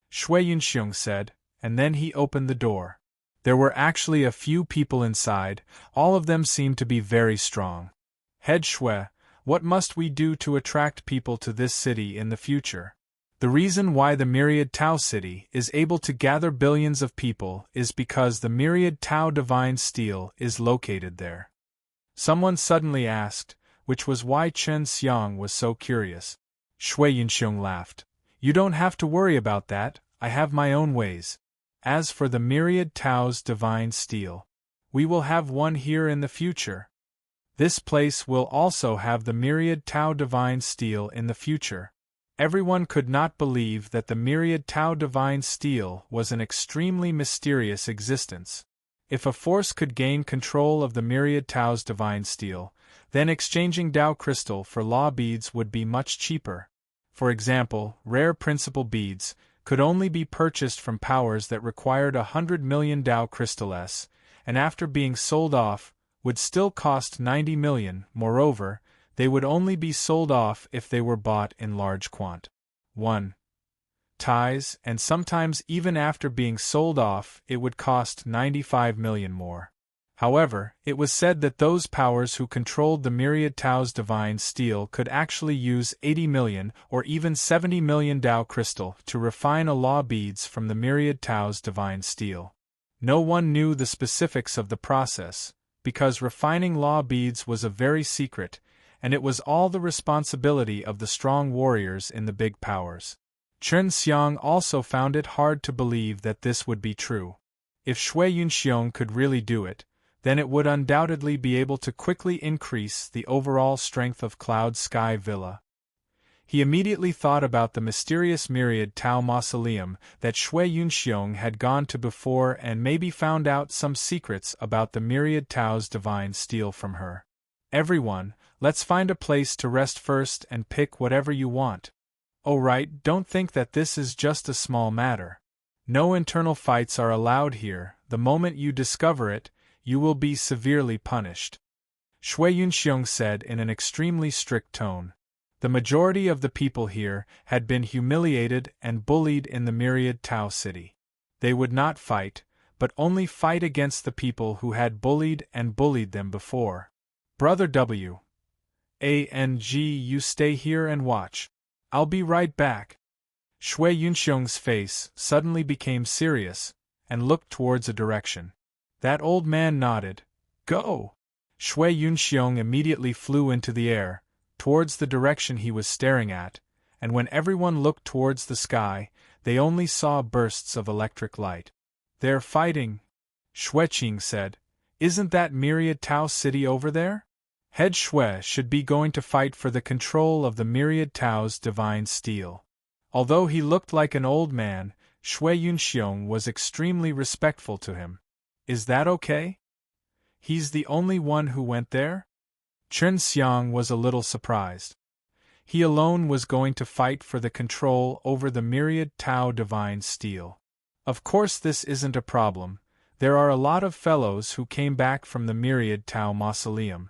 Shui Yunxiong said, and then he opened the door. There were actually a few people inside, all of them seemed to be very strong. Head Shui, what must we do to attract people to this city in the future? The reason why the Myriad Tao City is able to gather billions of people is because the Myriad Tao Divine Steel is located there. Someone suddenly asked, which was why Chen Xiang was so curious. Shui Yunxiong laughed. You don't have to worry about that, I have my own ways. As for the Myriad Tao's Divine Steel, we will have one here in the future. This place will also have the Myriad Tao Divine Steel in the future. Everyone could not believe that the Myriad Tao Divine Steel was an extremely mysterious existence. If a force could gain control of the Myriad Tao's Divine Steel, then exchanging Tao Crystal for law beads would be much cheaper. For example, rare principal beads could only be purchased from powers that required 100 million Tao Crystals, and after being sold off, would still cost 90 million. Moreover, they would only be sold off if they were bought in large quant. 1. Ties, and sometimes even after being sold off, it would cost 95 million more. However, it was said that those powers who controlled the Myriad Tao's Divine Steel could actually use 80 million or even 70 million Tao Crystal to refine a law beads from the Myriad Tao's Divine Steel. No one knew the specifics of the process, because refining law beads was a very secret, and it was all the responsibility of the strong warriors in the big powers. Chen Xiang also found it hard to believe that this would be true. If Shui Yunxiong could really do it, then it would undoubtedly be able to quickly increase the overall strength of Cloud Sky Villa. He immediately thought about the mysterious Myriad Tao Mausoleum that Shui Yunxiong had gone to before and maybe found out some secrets about the Myriad Tao's Divine Steel from her. Everyone, let's find a place to rest first and pick whatever you want. Oh right, don't think that this is just a small matter. No internal fights are allowed here. The moment you discover it, you will be severely punished. Shui Yunxiong said in an extremely strict tone. The majority of the people here had been humiliated and bullied in the Myriad Tao City. They would not fight, but only fight against the people who had bullied them before. Brother W. You stay here and watch. I'll be right back. Shui Yunxiong's face suddenly became serious, and looked towards a direction. That old man nodded. Go! Shui Yunxiong immediately flew into the air, towards the direction he was staring at, and when everyone looked towards the sky, they only saw bursts of electric light. They're fighting, Shui Qing said. Isn't that Myriad Tao City over there? Head Shui should be going to fight for the control of the Myriad Tao's Divine Steel. Although he looked like an old man, Shui Yunxiong was extremely respectful to him. Is that okay? He's the only one who went there? Chen Xiang was a little surprised. He alone was going to fight for the control over the Myriad Tao Divine Steel. Of course this isn't a problem. There are a lot of fellows who came back from the Myriad Tao Mausoleum.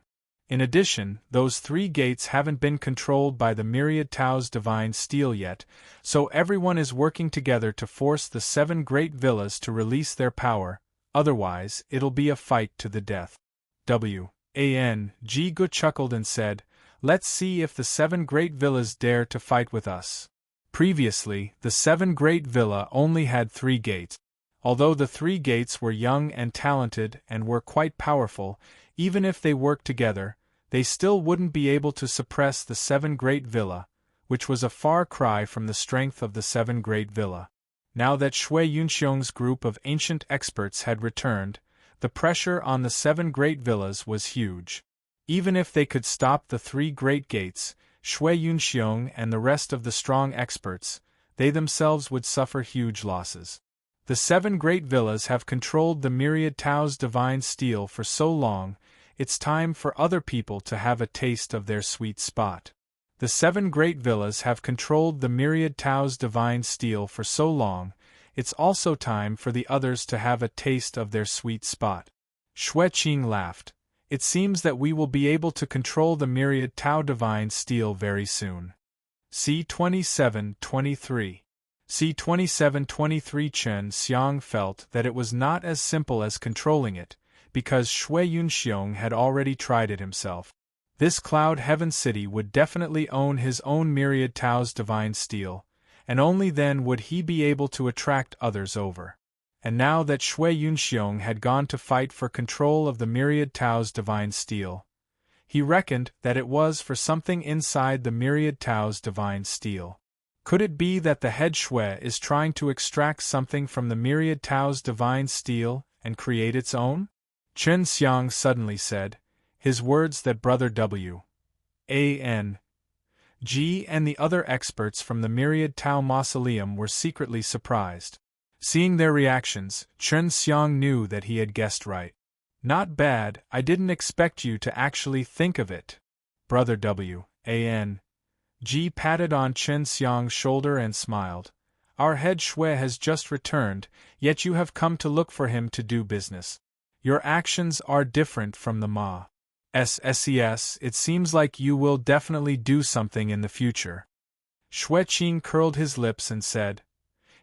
In addition, those 3 gates haven't been controlled by the Myriad Tao's Divine Steel yet, so everyone is working together to force the 7 great villas to release their power, otherwise it'll be a fight to the death. G. Gu chuckled and said, Let's see if the 7 great villas dare to fight with us. Previously, the 7 great villa only had 3 gates. Although the 3 gates were young and talented and were quite powerful, even if they worked together, they still wouldn't be able to suppress the 7 great villa, which was a far cry from the strength of the 7 great villa. Now that Shui Yunxiong's group of ancient experts had returned, the pressure on the 7 great villas was huge. Even if they could stop the 3 great gates, Shui Yunxiong and the rest of the strong experts, they themselves would suffer huge losses. The 7 great villas have controlled the Myriad Tao's Divine Steel for so long, it's time for other people to have a taste of their sweet spot. The 7 great villas have controlled the Myriad Tao's Divine Steel for so long, it's also time for the others to have a taste of their sweet spot. Xue Qing laughed. It seems that we will be able to control the myriad Tao divine steel very soon. C2723. C2723 Chen Xiang felt that it was not as simple as controlling it, because Xue Yunxiong had already tried it himself. This Cloud Heaven City would definitely own his own myriad Tao's divine steel, and only then would he be able to attract others over. And now that Xue Yunxiong had gone to fight for control of the myriad Tao's divine steel, he reckoned that it was for something inside the myriad Tao's divine steel. Could it be that the head Xue is trying to extract something from the myriad Tao's divine steel and create its own? Chen Xiang suddenly said, his words that Brother W. A.N. G. and the other experts from the myriad Tao mausoleum were secretly surprised. Seeing their reactions, Chen Xiang knew that he had guessed right. Not bad, I didn't expect you to actually think of it. Brother W. A.N. G patted on Chen Xiang's shoulder and smiled. Our head Xue has just returned, yet you have come to look for him to do business. Your actions are different from the Ma. SSES, it seems like you will definitely do something in the future. Xue Qing curled his lips and said,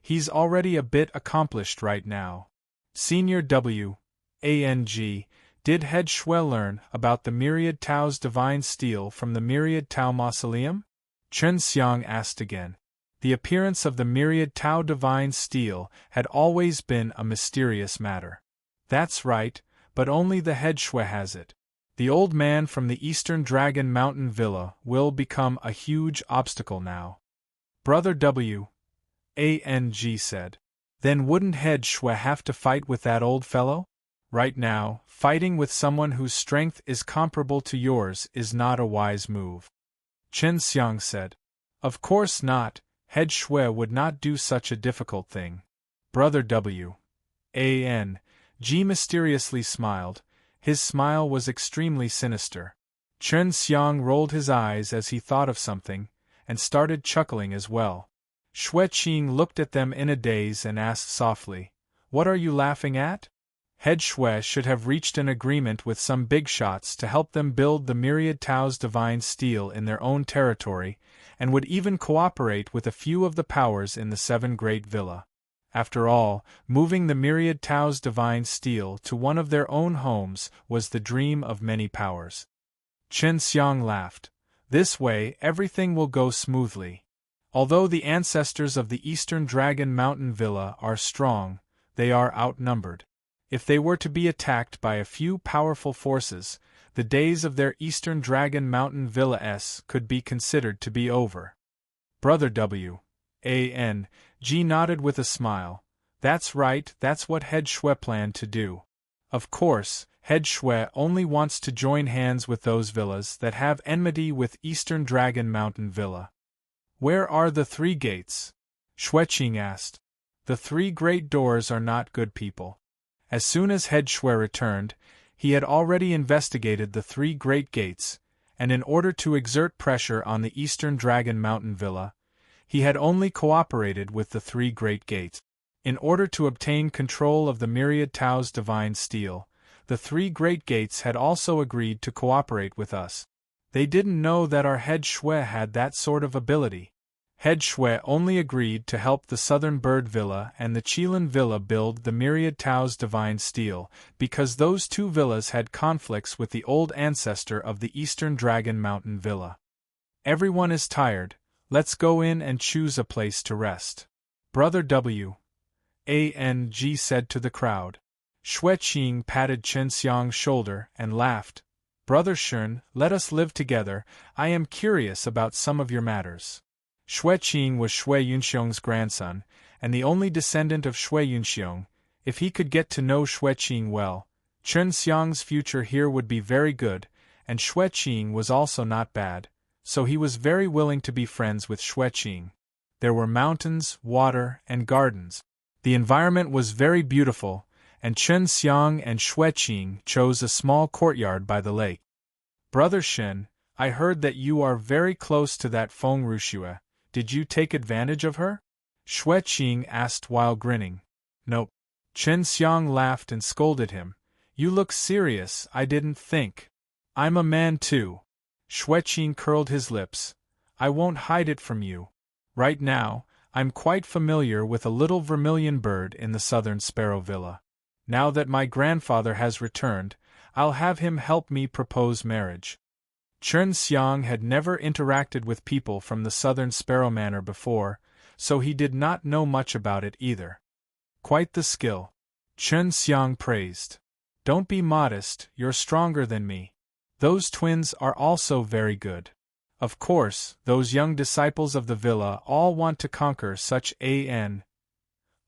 he's already a bit accomplished right now. Senior W. A.N.G. Did head Xue learn about the myriad Tao's divine steel from the myriad Tao mausoleum? Chen Xiang asked again. The appearance of the myriad Tao divine steel had always been a mysterious matter. That's right, but only the head Xue has it. The old man from the Eastern Dragon Mountain Villa will become a huge obstacle now. Brother W. A.N.G. said. Then wouldn't head Xue have to fight with that old fellow? Right now, fighting with someone whose strength is comparable to yours is not a wise move. Chen Xiang said. Of course not, head Xue would not do such a difficult thing. Brother W. A.N.G. mysteriously smiled. His smile was extremely sinister. Chen Xiang rolled his eyes as he thought of something, and started chuckling as well. Xue Qing looked at them in a daze and asked softly, What are you laughing at? Head Xue should have reached an agreement with some big shots to help them build the myriad Tao's divine steel in their own territory, and would even cooperate with a few of the powers in the Seven Great Villa. After all, moving the myriad Tao's divine steel to one of their own homes was the dream of many powers. Chen Xiang laughed. This way, everything will go smoothly. Although the ancestors of the Eastern Dragon Mountain Villa are strong, they are outnumbered. If they were to be attacked by a few powerful forces, the days of their Eastern Dragon Mountain Villa could be considered to be over. Brother W. A.N.G. nodded with a smile. That's right, that's what head Xue planned to do. Of course, head Xue only wants to join hands with those villas that have enmity with Eastern Dragon Mountain Villa. Where are the three gates? Xue Qing asked. The three great doors are not good people. As soon as head Xue returned, he had already investigated the three great gates, and in order to exert pressure on the Eastern Dragon Mountain Villa, he had only cooperated with the three great gates. In order to obtain control of the myriad Tao's divine steel, the three great gates had also agreed to cooperate with us. They didn't know that our head Xue had that sort of ability. Head Xue only agreed to help the Southern Bird Villa and the Qilin Villa build the myriad Tao's divine steel, because those two villas had conflicts with the old ancestor of the Eastern Dragon Mountain Villa. Everyone is tired, let's go in and choose a place to rest. Brother W. A.N.G. said to the crowd. Xue Qing patted Chen Xiang's shoulder and laughed. Brother Shun, let us live together, I am curious about some of your matters. Xue Qing was Xue Yunxiong's grandson, and the only descendant of Xue Yunxiong. If he could get to know Xue Qing well, Chen Xiang's future here would be very good, and Xue Qing was also not bad, so he was very willing to be friends with Xue Qing. There were mountains, water, and gardens. The environment was very beautiful, and Chen Xiang and Xue Qing chose a small courtyard by the lake. Brother Shen, I heard that you are very close to that Feng Ruxue. Did you take advantage of her? Xue Qing asked while grinning. Nope. Chen Xiang laughed and scolded him. You look serious, I didn't think. I'm a man too. Xue Qing curled his lips. I won't hide it from you. Right now, I'm quite familiar with a little vermilion bird in the southern Sparrow Villa. Now that my grandfather has returned, I'll have him help me propose marriage. Chen Xiang had never interacted with people from the southern Sparrow Manor before, so he did not know much about it either. Quite the skill. Chen Xiang praised. Don't be modest, you're stronger than me. Those twins are also very good. Of course, those young disciples of the villa all want to conquer such an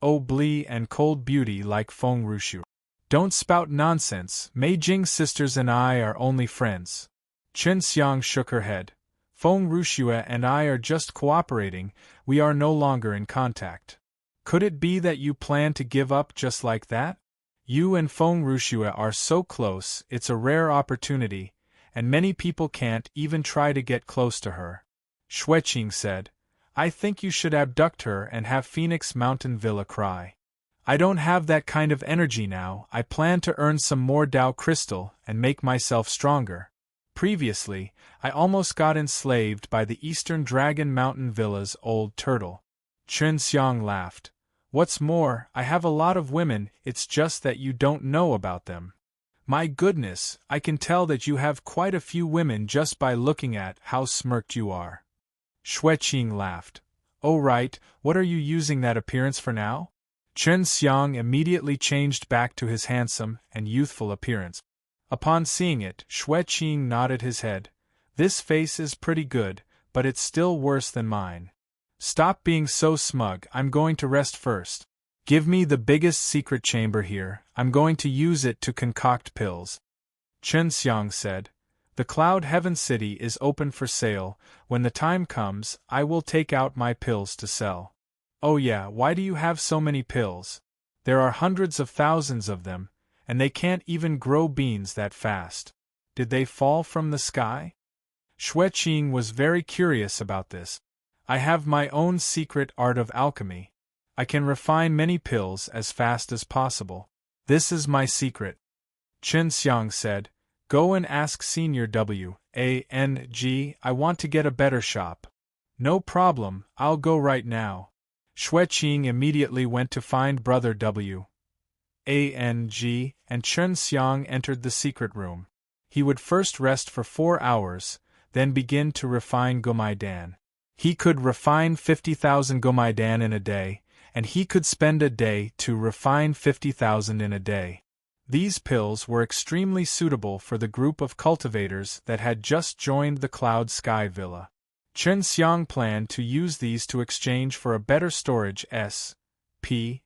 obli and cold beauty like Feng Rushu. Don't spout nonsense, Mei Jing's sisters and I are only friends. Chen Xiang shook her head. Feng Rushue and I are just cooperating, we are no longer in contact. Could it be that you plan to give up just like that? You and Feng Rushue are so close, it's a rare opportunity, and many people can't even try to get close to her. Xue Qing said, I think you should abduct her and have Phoenix Mountain Villa cry. I don't have that kind of energy now, I plan to earn some more Dao crystal and make myself stronger. Previously, I almost got enslaved by the Eastern Dragon Mountain Villa's old turtle. Chen Xiang laughed. What's more, I have a lot of women, it's just that you don't know about them. My goodness, I can tell that you have quite a few women just by looking at how smirked you are. Xue Qing laughed. Oh right, what are you using that appearance for now? Chen Xiang immediately changed back to his handsome and youthful appearance. Upon seeing it, Xue Qing nodded his head. This face is pretty good, but it's still worse than mine. Stop being so smug, I'm going to rest first. Give me the biggest secret chamber here, I'm going to use it to concoct pills. Chen Xiang said, The Cloud Heaven City is open for sale, when the time comes, I will take out my pills to sell. Oh yeah, why do you have so many pills? There are hundreds of thousands of them, and they can't even grow beans that fast. Did they fall from the sky? Xue Qing was very curious about this. I have my own secret art of alchemy. I can refine many pills as fast as possible. This is my secret. Chen Xiang said, Go and ask Senior W.A.N.G. I want to get a better shop. No problem, I'll go right now. Xue Qing immediately went to find Brother W.A.N.G., and Chen Xiang entered the secret room. He would first rest for 4 hours, then begin to refine Gomaidan. He could refine 50,000 Gomaidan in a day, and he could spend a day to refine 50,000 in a day. These pills were extremely suitable for the group of cultivators that had just joined the Cloud Sky Villa. Chen Xiang planned to use these to exchange for a better storage S.P.A.C.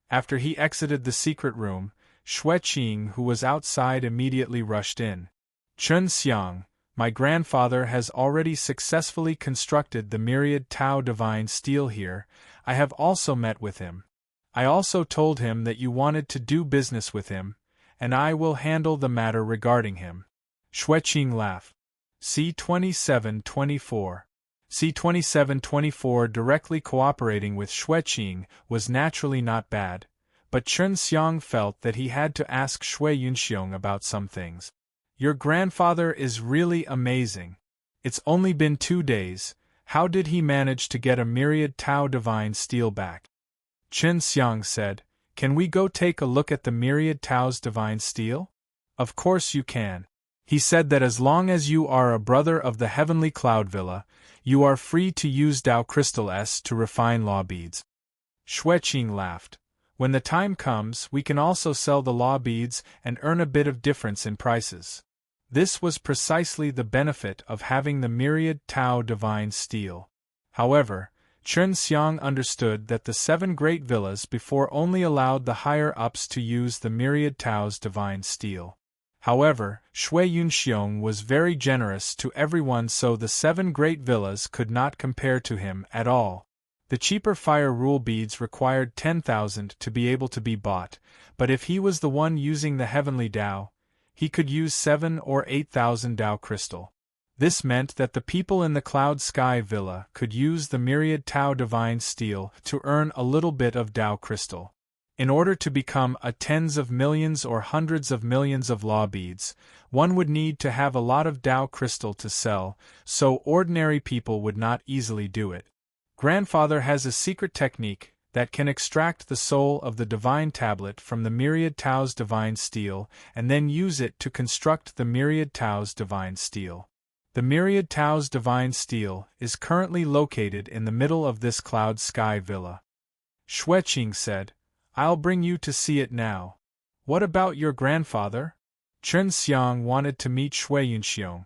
After he exited the secret room, Xue Qing, who was outside, immediately rushed in. Chen Xiang, my grandfather has already successfully constructed the myriad Tao divine steel here, I have also met with him. I also told him that you wanted to do business with him, and I will handle the matter regarding him. Xue Qing laughed. C-2724. C-2724 directly cooperating with Xue Qing was naturally not bad, but Chen Xiang felt that he had to ask Xue Yunxiong about some things. Your grandfather is really amazing. It's only been 2 days, how did he manage to get a myriad Tao divine steel back? Chen Xiang said, Can we go take a look at the myriad Tao's divine steel? Of course you can. He said that as long as you are a brother of the Heavenly Cloud Villa, you are free to use Dao Crystal S to refine law beads. Xue Qing laughed. When the time comes, we can also sell the law beads and earn a bit of difference in prices. This was precisely the benefit of having the myriad Tao divine steel. However, Chen Xiang understood that the 7 great villas before only allowed the higher-ups to use the myriad Tao's divine steel. However, Xue Yunxiong was very generous to everyone, so the 7 great villas could not compare to him at all. The cheaper fire rule beads required 10,000 to be able to be bought, but if he was the one using the heavenly Dao, he could use 7 or 8,000 Dao crystal. This meant that the people in the Cloud Sky Villa could use the myriad Tao Divine Steel to earn a little bit of Tao Crystal. In order to become a tens of millions or hundreds of millions of law beads, one would need to have a lot of Tao Crystal to sell, so ordinary people would not easily do it. Grandfather has a secret technique that can extract the soul of the divine tablet from the myriad Tao's divine steel and then use it to construct the myriad Tao's divine steel. The myriad Tao's divine steel is currently located in the middle of this Cloud Sky Villa. Xueqing said, "I'll bring you to see it now." "What about your grandfather?" Chen Xiang wanted to meet Shui Yunxiong.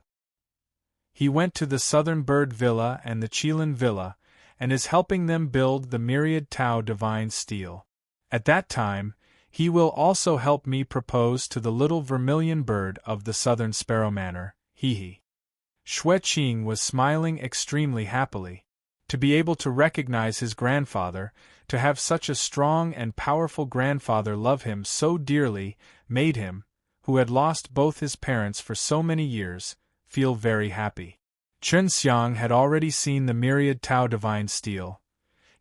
He went to the Southern Bird Villa and the Qilin Villa, and is helping them build the myriad Tao divine steel. At that time, he will also help me propose to the little vermilion bird of the Southern Sparrow Manor, hee. Xueqing was smiling extremely happily. To be able to recognize his grandfather, to have such a strong and powerful grandfather love him so dearly, made him, who had lost both his parents for so many years, feel very happy. Chen Xiang had already seen the myriad Tao divine steel.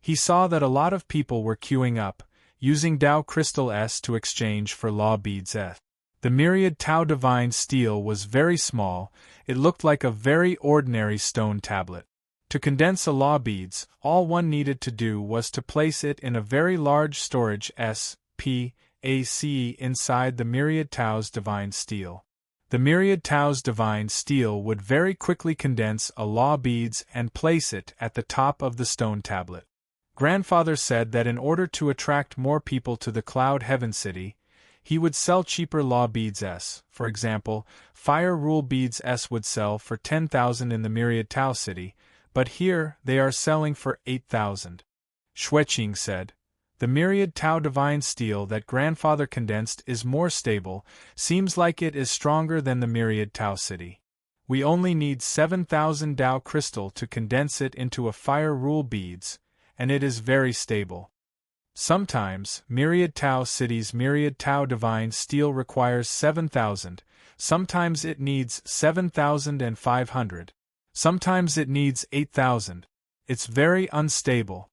He saw that a lot of people were queuing up, using Tao Crystal S to exchange for law beads S. The myriad Tao divine steel was very small, it looked like a very ordinary stone tablet. To condense a law beads, all one needed to do was to place it in a very large storage SPACE inside the myriad Tao's divine steel. The myriad Tao's divine steel would very quickly condense a law beads and place it at the top of the stone tablet. Grandfather said that in order to attract more people to the Cloud Heaven City, he would sell cheaper law beads S. For example, Fire Rule beads S would sell for 10,000 in the Myriad Tao City, but here they are selling for 8,000. Xueqing said, "The Myriad Tao Divine Steel that Grandfather condensed is more stable, seems like it is stronger than the Myriad Tao City. We only need 7,000 Tao Crystal to condense it into a Fire Rule beads, and it is very stable. Sometimes, Myriad Tao City's Myriad Tao Divine Steel requires 7,000, sometimes it needs 7,500, sometimes it needs 8,000. It's very unstable."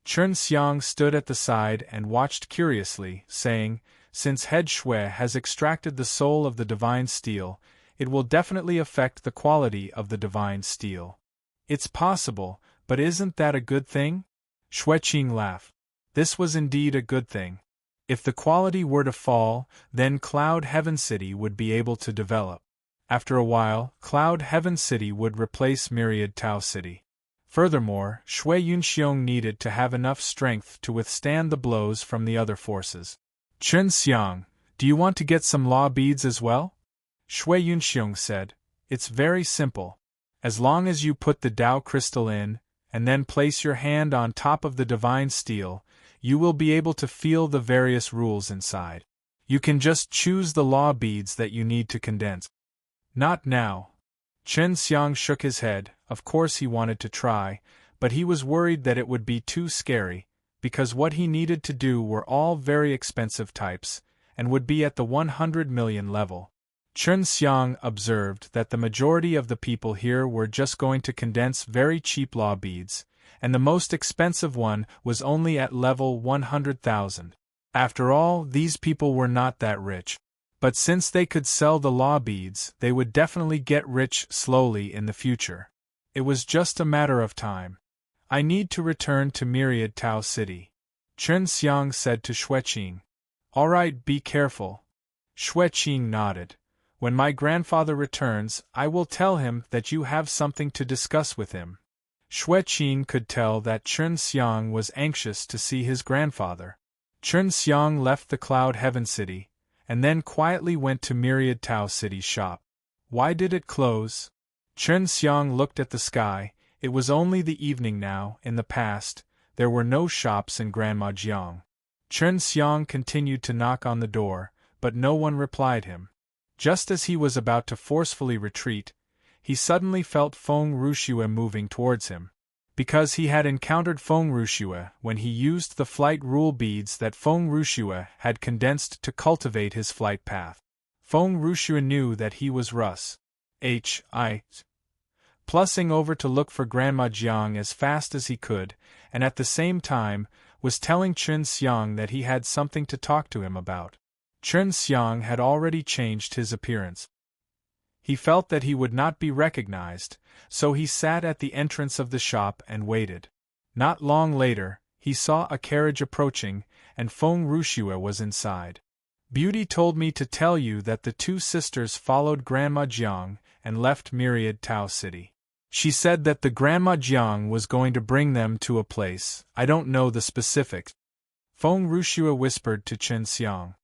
Chen Xiang stood at the side and watched curiously, saying, "Since Head Shui has extracted the soul of the divine steel, it will definitely affect the quality of the divine steel." "It's possible, but isn't that a good thing?" Xueqing laughed. This was indeed a good thing. If the quality were to fall, then Cloud Heaven City would be able to develop. After a while, Cloud Heaven City would replace Myriad Tao City. Furthermore, Shui Yunxiong needed to have enough strength to withstand the blows from the other forces. "Chen Xiang, do you want to get some law beads as well?" Shui Yunxiong said, "It's very simple. As long as you put the Tao crystal in, and then place your hand on top of the divine steel, you will be able to feel the various rules inside. You can just choose the law beads that you need to condense." "Not now." Chen Xiang shook his head. Of course he wanted to try, but he was worried that it would be too scary, because what he needed to do were all very expensive types, and would be at the 100 million level. Chen Xiang observed that the majority of the people here were just going to condense very cheap law beads, and the most expensive one was only at level 100,000. After all, these people were not that rich. But since they could sell the law beads, they would definitely get rich slowly in the future. It was just a matter of time. "I need to return to Myriad Tao City," Chen Xiang said to Xueqing. "All right, be careful." Xueqing nodded. "When my grandfather returns, I will tell him that you have something to discuss with him." Xueqing could tell that Chen Xiang was anxious to see his grandfather. Chen Xiang left the Cloud Heaven City, and then quietly went to Myriad Tao City's shop. Why did it close? Chen Xiang looked at the sky. It was only the evening now. In the past, there were no shops in Grandma Jiang. Chen Xiang continued to knock on the door, but no one replied him. Just as he was about to forcefully retreat, he suddenly felt Feng Rushue moving towards him. Because he had encountered Feng Rushue when he used the flight rule beads that Feng Rushue had condensed to cultivate his flight path. Feng Rushue knew that he was Rus. plussing over to look for Grandma Jiang as fast as he could, and at the same time, was telling Chen Xiang that he had something to talk to him about. Chen Xiang had already changed his appearance. He felt that he would not be recognized, so he sat at the entrance of the shop and waited. Not long later, he saw a carriage approaching, and Feng Rushue was inside. Beauty told me to tell you that the two sisters followed Grandma Jiang and left Myriad Tao City. She said that the Grandma Jiang was going to bring them to a place, I don't know the specifics. Feng Rushue whispered to Chen Xiang.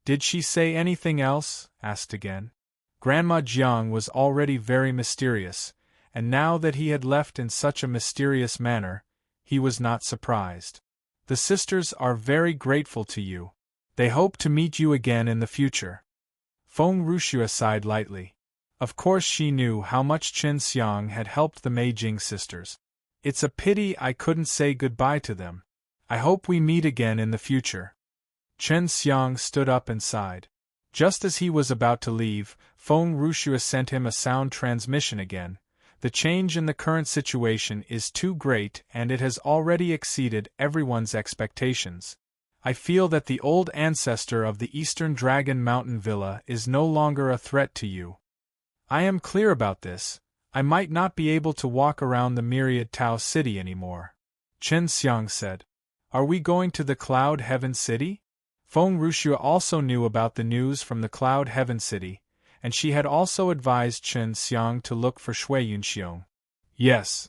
Did she say anything else? Asked again. Grandma Jiang was already very mysterious, and now that he had left in such a mysterious manner, he was not surprised. The sisters are very grateful to you. They hope to meet you again in the future. Feng Rushue sighed lightly. Of course she knew how much Chen Xiang had helped the Meijing sisters. It's a pity I couldn't say goodbye to them. I hope we meet again in the future. Chen Xiang stood up and sighed. Just as he was about to leave, Feng Rushue sent him a sound transmission again. The change in the current situation is too great and it has already exceeded everyone's expectations. I feel that the old ancestor of the Eastern Dragon Mountain Villa is no longer a threat to you. I am clear about this. I might not be able to walk around the Myriad Tao City anymore. Chen Xiang said. Are we going to the Cloud Heaven City? Feng Rushue also knew about the news from the Cloud Heaven City, and she had also advised Chen Xiang to look for Shui Yunxiong. Yes.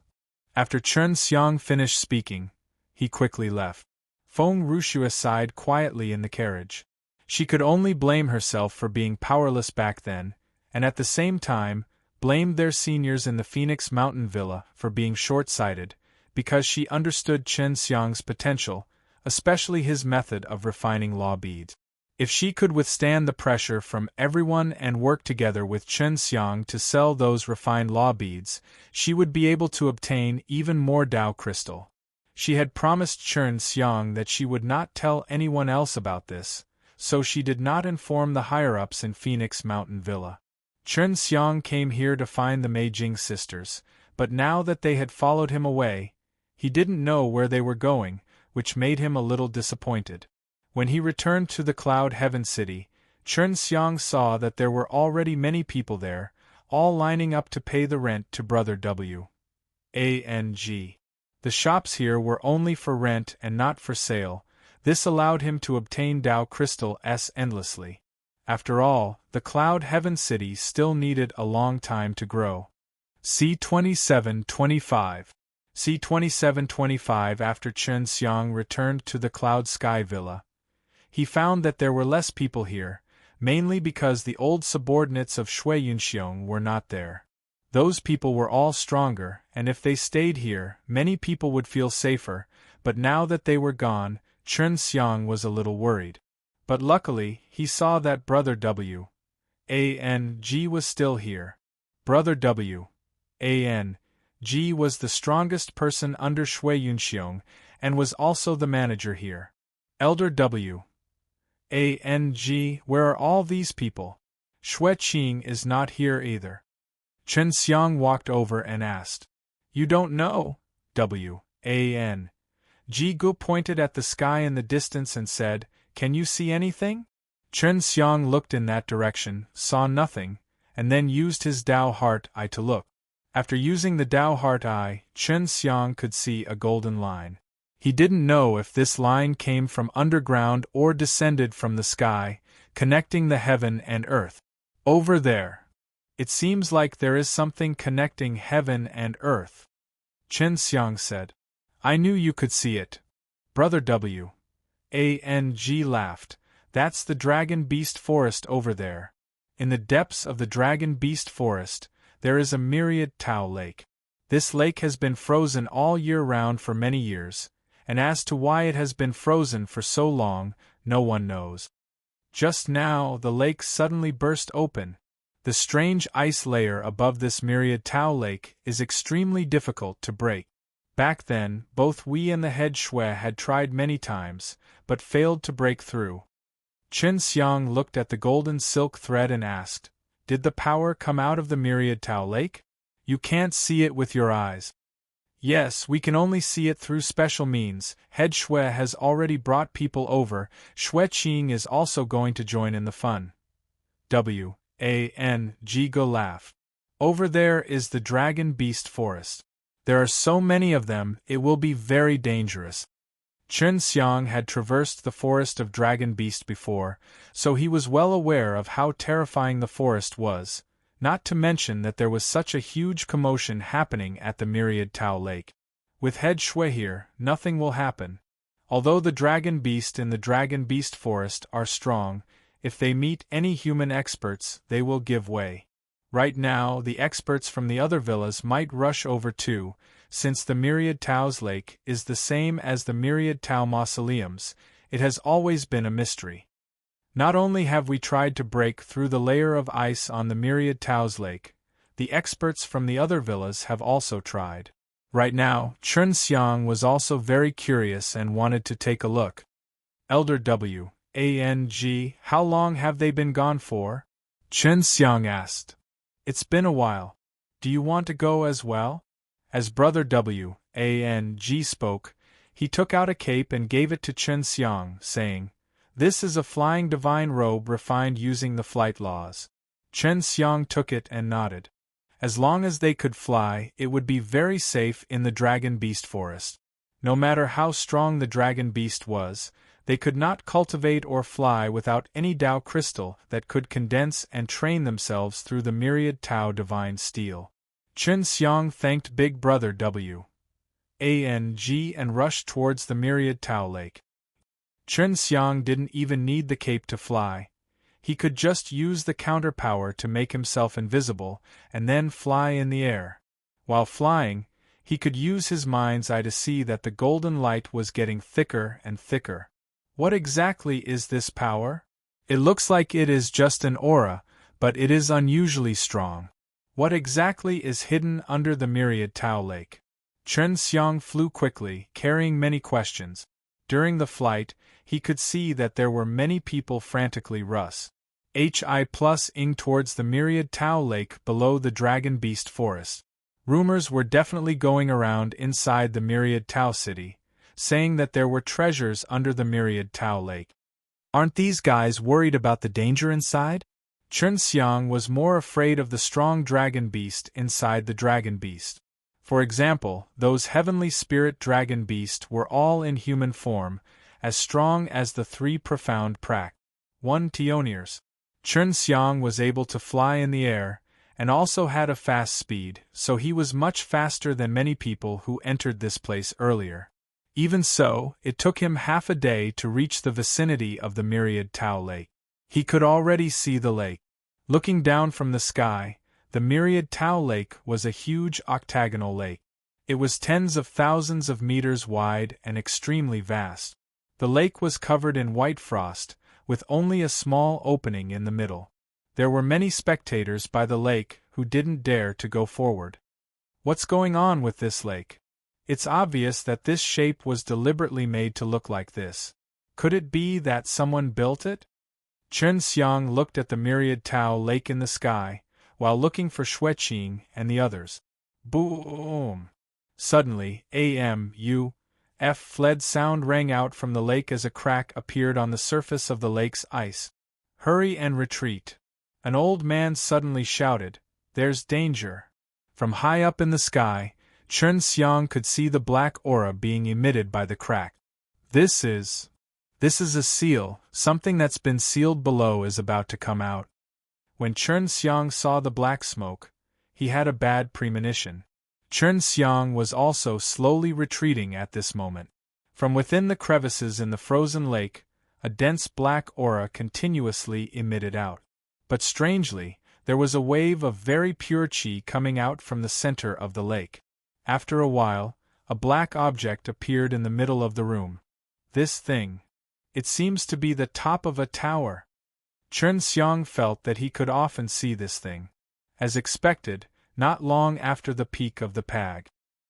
After Chen Xiang finished speaking, he quickly left. Feng Rushue sighed quietly in the carriage. She could only blame herself for being powerless back then, and at the same time, blamed their seniors in the Phoenix Mountain Villa for being short-sighted, because she understood Chen Xiang's potential, especially his method of refining law beads. If she could withstand the pressure from everyone and work together with Chen Xiang to sell those refined law beads, she would be able to obtain even more Dao crystal. She had promised Chen Xiang that she would not tell anyone else about this, so she did not inform the higher-ups in Phoenix Mountain Villa. Chen Xiang came here to find the Meijing sisters, but now that they had followed him away, he didn't know where they were going, which made him a little disappointed. When he returned to the Cloud Heaven City, Chen Xiang saw that there were already many people there, all lining up to pay the rent to Brother W. Ang. The shops here were only for rent and not for sale. This allowed him to obtain Dao crystal endlessly. After all, the Cloud Heaven City still needed a long time to grow. C2725. C2725. After Chen Xiang returned to the Cloud Sky Villa, he found that there were less people here, mainly because the old subordinates of Shui Yunxiong were not there. Those people were all stronger, and if they stayed here, many people would feel safer, but now that they were gone, Chen Xiang was a little worried. But luckily, he saw that Brother W. Ang was still here. Brother W. Ang was the strongest person under Shui Yunxiong, and was also the manager here. Elder W. Ang, where are all these people? Shui Qing is not here either. Chen Xiang walked over and asked. You don't know? W. Ang. Gu pointed at the sky in the distance and said, Can you see anything? Chen Xiang looked in that direction, saw nothing, and then used his Dao Heart Eye to look. After using the Dao Heart Eye, Chen Xiang could see a golden line. He didn't know if this line came from underground or descended from the sky, connecting the heaven and earth. Over there. It seems like there is something connecting heaven and earth. Chen Xiang said. I knew you could see it. Brother W. Ang laughed. That's the Dragon Beast Forest over there. In the depths of the Dragon Beast Forest, there is a Myriad Tao Lake. This lake has been frozen all year round for many years, and as to why it has been frozen for so long, no one knows. Just now, the lake suddenly burst open. The strange ice layer above this Myriad Tao Lake is extremely difficult to break. Back then, both we and the head Shui had tried many times, but failed to break through. Chen Xiang looked at the golden silk thread and asked, Did the power come out of the Myriad Tao Lake? You can't see it with your eyes. Yes, we can only see it through special means. Head Shui has already brought people over. Shui Qing is also going to join in the fun. Go laugh. Over there is the dragon beast forest. There are so many of them, it will be very dangerous. Chen Xiang had traversed the forest of dragon beast before, so he was well aware of how terrifying the forest was, not to mention that there was such a huge commotion happening at the Myriad Tao Lake. With Head Shui here, nothing will happen. Although the dragon beast in the dragon beast forest are strong, if they meet any human experts, they will give way. Right now, the experts from the other villas might rush over too, since the Myriad Tao's lake is the same as the Myriad Tao mausoleums. It has always been a mystery. Not only have we tried to break through the layer of ice on the Myriad Tao's lake, the experts from the other villas have also tried. Right now, Chen Xiang was also very curious and wanted to take a look. Elder Wang, how long have they been gone for? Chen Xiang asked. It's been a while. Do you want to go as well? As Brother Wang spoke, he took out a cape and gave it to Chen Xiang, saying, "This is a flying divine robe refined using the flight laws." Chen Xiang took it and nodded. As long as they could fly, it would be very safe in the dragon beast forest. No matter how strong the dragon beast was, they could not cultivate or fly without any Tao crystal that could condense and train themselves through the Myriad Tao divine steel. Chen Xiang thanked Big Brother Wang and rushed towards the Myriad Tao Lake. Chen Xiang didn't even need the cape to fly. He could just use the counterpower to make himself invisible and then fly in the air. While flying, he could use his mind's eye to see that the golden light was getting thicker and thicker. What exactly is this power? It looks like it is just an aura, but it is unusually strong. What exactly is hidden under the Myriad Tao Lake? Chen Xiang flew quickly, carrying many questions. During the flight, he could see that there were many people frantically rushing towards the Myriad Tao Lake below the Dragon Beast Forest. Rumors were definitely going around inside the Myriad Tao City, saying that there were treasures under the Myriad Tao Lake. Aren't these guys worried about the danger inside? Chen Xiang was more afraid of the strong dragon beast inside the dragon beast. For example, those heavenly spirit dragon beast were all in human form, as strong as the three profound Tioniers. Chen Xiang was able to fly in the air, and also had a fast speed, so he was much faster than many people who entered this place earlier. Even so, it took him half a day to reach the vicinity of the Myriad Tao Lake. He could already see the lake. Looking down from the sky, the Myriad Tao Lake was a huge octagonal lake. It was tens of thousands of meters wide and extremely vast. The lake was covered in white frost, with only a small opening in the middle. There were many spectators by the lake who didn't dare to go forward. What's going on with this lake? It's obvious that this shape was deliberately made to look like this. Could it be that someone built it? Chen Xiang looked at the Myriad Tao Lake in the sky, while looking for Shui Qing and the others. Boom! Suddenly, fled sound rang out from the lake as a crack appeared on the surface of the lake's ice. Hurry and retreat! An old man suddenly shouted, "There's danger!" From high up in the sky, Chen Xiang could see the black aura being emitted by the crack. This is a seal, something that's been sealed below is about to come out. When Chen Xiang saw the black smoke, he had a bad premonition. Chen Xiang was also slowly retreating at this moment. From within the crevices in the frozen lake, a dense black aura continuously emitted out. But strangely, there was a wave of very pure qi coming out from the center of the lake. After a while, a black object appeared in the middle of the room. This thing. It seems to be the top of a tower. Chen Xiang felt that he could often see this thing. As expected, not long after the peak of the pag.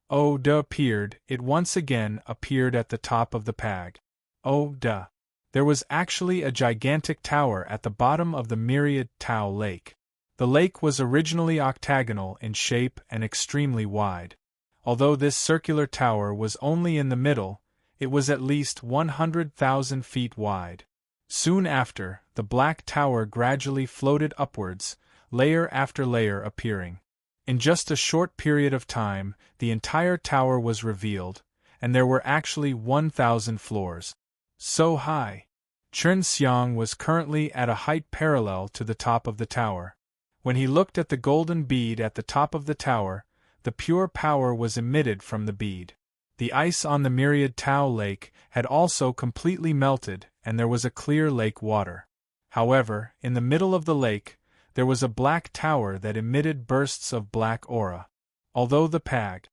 Appeared, it once again appeared at the top of the pag. There was actually a gigantic tower at the bottom of the Myriad Tao Lake. The lake was originally octagonal in shape and extremely wide. Although this circular tower was only in the middle, it was at least 100,000 feet wide. Soon after, the black tower gradually floated upwards, layer after layer appearing. In just a short period of time, the entire tower was revealed, and there were actually 1,000 floors. So high! Chen Xiang was currently at a height parallel to the top of the tower. When he looked at the golden bead at the top of the tower, the pure power was emitted from the bead. The ice on the myriad Tao lake had also completely melted, and there was a clear lake water. However, in the middle of the lake, there was a black tower that emitted bursts of black aura. Although the Pag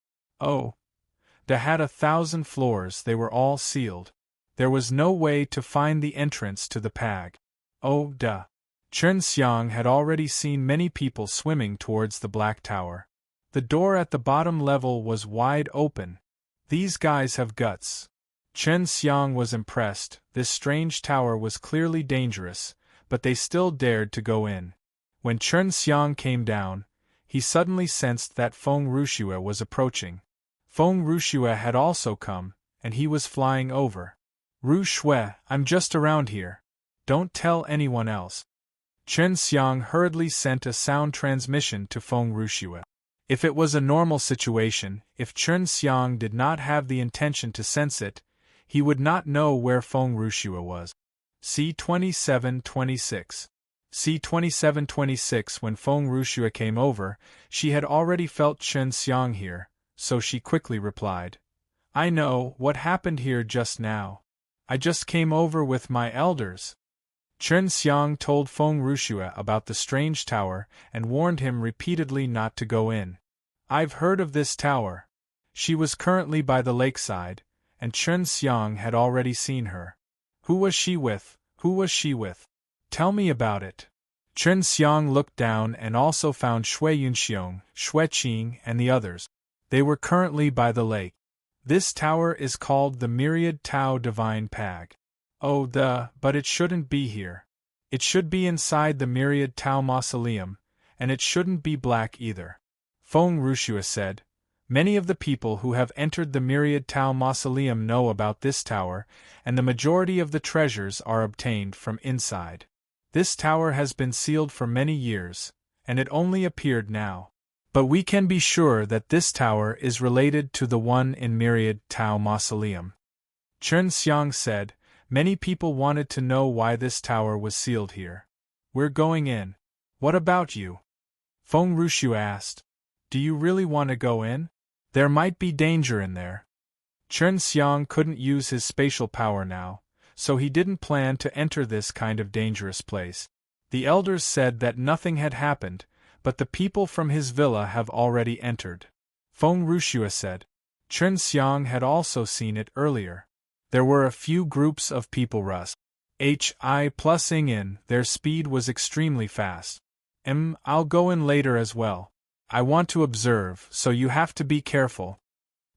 had 1,000 floors, they were all sealed. There was no way to find the entrance to the Pag. Chen Xiang had already seen many people swimming towards the black tower. The door at the bottom level was wide open. These guys have guts. Chen Xiang was impressed. This strange tower was clearly dangerous, but they still dared to go in. When Chen Xiang came down, he suddenly sensed that Feng Rushue was approaching. Feng Rushue had also come, and he was flying over. Rushue, I'm just around here. Don't tell anyone else. Chen Xiang hurriedly sent a sound transmission to Feng Rushue. If it was a normal situation, if Chen Xiang did not have the intention to sense it, he would not know where Feng Rushue was. C2726. C2726. When Feng Rushue came over, she had already felt Chen Xiang here, so she quickly replied, I know what happened here just now. I just came over with my elders. Chen Xiang told Feng Rushue about the strange tower and warned him repeatedly not to go in. I've heard of this tower. She was currently by the lakeside, and Chen Xiang had already seen her. Who was she with? Who was she with? Tell me about it. Chen Xiang looked down and also found Shui Yunxiong, Shui Qing, and the others. They were currently by the lake. This tower is called the Myriad Tao Divine Pag. But it shouldn't be here. It should be inside the Myriad Tao Mausoleum, and it shouldn't be black either. Feng Rushue said, Many of the people who have entered the Myriad Tao Mausoleum know about this tower, and the majority of the treasures are obtained from inside. This tower has been sealed for many years, and it only appeared now. But we can be sure that this tower is related to the one in Myriad Tao Mausoleum. Chen Xiang said, Many people wanted to know why this tower was sealed here. We're going in. What about you? Feng Rushue asked. Do you really want to go in? There might be danger in there. Chen Xiang couldn't use his spatial power now, so he didn't plan to enter this kind of dangerous place. The elders said that nothing had happened, but the people from his villa have already entered. Feng Rushue said. Chen Xiang had also seen it earlier. There were a few groups of people rushing in, their speed was extremely fast. I'll go in later as well. I want to observe, so you have to be careful.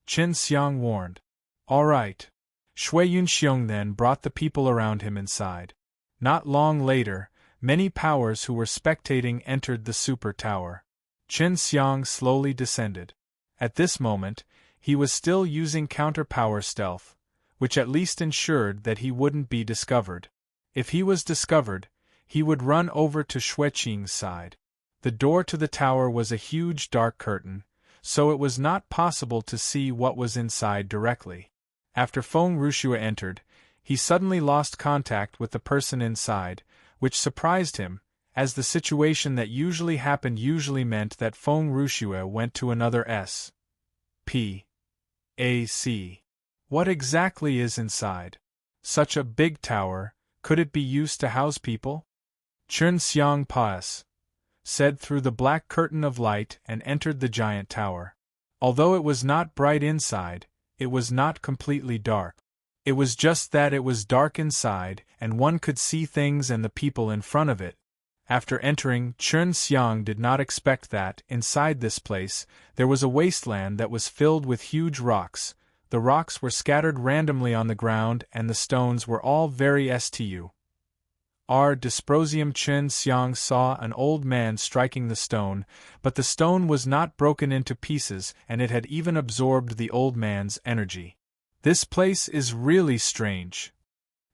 Chen Xiang warned. All right. Shui Yunxiong then brought the people around him inside. Not long later, many powers who were spectating entered the super tower. Chen Xiang slowly descended. At this moment, he was still using counter-power stealth, which at least ensured that he wouldn't be discovered. If he was discovered, he would run over to Xueqing's side. The door to the tower was a huge dark curtain, so it was not possible to see what was inside directly. After Feng Rushue entered, he suddenly lost contact with the person inside, which surprised him, as the situation that usually happened usually meant that Feng Rushue went to another S.P.A.C. What exactly is inside? Such a big tower, could it be used to house people? Chen Xiang said through the black curtain of light and entered the giant tower. Although it was not bright inside, it was not completely dark. It was just that it was dark inside, and one could see things and the people in front of it. After entering, Chen Xiang did not expect that, inside this place, there was a wasteland that was filled with huge rocks. The rocks were scattered randomly on the ground and the stones were all very R. Dysprosium Chen Xiang saw an old man striking the stone, but the stone was not broken into pieces and it had even absorbed the old man's energy. This place is really strange.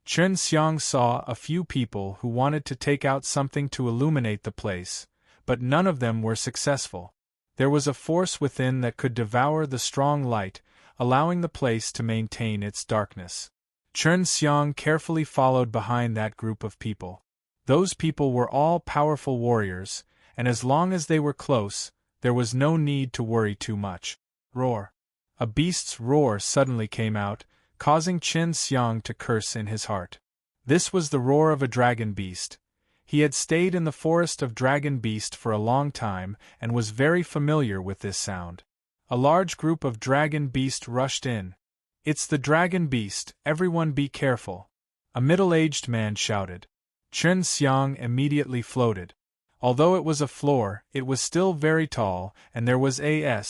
Chen Xiang saw a few people who wanted to take out something to illuminate the place, but none of them were successful. There was a force within that could devour the strong light, allowing the place to maintain its darkness. Chen Xiang carefully followed behind that group of people. Those people were all powerful warriors, and as long as they were close, there was no need to worry too much. Roar! A beast's roar suddenly came out, causing Chen Xiang to curse in his heart. This was the roar of a dragon beast. He had stayed in the forest of Dragon Beast for a long time and was very familiar with this sound. A large group of dragon beast rushed in. "It's the dragon beast, everyone be careful!" a middle-aged man shouted. Chen Xiang immediately floated. Although it was a floor, it was still very tall, and there was a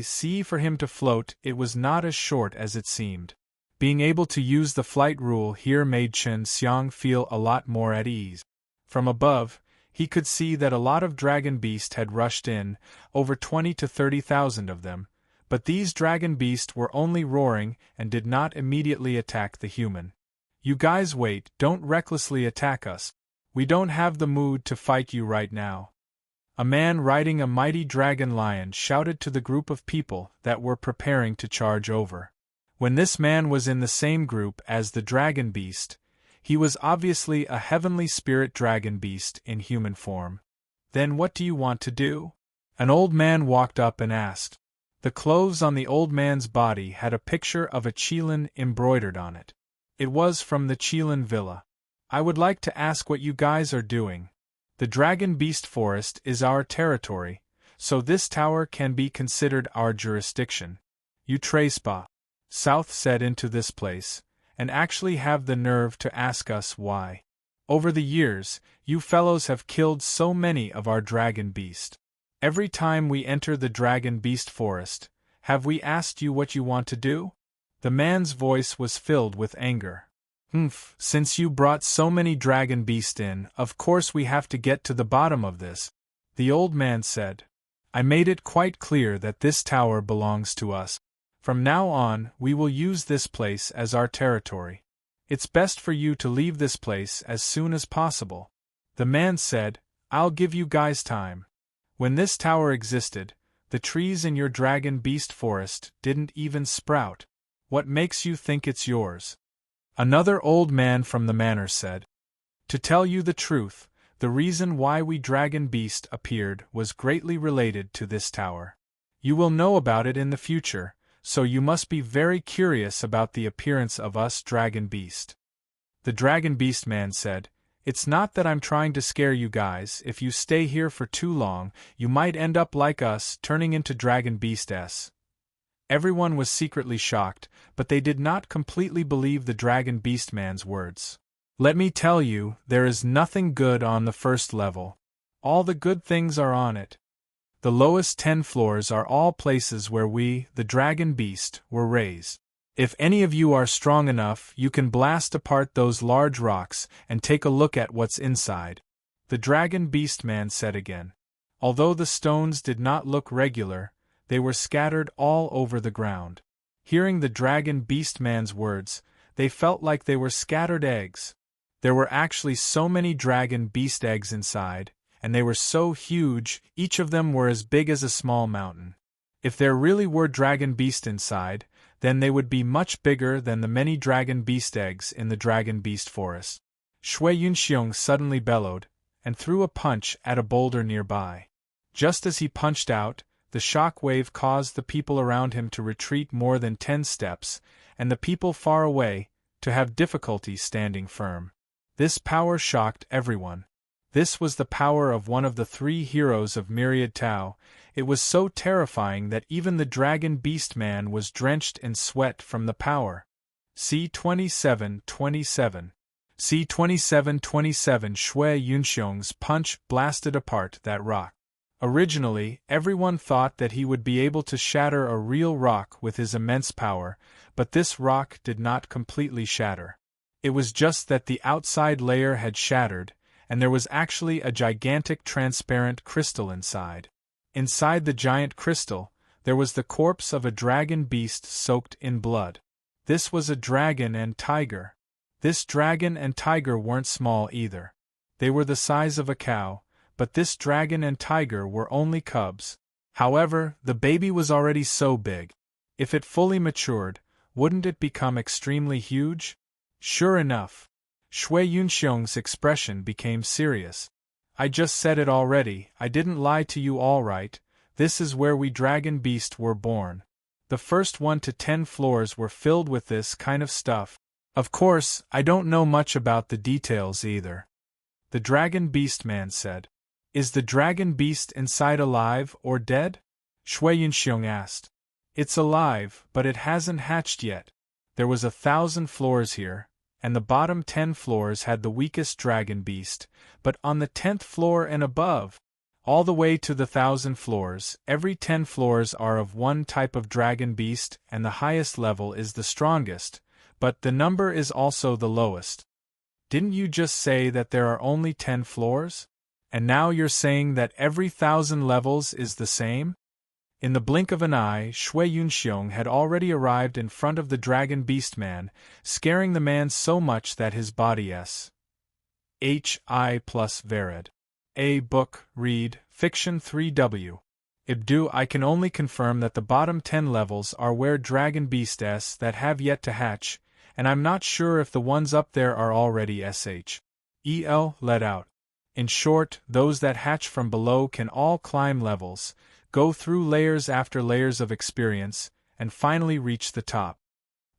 sea for him to float. It was not as short as it seemed. Being able to use the flight rule here made Chen Xiang feel a lot more at ease. From above, he could see that a lot of dragon beast had rushed in, over 20 to 30,000 of them, but these dragon beasts were only roaring and did not immediately attack the human. "You guys wait, don't recklessly attack us. We don't have the mood to fight you right now." A man riding a mighty dragon lion shouted to the group of people that were preparing to charge over. When this man was in the same group as the dragon beast, he was obviously a heavenly spirit dragon beast in human form. "Then what do you want to do?" An old man walked up and asked. The clothes on the old man's body had a picture of a Qilin embroidered on it. It was from the Qilin villa. "I would like to ask what you guys are doing. The Dragon Beast Forest is our territory, so this tower can be considered our jurisdiction. You trespass south said into this place, and actually have the nerve to ask us why. Over the years, you fellows have killed so many of our dragon beast. Every time we enter the Dragon Beast Forest, have we asked you what you want to do?" The man's voice was filled with anger. Since you brought so many dragon beasts in, of course we have to get to the bottom of this," the old man said. "I made it quite clear that this tower belongs to us. From now on, we will use this place as our territory. It's best for you to leave this place as soon as possible." The man said, "I'll give you guys time. When this tower existed, the trees in your Dragon Beast Forest didn't even sprout. What makes you think it's yours?" Another old man from the manor said, "To tell you the truth, the reason why we Dragon Beast appeared was greatly related to this tower. You will know about it in the future, so you must be very curious about the appearance of us Dragon Beast." The Dragon Beast man said, "It's not that I'm trying to scare you guys. If you stay here for too long, you might end up like us, turning into Dragon Beasts." Everyone was secretly shocked, but they did not completely believe the Dragon Beast man's words. "Let me tell you, there is nothing good on the first level. All the good things are on it. The lowest 10 floors are all places where we, the Dragon Beast, were raised. If any of you are strong enough, you can blast apart those large rocks and take a look at what's inside," the Dragon Beast man said again. Although the stones did not look regular, they were scattered all over the ground. Hearing the Dragon Beast man's words, they felt like they were scattered eggs. There were actually so many Dragon Beast eggs inside, and they were so huge, each of them were as big as a small mountain. If there really were Dragon Beast inside, then they would be much bigger than the many Dragon Beast eggs in the Dragon Beast Forest. Shui Yunxiong suddenly bellowed, and threw a punch at a boulder nearby. Just as he punched out, the shock wave caused the people around him to retreat more than 10 steps, and the people far away to have difficulty standing firm. This power shocked everyone. This was the power of one of the 3 heroes of Myriad Tao. It was so terrifying that even the Dragon Beast man was drenched in sweat from the power. C2727. C2727. Shui Yunxiong's punch blasted apart that rock. Originally, everyone thought that he would be able to shatter a real rock with his immense power, but this rock did not completely shatter. It was just that the outside layer had shattered, and there was actually a gigantic transparent crystal inside. Inside the giant crystal, there was the corpse of a dragon beast soaked in blood. This was a dragon and tiger. This dragon and tiger weren't small either. They were the size of a cow, but this dragon and tiger were only cubs. However, the baby was already so big. If it fully matured, wouldn't it become extremely huge? Sure enough. Shui Yunxiong's expression became serious. I just said it already, I didn't lie to you all right, this is where we dragon beast were born. The first 1 to 10 floors were filled with this kind of stuff. Of course, I don't know much about the details either. The dragon beast man said. Is the dragon beast inside alive or dead? Shui Yunxiong asked. It's alive, but it hasn't hatched yet. There was 1,000 floors here, and the bottom 10 floors had the weakest dragon beast, but on the 10th floor and above, all the way to the 1,000 floors, every 10 floors are of one type of dragon beast and the highest level is the strongest, but the number is also the lowest. Didn't you just say that there are only 10 floors? And now you're saying that every 1,000 levels is the same? In the blink of an eye, Shui Yunxiong had already arrived in front of the dragon beast man, scaring the man so much that his body S.H.I. plus Vered. A. Book, read, Fiction 3W. Ibdu. I can only confirm that the bottom 10 levels are where dragon beasts that have yet to hatch, and I'm not sure if the ones up there are already SHEL let out. In short, those that hatch from below can all climb levels, go through layers after layers of experience, and finally reach the top.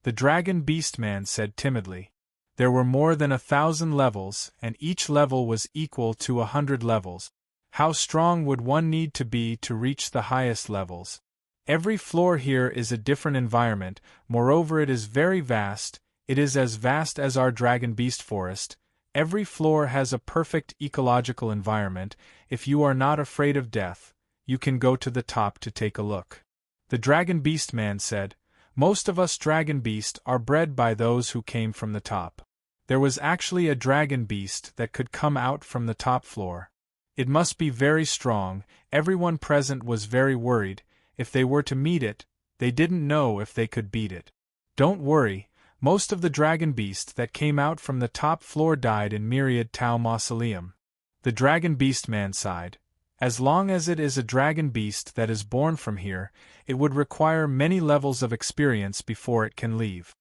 The dragon beast man said timidly. There were more than 1,000 levels, and each level was equal to 100 levels. How strong would one need to be to reach the highest levels? Every floor here is a different environment, moreover it is very vast, it is as vast as our dragon beast forest. Every floor has a perfect ecological environment. If you are not afraid of death, you can go to the top to take a look. The dragon beast man said, most of us dragon beast are bred by those who came from the top. There was actually a dragon beast that could come out from the top floor. It must be very strong, everyone present was very worried, if they were to meet it, they didn't know if they could beat it. Don't worry, most of the dragon beasts that came out from the top floor died in Myriad Tau Mausoleum. The dragon beast man sighed. As long as it is a dragon beast that is born from here, it would require many levels of experience before it can leave.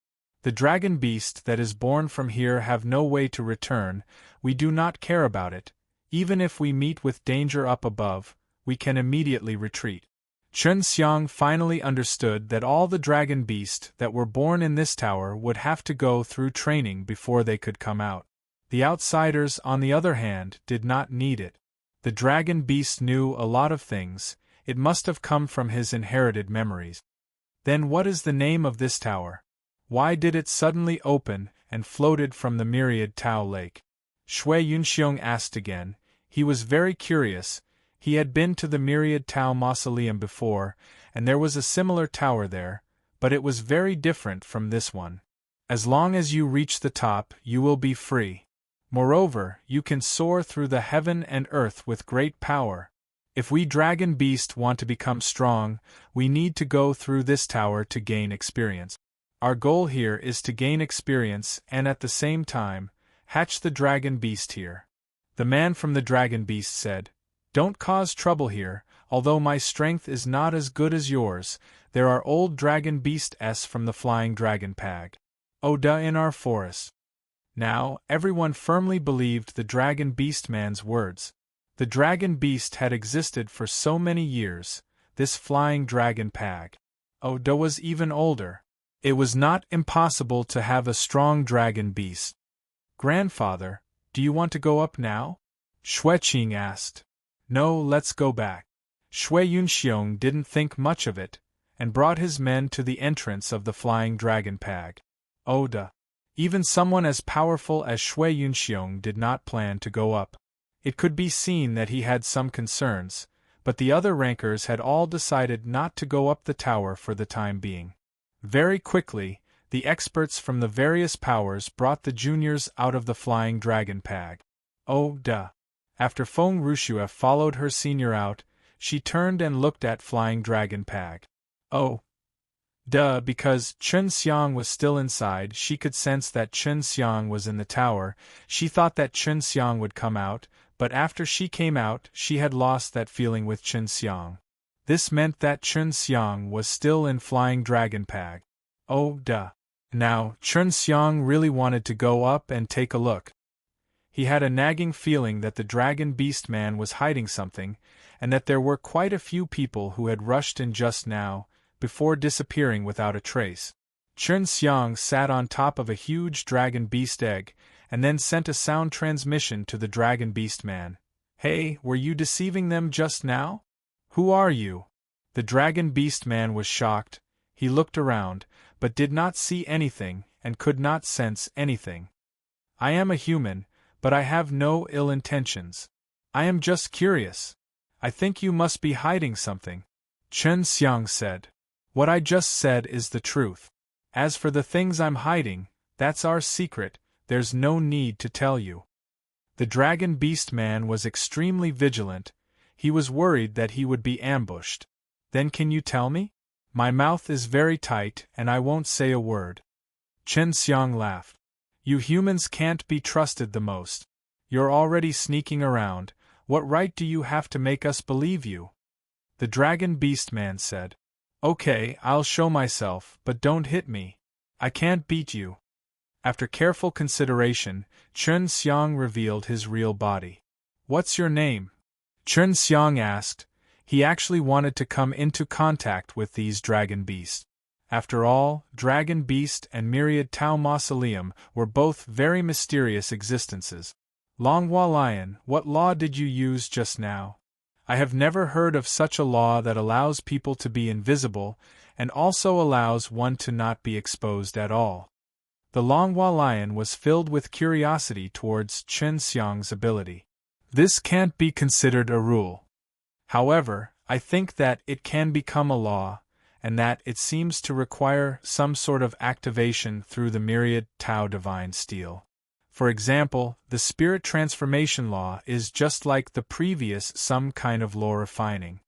The dragon beast that is born from here have no way to return, we do not care about it. Even if we meet with danger up above, we can immediately retreat. Chen Xiang finally understood that all the dragon beasts that were born in this tower would have to go through training before they could come out. The outsiders, on the other hand, did not need it. The dragon beast knew a lot of things, it must have come from his inherited memories. Then what is the name of this tower? Why did it suddenly open and floated from the Myriad Tau Lake? Shui Yunxiong asked again. He was very curious. He had been to the Myriad Tau Mausoleum before, and there was a similar tower there, but it was very different from this one. As long as you reach the top, you will be free. Moreover, you can soar through the heaven and earth with great power. If we dragon beast want to become strong, we need to go through this tower to gain experience. Our goal here is to gain experience and at the same time, hatch the dragon beast here. The man from the dragon beast said, don't cause trouble here, although my strength is not as good as yours, there are old dragon beasts from the flying dragon pag. Oda in our forest. Now, everyone firmly believed the dragon beast man's words. The dragon beast had existed for so many years, this flying dragon pag. Oda was even older. It was not impossible to have a strong dragon beast. Grandfather, do you want to go up now? Xueqing asked. No, let's go back. Shui Yunxiong didn't think much of it, and brought his men to the entrance of the flying dragon pag. Oda. Even someone as powerful as Shui Yunxiong did not plan to go up. It could be seen that he had some concerns, but the other rankers had all decided not to go up the tower for the time being. Very quickly, The experts from the various powers brought the juniors out of the flying dragon pag. Oh, duh. After Feng Rushue followed her senior out, she turned and looked at flying dragon pag. Oh, duh, because Chen Xiang was still inside. She could sense that Chen Xiang was in the tower. She thought that Chen Xiang would come out, but after she came out, she had lost that feeling with Chen Xiang. This meant that Chen Xiang was still in flying dragon pag. Oh, duh. Now, Chen Xiang really wanted to go up and take a look. He had a nagging feeling that the dragon beast man was hiding something, and that there were quite a few people who had rushed in just now, before disappearing without a trace. Chen Xiang sat on top of a huge dragon beast egg, and then sent a sound transmission to the dragon beast man. Hey, were you deceiving them just now? Who are you? The dragon beast man was shocked. He looked around, but did not see anything, and could not sense anything. I am a human, but I have no ill intentions. I am just curious. I think you must be hiding something. Chen Xiang said. What I just said is the truth. As for the things I'm hiding, that's our secret, there's no need to tell you. The dragon beast man was extremely vigilant. He was worried that he would be ambushed. Then can you tell me? My mouth is very tight and I won't say a word. Chen Xiang laughed. You humans can't be trusted the most. You're already sneaking around. What right do you have to make us believe you? The dragon beast man said. Okay, I'll show myself, but don't hit me. I can't beat you. After careful consideration, Chen Xiang revealed his real body. What's your name? Chen Xiang asked. He actually wanted to come into contact with these dragon beasts. After all, Dragon Beast and Myriad Tao Mausoleum were both very mysterious existences. Longhua Lion, what law did you use just now? I have never heard of such a law that allows people to be invisible, and also allows one to not be exposed at all. The Longhua Lion was filled with curiosity towards Chen Xiang's ability. This can't be considered a rule. However, I think that it can become a law, and that it seems to require some sort of activation through the Myriad Tao Divine Steel. For example, the Spirit Transformation Law is just like the previous some kind of law refining.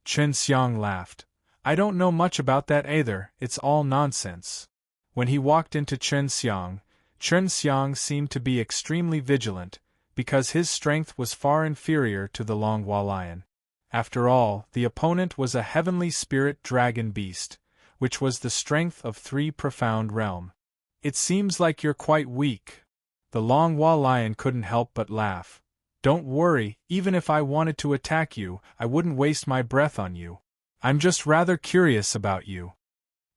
Chen Xiang laughed. I don't know much about that either, it's all nonsense. When he walked into Chen Xiang seemed to be extremely vigilant, because his strength was far inferior to the Longhua Lion. After all, the opponent was a heavenly spirit dragon beast, which was the strength of 3 profound realm. It seems like you're quite weak. The Longhua Lion couldn't help but laugh. Don't worry, even if I wanted to attack you, I wouldn't waste my breath on you. I'm just rather curious about you.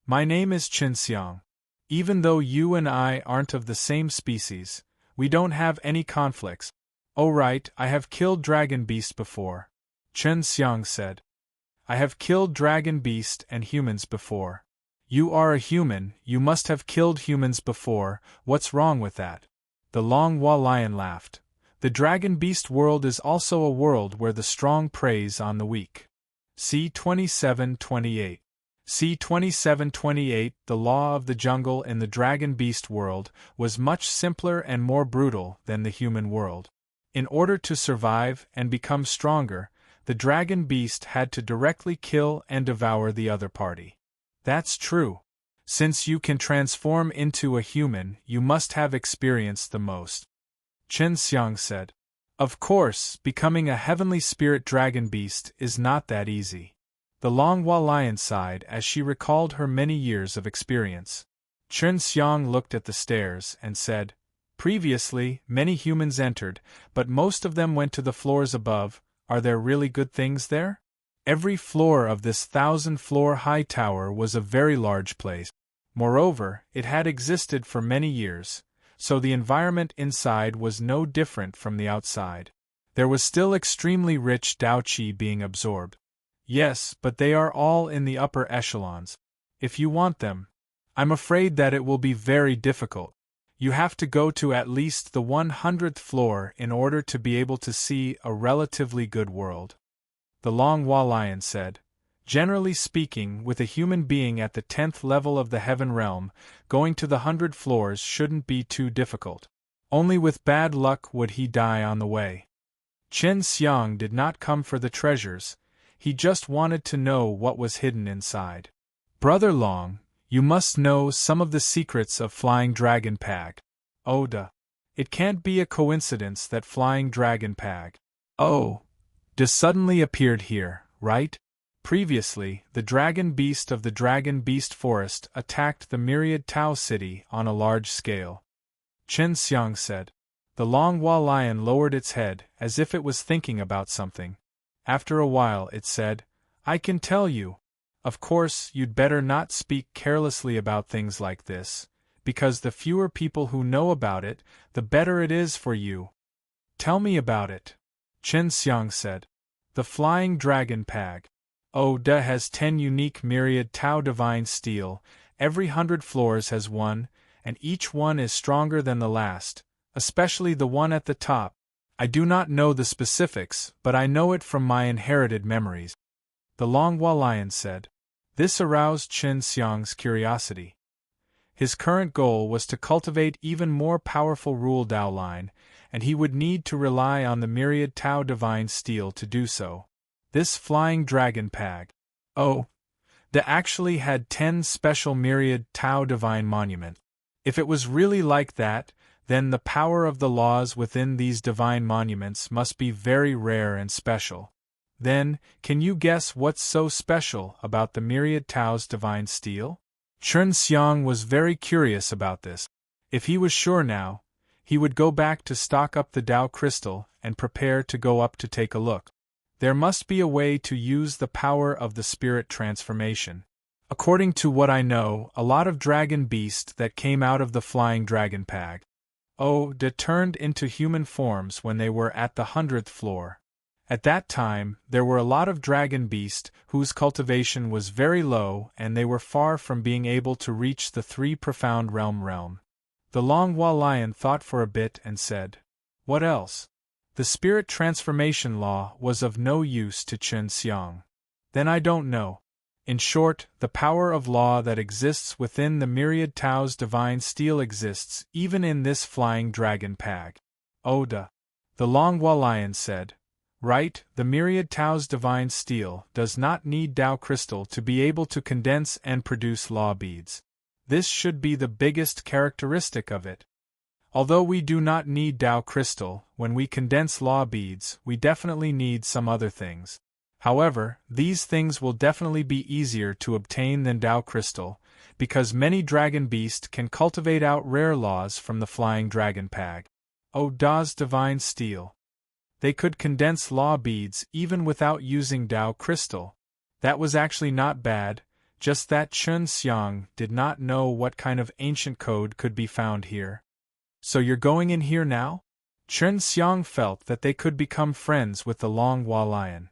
My name is Chen Xiang. Even though you and I aren't of the same species, we don't have any conflicts. Oh right, I have killed dragon beasts before. Chen Xiang said. I have killed dragon beast and humans before. You are a human, you must have killed humans before, what's wrong with that? The Longhua Lion laughed. The dragon beast world is also a world where the strong preys on the weak. See 2728. See 2728. The law of the jungle in the dragon beast world was much simpler and more brutal than the human world. In order to survive and become stronger, the dragon beast had to directly kill and devour the other party. That's true. Since you can transform into a human, you must have experienced the most. Chen Xiang said. Of course, becoming a heavenly spirit dragon beast is not that easy. The Longhua Lion sighed as she recalled her many years of experience. Chen Xiang looked at the stairs and said, Previously, many humans entered, but most of them went to the floors above. Are there really good things there? Every floor of this 1,000-floor high tower was a very large place. Moreover, it had existed for many years, so the environment inside was no different from the outside. There was still extremely rich Dao Qi being absorbed. Yes, but they are all in the upper echelons. If you want them, I'm afraid that it will be very difficult. You have to go to at least the 100th floor in order to be able to see a relatively good world. The Longhua Lion said. Generally speaking, with a human being at the 10th level of the heaven realm, going to the 100 floors shouldn't be too difficult. Only with bad luck would he die on the way. Chen Xiang did not come for the treasures, he just wanted to know what was hidden inside. Brother Long, you must know some of the secrets of Flying Dragon Pag. Oh duh. It can't be a coincidence that Flying Dragon Pag suddenly appeared here, right? Previously, the dragon beast of the Dragon Beast Forest attacked the Myriad Tao City on a large scale. Chen Xiang said. The Longhua lion lowered its head, as if it was thinking about something. After a while it said, I can tell you. Of course, you'd better not speak carelessly about things like this, because the fewer people who know about it, the better it is for you. Tell me about it. Chen Xiang said. The Flying Dragon Pag. Oda has 10 unique Myriad Tao Divine Steel, every 100 floors has one, and each one is stronger than the last, especially the one at the top. I do not know the specifics, but I know it from my inherited memories. The Longhua lion said. This aroused Chen Xiang's curiosity. His current goal was to cultivate even more powerful Rule Dao line, and he would need to rely on the Myriad Tao Divine Steel to do so. This Flying Dragon Pag. That actually had 10 special Myriad Tao Divine Monument. If it was really like that, then the power of the laws within these divine monuments must be very rare and special. Then, can you guess what's so special about the Myriad Tao's divine steel? Chen Xiang was very curious about this. If he was sure now, he would go back to stock up the Dao crystal and prepare to go up to take a look. There must be a way to use the power of the spirit transformation. According to what I know, a lot of dragon beasts that came out of the Flying Dragon Pag turned into human forms when they were at the 100th floor. At that time, there were a lot of dragon beasts whose cultivation was very low and they were far from being able to reach the 3 profound realm. The Longhua lion thought for a bit and said, What else? The spirit transformation law was of no use to Chen Xiang. Then I don't know. In short, the power of law that exists within the Myriad Tao's divine steel exists even in this Flying Dragon Pag. Oda. The Longhua lion said. Right, the Myriad Tao's divine steel does not need Dao crystal to be able to condense and produce law beads. This should be the biggest characteristic of it. Although we do not need Dao crystal, when we condense law beads, we definitely need some other things. However, these things will definitely be easier to obtain than Dao crystal, because many dragon beasts can cultivate out rare laws from the Flying Dragon Pag. Da's divine steel. They could condense law beads even without using Dao crystal. That was actually not bad, just that Chen Xiang did not know what kind of ancient code could be found here. So you're going in here now? Chen Xiang felt that they could become friends with the Longhua lion.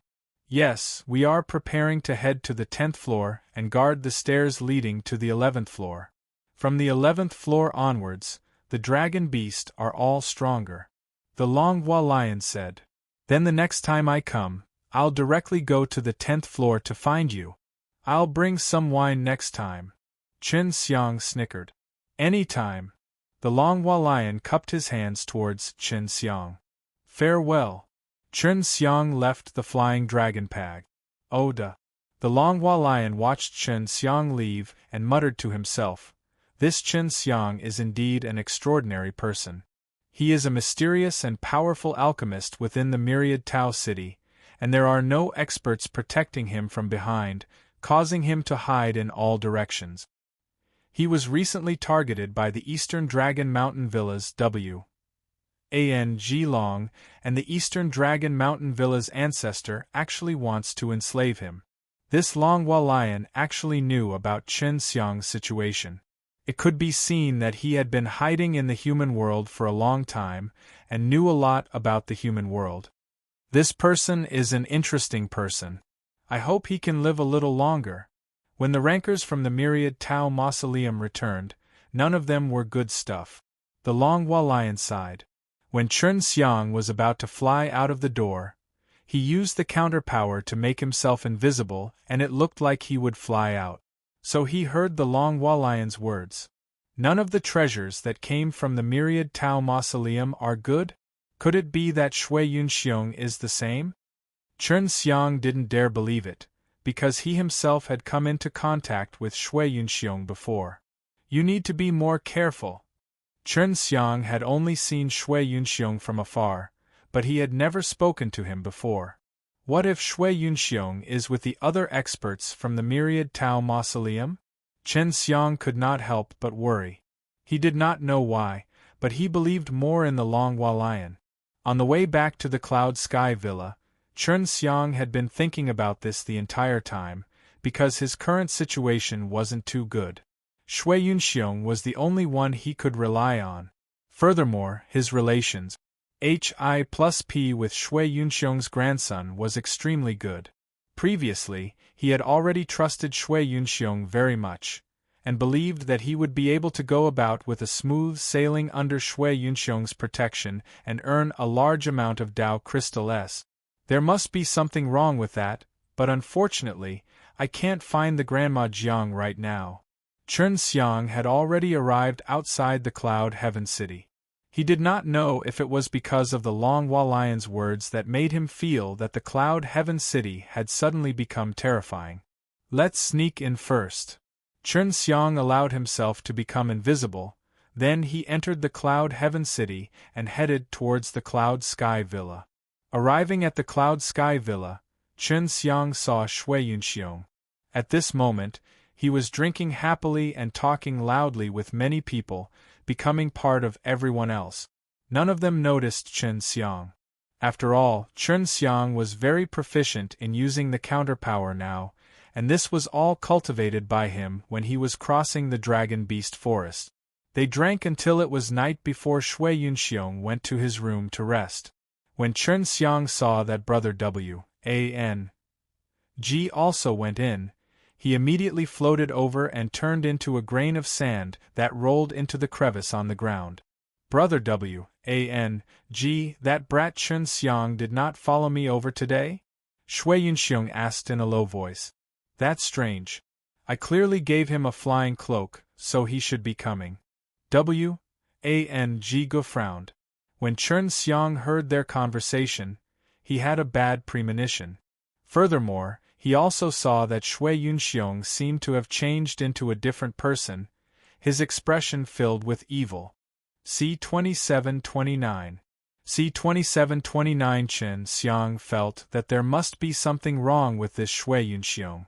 Yes, we are preparing to head to the 10th floor and guard the stairs leading to the 11th floor. From the 11th floor onwards, the dragon beasts are all stronger. The Longhua lion said. Then the next time I come, I'll directly go to the 10th floor to find you. I'll bring some wine next time. Chen Xiang snickered. Any time. The Longhua lion cupped his hands towards Chen Xiang. Farewell. Chen Xiang left the Flying Dragon Pag. Oda. The Longhua lion watched Chen Xiang leave and muttered to himself, This Chen Xiang is indeed an extraordinary person. He is a mysterious and powerful alchemist within the Myriad Tao City, and there are no experts protecting him from behind, causing him to hide in all directions. He was recently targeted by the Eastern Dragon Mountain Villa's W.A.N. Long, and the Eastern Dragon Mountain Villa's ancestor actually wants to enslave him. This Longhua lion actually knew about Chen Xiang's situation. It could be seen that he had been hiding in the human world for a long time, and knew a lot about the human world. This person is an interesting person. I hope he can live a little longer. When the rankers from the Myriad Tao Mausoleum returned, none of them were good stuff. The Longhua lion sighed. When Chen Xiang was about to fly out of the door, He used the counterpower to make himself invisible, and it looked like he would fly out. So he heard the Long Hua Lion's words. None of the treasures that came from the Myriad Tao Mausoleum are good? Could it be that Shui Yunxiong is the same? Chen Xiang didn't dare believe it, because he himself had come into contact with Shui Yunxiong before. You need to be more careful. Chen Xiang had only seen Shui Yunxiong from afar, but he had never spoken to him before. What if Shui Yunxiong is with the other experts from the Myriad Tao Mausoleum? Chen Xiang could not help but worry. He did not know why, but he believed more in the Long Hua Lion. On the way back to the Cloud Sky Villa, Chen Xiang had been thinking about this the entire time, because his current situation wasn't too good. Shui Yunxiong was the only one he could rely on. Furthermore, his relations, Hi+P with Shui Yunxiong's grandson was extremely good. Previously, he had already trusted Shui Yunxiong very much, and believed that he would be able to go about with a smooth sailing under Shui Yunxiong's protection and earn a large amount of Dao Crystal S. There must be something wrong with that, but unfortunately, I can't find the Grandma Jiang right now. Chen Xiang had already arrived outside the Cloud Heaven City. He did not know if it was because of the Long Hua Lion's words that made him feel that the Cloud Heaven City had suddenly become terrifying. Let's sneak in first. Chen Xiang allowed himself to become invisible, then he entered the Cloud Heaven City and headed towards the Cloud Sky Villa. Arriving at the Cloud Sky Villa, Chen Xiang saw Shui Yunxiong. At this moment, he was drinking happily and talking loudly with many people, becoming part of everyone else. None of them noticed Chen Xiang. After all, Chen Xiang was very proficient in using the counterpower now, and this was all cultivated by him when he was crossing the Dragon Beast Forest. They drank until it was night before Shui Yunxiong went to his room to rest. When Chen Xiang saw that brother Wang also went in, he immediately floated over and turned into a grain of sand that rolled into the crevice on the ground. Brother Wang, that brat Chen Xiang did not follow me over today? Shui Yunxiong asked in a low voice. That's strange. I clearly gave him a flying cloak, so he should be coming. Wang frowned. When Chen Xiang heard their conversation, he had a bad premonition. Furthermore, he also saw that Shui Yunxiong seemed to have changed into a different person, his expression filled with evil. C2729. C2729 Chen Xiang felt that there must be something wrong with this Shui Yunxiong.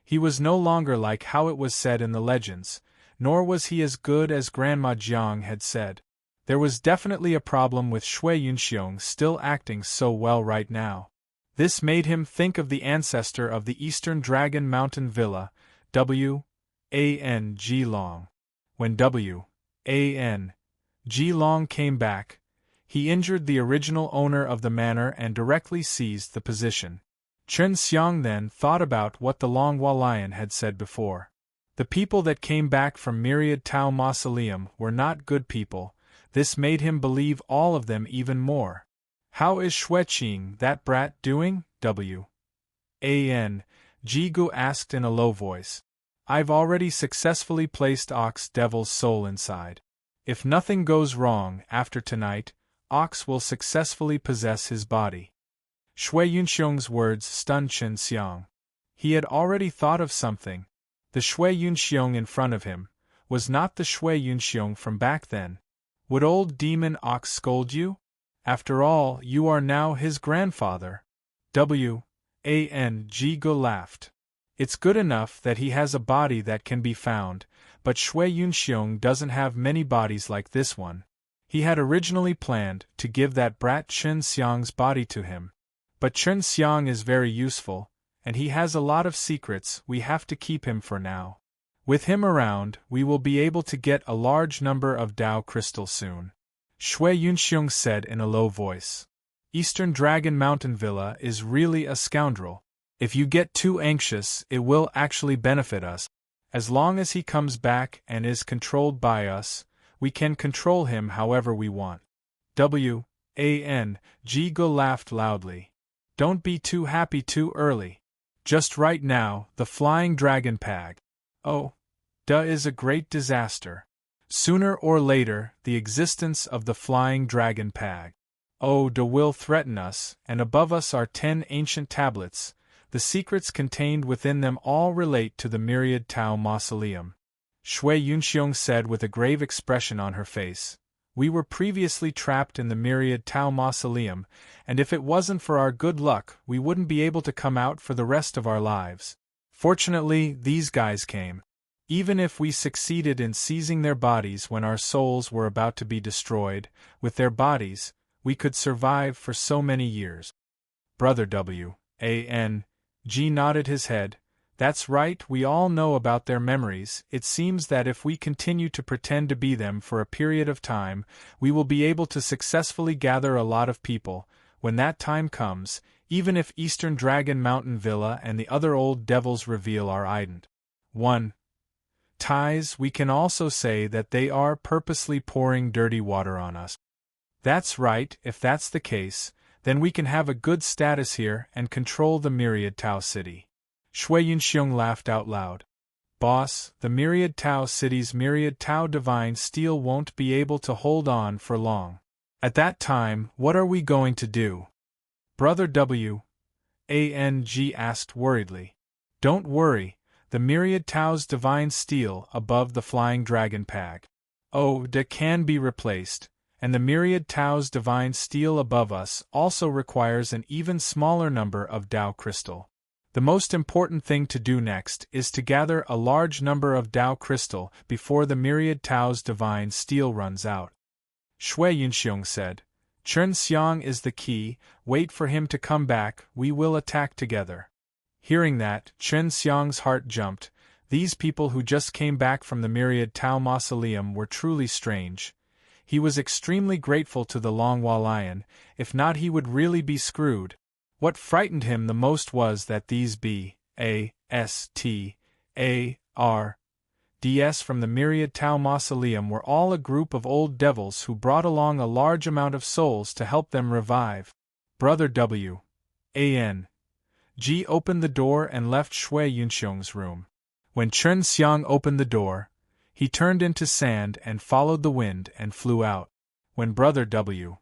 He was no longer like how it was said in the legends, nor was he as good as Grandma Jiang had said. There was definitely a problem with Shui Yunxiong still acting so well right now. This made him think of the ancestor of the Eastern Dragon Mountain Villa, Wang Long. When Wang Long came back, he injured the original owner of the manor and directly seized the position. Chen Xiang then thought about what the Long Hua Lion had said before. The people that came back from Myriad Tao Mausoleum were not good people. This made him believe all of them even more. How is Xueqing, that brat, doing? Wang asked in a low voice. I've already successfully placed Ox Devil's soul inside. If nothing goes wrong after tonight, Ox will successfully possess his body. Shui Yunxiong's words stunned Chen Xiang. He had already thought of something. The Shui Yunxiong in front of him was not the Shui Yunxiong from back then. Would old demon Ox scold you? After all, you are now his grandfather. Wang laughed. It's good enough that he has a body that can be found, but Shui Yunxiong doesn't have many bodies like this one. He had originally planned to give that brat Chen Xiang's body to him. But Chen Xiang is very useful, and he has a lot of secrets. We have to keep him for now. With him around, we will be able to get a large number of Dao crystals soon. Shui Yunxiong said in a low voice. Eastern Dragon Mountain Villa is really a scoundrel. If you get too anxious, it will actually benefit us. As long as he comes back and is controlled by us, we can control him however we want. Wang laughed loudly. Don't be too happy too early. Just right now, the flying dragon pag. Oh, duh, is a great disaster. Sooner or later, the existence of the flying dragon pag. Oh, duh will threaten us, and above us are 10 ancient tablets. The secrets contained within them all relate to the myriad Tao mausoleum. Shui Yunxiong said with a grave expression on her face. We were previously trapped in the myriad Tao mausoleum, and if it wasn't for our good luck, we wouldn't be able to come out for the rest of our lives. Fortunately, these guys came. Even if we succeeded in seizing their bodies when our souls were about to be destroyed, with their bodies, we could survive for so many years. Brother W.A.N.G. nodded his head. That's right, we all know about their memories. It seems that if we continue to pretend to be them for a period of time, we will be able to successfully gather a lot of people. When that time comes, even if Eastern Dragon Mountain Villa and the other old devils reveal our ident. 1. Ties, we can also say that they are purposely pouring dirty water on us. That's right, if that's the case, then we can have a good status here and control the Myriad Tao City. Shui Yunxiong laughed out loud. Boss, the Myriad Tao City's Myriad Tao Divine Steel won't be able to hold on for long. At that time, what are we going to do? Brother W.A.N.G. asked worriedly. Don't worry, the Myriad Tao's Divine Steel above the Flying Dragon Pag. Oh, that can be replaced, and the Myriad Tao's Divine Steel above us also requires an even smaller number of Tao Crystal. The most important thing to do next is to gather a large number of Tao Crystal before the Myriad Tao's Divine Steel runs out. Shui Yunxiong said, Chen Xiang is the key, wait for him to come back, we will attack together. Hearing that, Chen Xiang's heart jumped. These people who just came back from the Myriad Tao Mausoleum were truly strange. He was extremely grateful to the Longhua Lion, if not he would really be screwed. What frightened him the most was that these B.A.S.T.A.R.D.S. from the Myriad Tao Mausoleum were all a group of old devils who brought along a large amount of souls to help them revive. Brother W.A.N.G. opened the door and left Shui Yunxiong's room. When Chen Xiang opened the door, he turned into sand and followed the wind and flew out. When Brother W.A.N.G.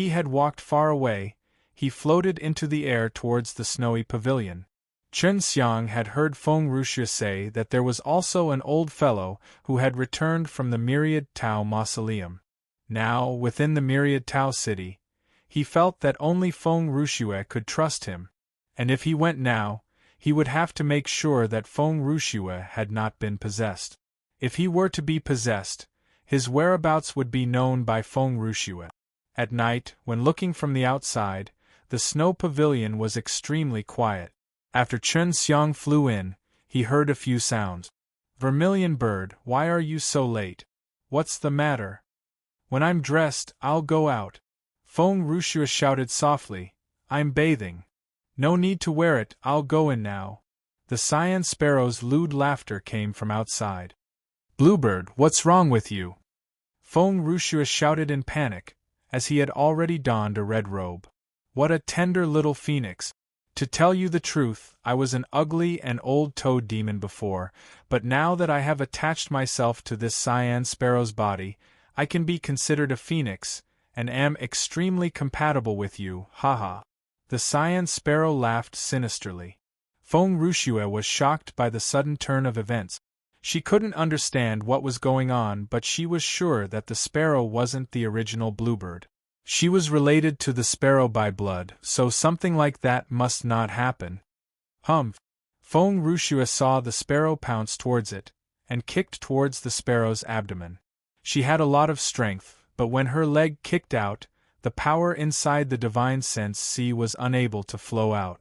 had walked far away, he floated into the air towards the snowy pavilion. Chen Xiang had heard Feng Ruxue say that there was also an old fellow who had returned from the Myriad Tao Mausoleum. Now, within the Myriad Tao City, he felt that only Feng Ruxue could trust him, and if he went now, he would have to make sure that Feng Ruxue had not been possessed. If he were to be possessed, his whereabouts would be known by Feng Ruxue. At night, when looking from the outside, the snow pavilion was extremely quiet. After Chen Xiang flew in, he heard a few sounds. Vermilion bird, why are you so late? What's the matter? When I'm dressed, I'll go out. Feng Ruxue shouted softly, I'm bathing. No need to wear it, I'll go in now. The cyan sparrow's lewd laughter came from outside. Bluebird, what's wrong with you? Feng Ruxue shouted in panic, as he had already donned a red robe. What a tender little phoenix! To tell you the truth, I was an ugly and old toad demon before, but now that I have attached myself to this cyan sparrow's body, I can be considered a phoenix, and am extremely compatible with you, haha. The cyan sparrow laughed sinisterly. Feng Ruxue was shocked by the sudden turn of events. She couldn't understand what was going on, but she was sure that the sparrow wasn't the original bluebird. She was related to the sparrow by blood, so something like that must not happen. Humph! Feng Ruxue saw the sparrow pounce towards it, and kicked towards the sparrow's abdomen. She had a lot of strength, but when her leg kicked out, the power inside the divine sense C was unable to flow out.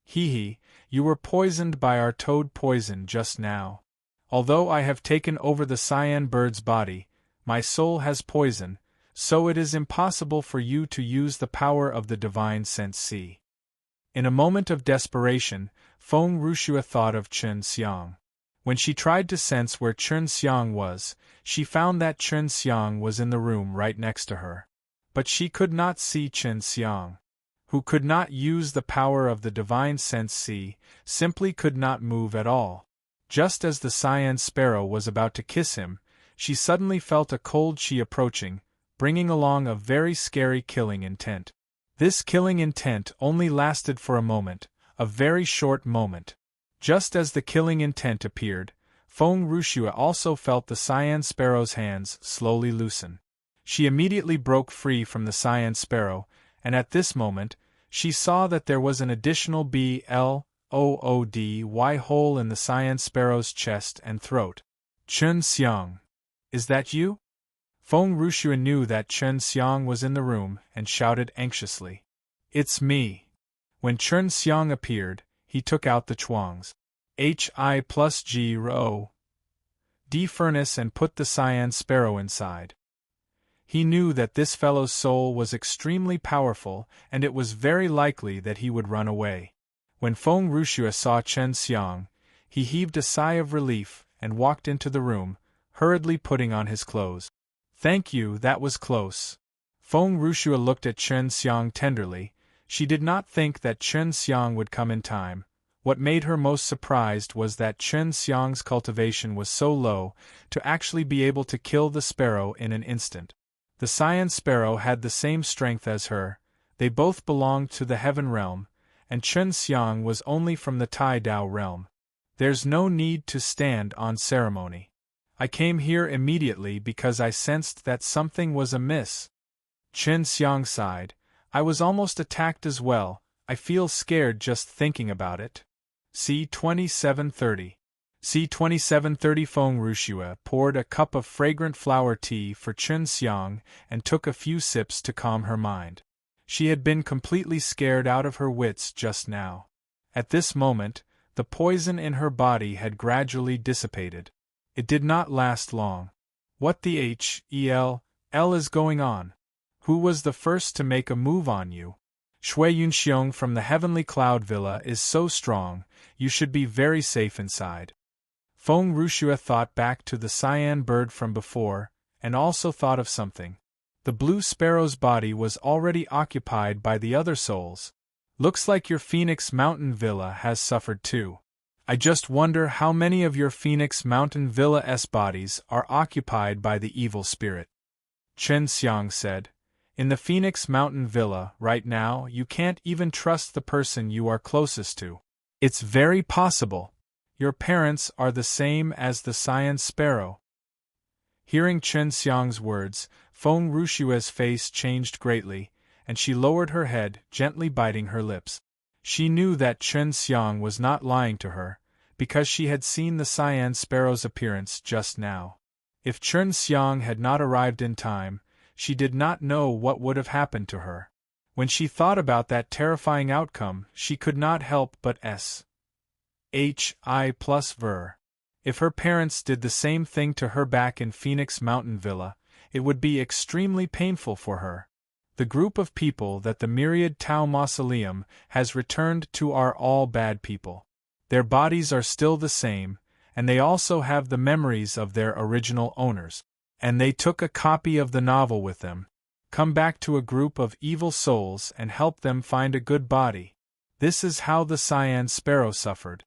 Hee, you were poisoned by our toad poison just now. Although I have taken over the cyan bird's body, my soul has poison, so it is impossible for you to use the power of the divine sense C. In a moment of desperation, Feng Ruxue thought of Chen Xiang. When she tried to sense where Chen Xiang was, she found that Chen Xiang was in the room right next to her. But she could not see Chen Xiang. who could not use the power of the divine sense see, simply could not move at all. Just as the cyan sparrow was about to kiss him, she suddenly felt a cold chi approaching, bringing along a very scary killing intent. This killing intent only lasted for a moment, a very short moment. Just as the killing intent appeared, Feng Rushua also felt the cyan sparrow's hands slowly loosen. She immediately broke free from the cyan sparrow, and at this moment, she saw that there was an additional bloody hole in the cyan sparrow's chest and throat. Chen Xiang, is that you? Feng Rushua knew that Chen Xiang was in the room and shouted anxiously. It's me. When Chen Xiang appeared, he took out the chuangs. Hi+G-Ro-D furnace and put the cyan sparrow inside. He knew that this fellow's soul was extremely powerful, and it was very likely that he would run away. When Feng Rushua saw Chen Xiang, he heaved a sigh of relief and walked into the room, hurriedly putting on his clothes. Thank you, that was close. Feng Rushua looked at Chen Xiang tenderly. She did not think that Chen Xiang would come in time. What made her most surprised was that Chen Xiang's cultivation was so low to actually be able to kill the sparrow in an instant. The cyan sparrow had the same strength as her, they both belonged to the heaven realm, and Chen Xiang was only from the Tai Dao realm. There's no need to stand on ceremony. I came here immediately because I sensed that something was amiss. Chen Xiang sighed. I was almost attacked as well, I feel scared just thinking about it. C2730. C2730 Feng Rushua poured a cup of fragrant flower tea for Chen Xiang and took a few sips to calm her mind. She had been completely scared out of her wits just now. At this moment, the poison in her body had gradually dissipated. It did not last long. What the hell is going on? Who was the first to make a move on you? Shui Yunxiong from the Heavenly Cloud Villa is so strong, you should be very safe inside. Feng Rushua thought back to the cyan bird from before, and also thought of something. The blue sparrow's body was already occupied by the other souls. Looks like your Phoenix Mountain Villa has suffered too. I just wonder how many of your Phoenix Mountain Villa's bodies are occupied by the evil spirit. Chen Xiang said. In the Phoenix Mountain Villa, right now, you can't even trust the person you are closest to. It's very possible. Your parents are the same as the cyan sparrow. Hearing Chen Xiang's words, Feng Rushua's face changed greatly, and she lowered her head, gently biting her lips. She knew that Chen Xiang was not lying to her, because she had seen the cyan sparrow's appearance just now. If Chen Xiang had not arrived in time, she did not know what would have happened to her. When she thought about that terrifying outcome, she could not help but Hi+Ver. If her parents did the same thing to her back in Phoenix Mountain Villa, it would be extremely painful for her. The group of people that the Myriad Tao Mausoleum has returned to are all bad people. Their bodies are still the same, and they also have the memories of their original owners. And they took a copy of the novel with them. Come back to a group of evil souls and help them find a good body. This is how the cyan sparrow suffered.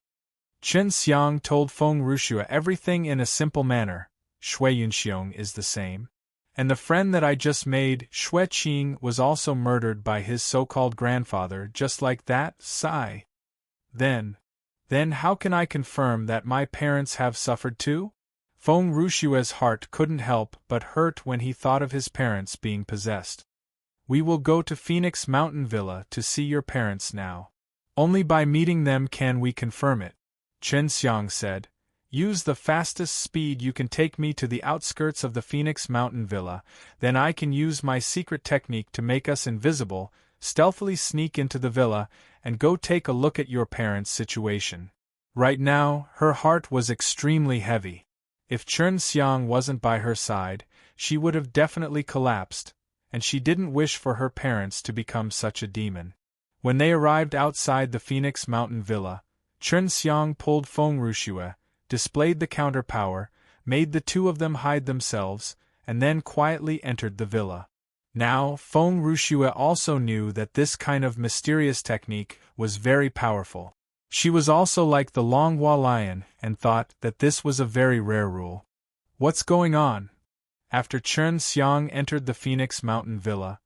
Chen Xiang told Feng Rushua everything in a simple manner. Shui Yunxiong is the same. And the friend that I just made, Shui Qing, was also murdered by his so-called grandfather just like that, sigh. Then how can I confirm that my parents have suffered too? Feng Rushua's heart couldn't help but hurt when he thought of his parents being possessed. We will go to Phoenix Mountain Villa to see your parents now. Only by meeting them can we confirm it. Chen Xiang said. Use the fastest speed you can take me to the outskirts of the Phoenix Mountain Villa, then I can use my secret technique to make us invisible, stealthily sneak into the villa, and go take a look at your parents' situation. Right now, her heart was extremely heavy. If Chen Xiang wasn't by her side, she would have definitely collapsed, and she didn't wish for her parents to become such a demon. When they arrived outside the Phoenix Mountain Villa, Chen Xiang pulled Feng Rushua, displayed the counter-power, made the two of them hide themselves, and then quietly entered the villa. Now, Feng Rushue also knew that this kind of mysterious technique was very powerful. She was also like the Longhua lion and thought that this was a very rare rule. What's going on? After Chen Xiang entered the Phoenix Mountain Villa,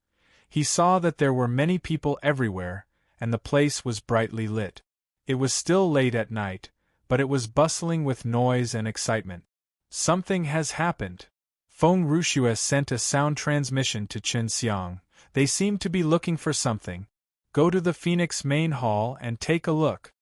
he saw that there were many people everywhere, and the place was brightly lit. It was still late at night, but it was bustling with noise and excitement. Something has happened. Feng Rushue sent a sound transmission to Chen Xiang. They seemed to be looking for something. Go to the Phoenix main hall and take a look.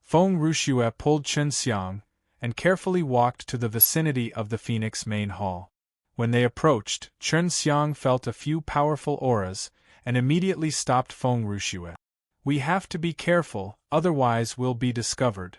Feng Rushue pulled Chen Xiang and carefully walked to the vicinity of the Phoenix main hall. When they approached, Chen Xiang felt a few powerful auras and immediately stopped Feng Rushue. We have to be careful, otherwise we'll be discovered,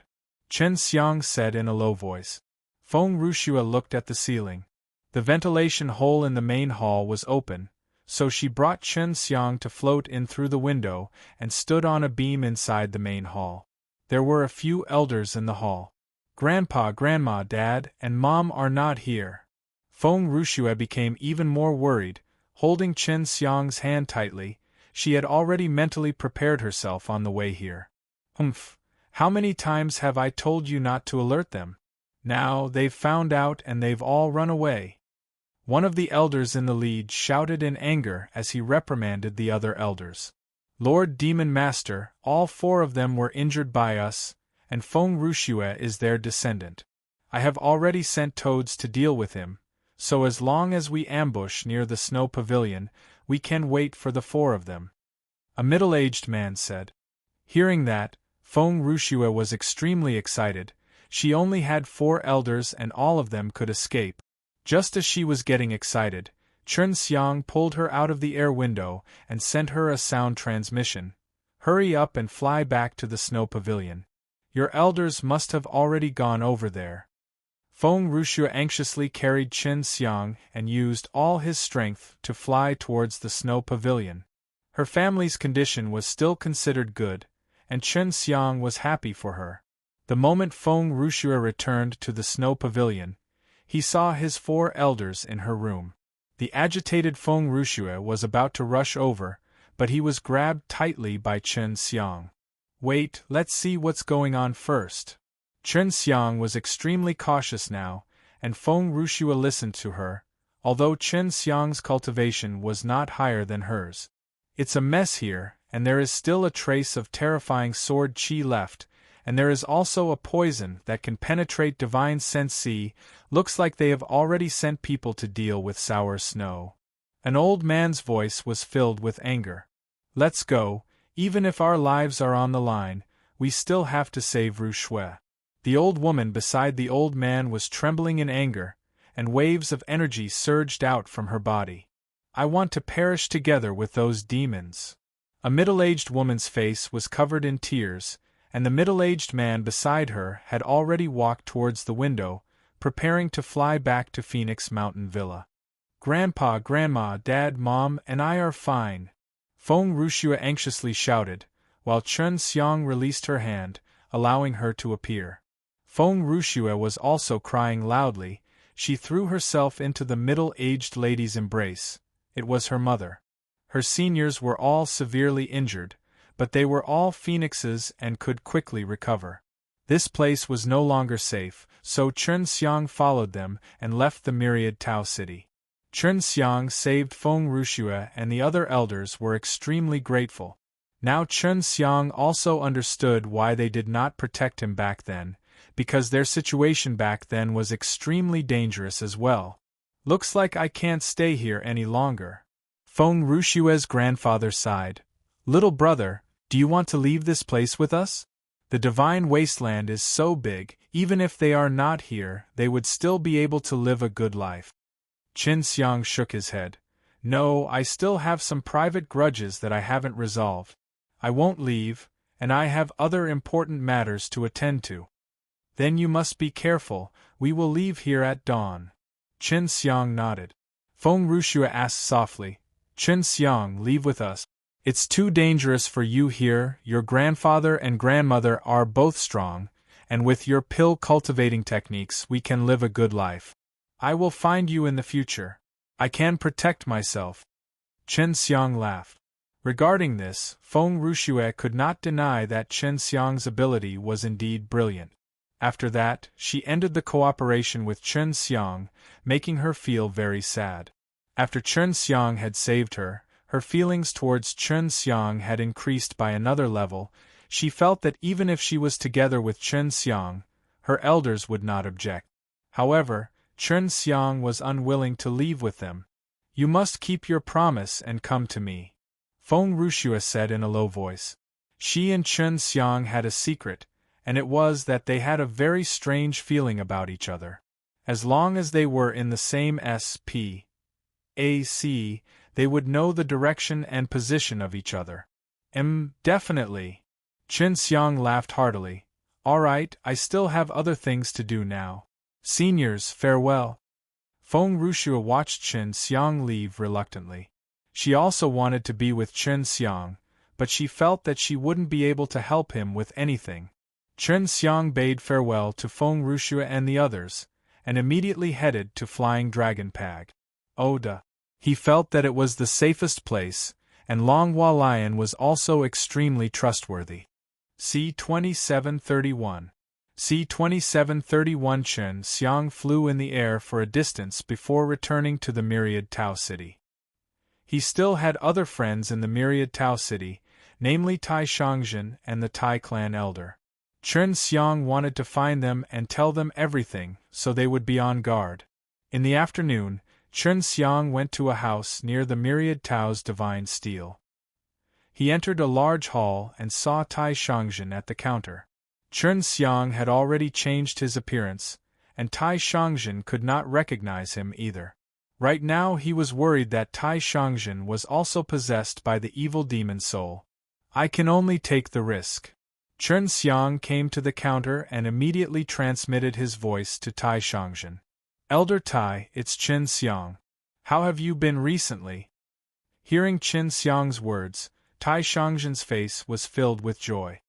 Chen Xiang said in a low voice. Feng Rushue looked at the ceiling. The ventilation hole in the main hall was open, so she brought Chen Xiang to float in through the window and stood on a beam inside the main hall. There were a few elders in the hall. Grandpa, Grandma, Dad, and Mom are not here. Feng Rushue became even more worried, holding Chen Xiang's hand tightly. She had already mentally prepared herself on the way here. How many times have I told you not to alert them? Now they've found out and they've all run away. One of the elders in the lead shouted in anger as he reprimanded the other elders. Lord Demon Master, all 4 of them were injured by us, and Feng Rushue is their descendant. I have already sent toads to deal with him, so as long as we ambush near the snow pavilion, we can wait for the 4 of them. A middle-aged man said. Hearing that, Feng Rushue was extremely excited. She only had 4 elders and all of them could escape. Just as she was getting excited, Chen Xiang pulled her out of the air window and sent her a sound transmission. Hurry up and fly back to the snow pavilion. Your elders must have already gone over there. Feng Rushue anxiously carried Chen Xiang and used all his strength to fly towards the snow pavilion. Her family's condition was still considered good, and Chen Xiang was happy for her. The moment Feng Rushue returned to the snow pavilion, he saw his 4 elders in her room. The agitated Feng Rushue was about to rush over, but he was grabbed tightly by Chen Xiang. Wait, let's see what's going on first. Chen Xiang was extremely cautious now, and Feng Rushue listened to her, although Chen Xiang's cultivation was not higher than hers. It's a mess here, and there is still a trace of terrifying sword qi left, and there is also a poison that can penetrate divine sense. Looks like they have already sent people to deal with sour snow. An old man's voice was filled with anger. Let's go, even if our lives are on the line, we still have to save Rushue. The old woman beside the old man was trembling in anger, and waves of energy surged out from her body. I want to perish together with those demons. A middle-aged woman's face was covered in tears, and the middle-aged man beside her had already walked towards the window, preparing to fly back to Phoenix Mountain Villa. Grandpa, Grandma, Dad, Mom, and I are fine, Feng Rushue anxiously shouted, while Chen Xiang released her hand, allowing her to appear. Feng Rushue was also crying loudly. She threw herself into the middle-aged lady's embrace. It was her mother. Her seniors were all severely injured, but they were all phoenixes and could quickly recover. This place was no longer safe, so Chen Xiang followed them and left the myriad Tao city. Chen Xiang saved Feng Rushue and the other elders were extremely grateful. Now Chen Xiang also understood why they did not protect him back then, because their situation back then was extremely dangerous as well. Looks like I can't stay here any longer. Feng Rushue's grandfather sighed. Little brother, do you want to leave this place with us? The divine wasteland is so big, even if they are not here, they would still be able to live a good life. Chen Xiang shook his head. No, I still have some private grudges that I haven't resolved. I won't leave, and I have other important matters to attend to. Then you must be careful, we will leave here at dawn. Chen Xiang nodded. Feng Rushue asked softly, Chen Xiang, leave with us. It's too dangerous for you here, your grandfather and grandmother are both strong, and with your pill cultivating techniques we can live a good life. I will find you in the future. I can protect myself. Chen Xiang laughed. Regarding this, Feng Ruxue could not deny that Chen Xiang's ability was indeed brilliant. After that, she ended the cooperation with Chen Xiang, making her feel very sad. After Chen Xiang had saved her, her feelings towards Chen Xiang had increased by another level. She felt that even if she was together with Chen Xiang, her elders would not object. However, Chen Xiang was unwilling to leave with them. "You must keep your promise and come to me," Feng Ruxue said in a low voice. She and Chen Xiang had a secret, and it was that they had a very strange feeling about each other. As long as they were in the same SPAC, they would know the direction and position of each other. Definitely. Chen Xiang laughed heartily. "All right, I still have other things to do now. Seniors, farewell." Feng Ruxue watched Chen Xiang leave reluctantly. She also wanted to be with Chen Xiang, but she felt that she wouldn't be able to help him with anything. Chen Xiang bade farewell to Feng Ruxue and the others, and immediately headed to Flying Dragon Pag. Oda. He felt that it was the safest place, and Long Hua Lion was also extremely trustworthy. C-2731. C-2731 Chen Xiang flew in the air for a distance before returning to the Myriad Tao City. He still had other friends in the Myriad Tao City, namely Tai Shangzhen and the Tai clan elder. Chen Xiang wanted to find them and tell them everything, so they would be on guard. In the afternoon, Chen Xiang went to a house near the Myriad Tao's divine steel. He entered a large hall and saw Tai Shangzhen at the counter. Chen Xiang had already changed his appearance, and Tai Shangzhen could not recognize him either. Right now he was worried that Tai Shangzhen was also possessed by the evil demon soul. "I can only take the risk." Chen Xiang came to the counter and immediately transmitted his voice to Tai Shangzhen. "Elder Tai, it's Chen Xiang. How have you been recently?" Hearing Chen Xiang's words, Tai Shangzhen's face was filled with joy.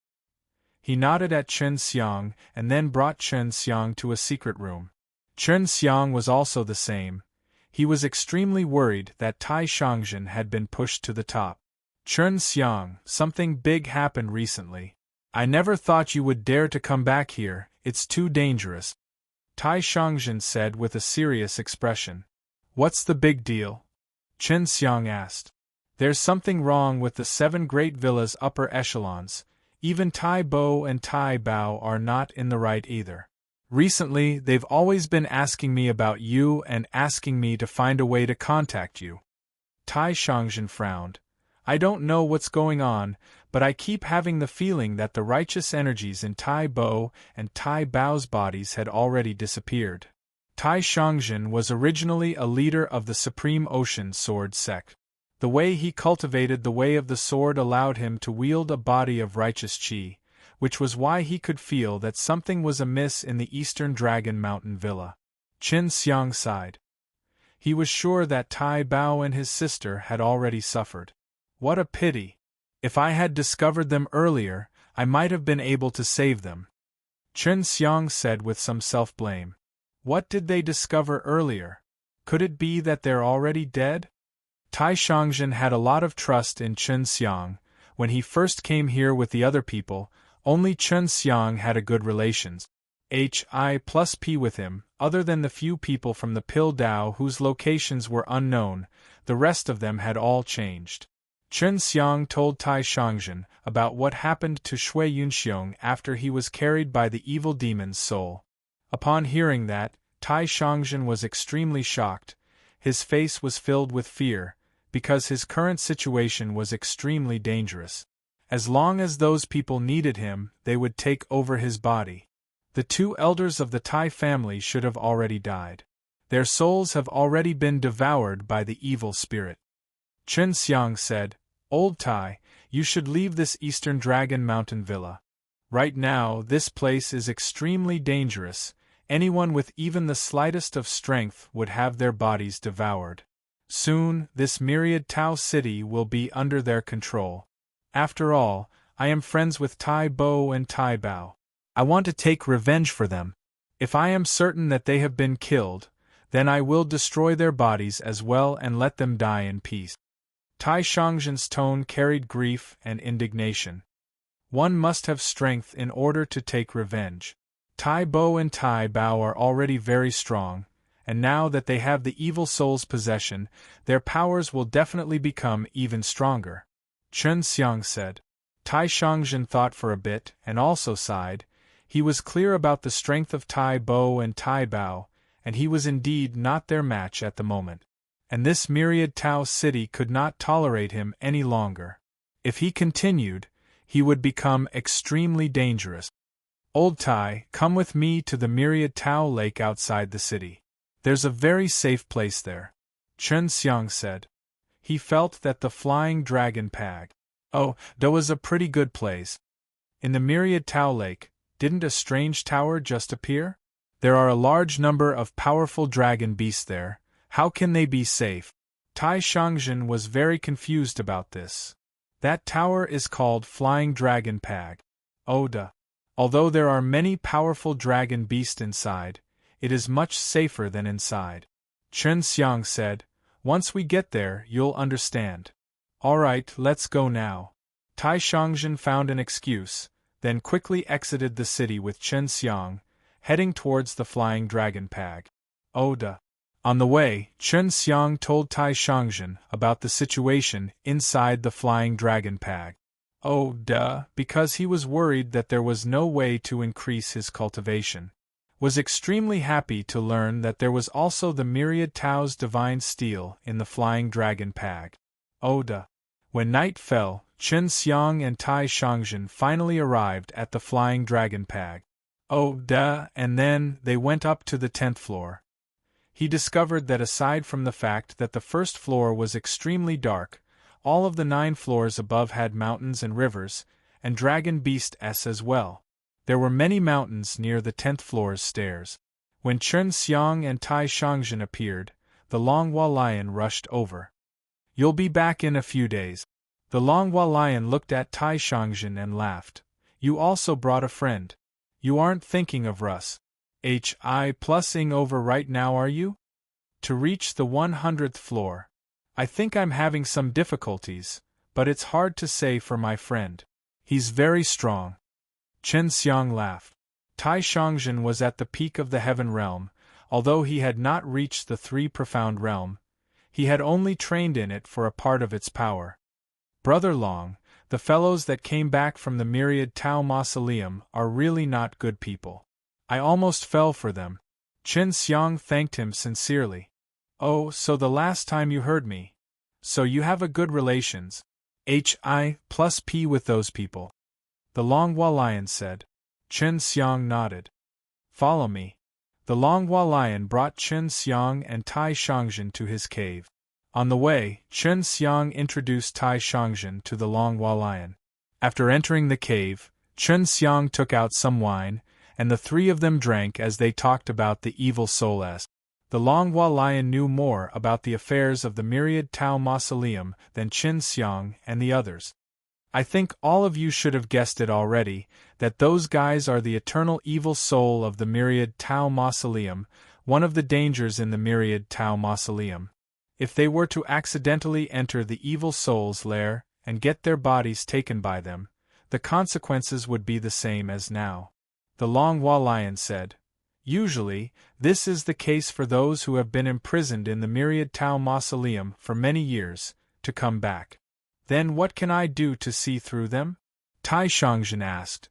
He nodded at Chen Xiang and then brought Chen Xiang to a secret room. Chen Xiang was also the same. He was extremely worried that Tai Shangzhen had been pushed to the top. "Chen Xiang, something big happened recently. I never thought you would dare to come back here, it's too dangerous," Tai Shangzhen said with a serious expression. "What's the big deal?" Chen Xiang asked. "There's something wrong with the 7 great villas upper echelons. Even Tai Bo and Tai Bao are not in the right either. Recently, they've always been asking me about you and asking me to find a way to contact you." Tai Shangzhen frowned. "I don't know what's going on, but I keep having the feeling that the righteous energies in Tai Bo and Tai Bao's bodies had already disappeared." Tai Shangzhen was originally a leader of the Supreme Ocean Sword sect. The way he cultivated the way of the sword allowed him to wield a body of righteous qi, which was why he could feel that something was amiss in the Eastern Dragon Mountain Villa. Chen Xiang sighed. He was sure that Tai Bao and his sister had already suffered. What a pity! If I had discovered them earlier, I might have been able to save them. Chen Xiang said with some self-blame. What did they discover earlier? Could it be that they're already dead? Tai Shangzhen had a lot of trust in Chen Xiang. When he first came here with the other people, only Chen Xiang had a good relations. Hi+P with him, other than the few people from the Pill Dao whose locations were unknown, the rest of them had all changed. Chen Xiang told Tai Shangzhen about what happened to Shui Yunxiong after he was carried by the evil demon's soul. Upon hearing that, Tai Shangzhen was extremely shocked. His face was filled with fear, because his current situation was extremely dangerous. As long as those people needed him, they would take over his body. The 2 elders of the Tai family should have already died. Their souls have already been devoured by the evil spirit. Chen Xiang said, Old Tai, you should leave this Eastern Dragon Mountain Villa. Right now, this place is extremely dangerous. Anyone with even the slightest of strength would have their bodies devoured. Soon, this Myriad Tao city will be under their control. After all, I am friends with Tai Bo and Tai Bao. I want to take revenge for them. If I am certain that they have been killed, then I will destroy their bodies as well and let them die in peace. Tai Shangzhen's tone carried grief and indignation. One must have strength in order to take revenge. Tai Bo and Tai Bao are already very strong, and now that they have the evil soul's possession, their powers will definitely become even stronger. Chen Xiang said. Tai Shangzhen thought for a bit and also sighed. He was clear about the strength of Tai Bo and Tai Bao, and he was indeed not their match at the moment. And this myriad Tao city could not tolerate him any longer. If he continued, he would become extremely dangerous. Old Tai, come with me to the myriad Tao lake outside the city. There's a very safe place there. Chen Xiang said. He felt that the flying dragon pag. Oh, that was a pretty good place. In the myriad Tao lake, didn't a strange tower just appear? There are a large number of powerful dragon beasts there. How can they be safe? Tai Shangzhen was very confused about this. That tower is called Flying Dragon Pag. Oda. Although there are many powerful dragon beasts inside, it is much safer than inside. Chen Xiang said, once we get there, you'll understand. Alright, let's go now. Tai Shangzhen found an excuse, then quickly exited the city with Chen Xiang, heading towards the Flying Dragon Pag. Oda. On the way, Chen Xiang told Tai Shangzhen about the situation inside the Flying Dragon Pag. Oh, because he was worried that there was no way to increase his cultivation. Was extremely happy to learn that there was also the myriad Tao's divine steel in the Flying Dragon Pag. Oda. When night fell, Chen Xiang and Tai Shangzhen finally arrived at the Flying Dragon Pag. And then they went up to the 10th floor. He discovered that aside from the fact that the first floor was extremely dark, all of the 9 floors above had mountains and rivers, and dragon beasts as well. There were many mountains near the 10th floor's stairs. When Chen Xiang and Tai Shangzhen appeared, the Longhua Lion rushed over. You'll be back in a few days. The Longhua Lion looked at Tai Shangzhen and laughed. You also brought a friend. You aren't thinking of Russ. Hi+ing over right now, are you? To reach the 100th floor. I think I'm having some difficulties, but it's hard to say for my friend. He's very strong. Chen Xiang laughed. Tai Shangzhen was at the peak of the heaven realm, although he had not reached the 3 profound realm. He had only trained in it for a part of its power. Brother Long, the fellows that came back from the myriad Tao mausoleum are really not good people. I almost fell for them. Chen Xiang thanked him sincerely. Oh, so the last time you heard me. So you have a good relations. Hi+P with those people. The Longhua Lion said. Chen Xiang nodded. Follow me. The Longhua Lion brought Chen Xiang and Tai Shangzhen to his cave. On the way, Chen Xiang introduced Tai Shangzhen to the Longhua Lion. After entering the cave, Chen Xiang took out some wine, and the 3 of them drank as they talked about the evil soul S. The Longhua Lion knew more about the affairs of the myriad Tao mausoleum than Chen Xiang and the others. I think all of you should have guessed it already, that those guys are the eternal evil soul of the myriad Tao mausoleum, one of the dangers in the myriad Tao mausoleum. If they were to accidentally enter the evil soul's lair and get their bodies taken by them, the consequences would be the same as now. The Longhua Lion said. Usually, this is the case for those who have been imprisoned in the myriad Tao mausoleum for many years, to come back. Then what can I do to see through them? Tai Shangzhen asked.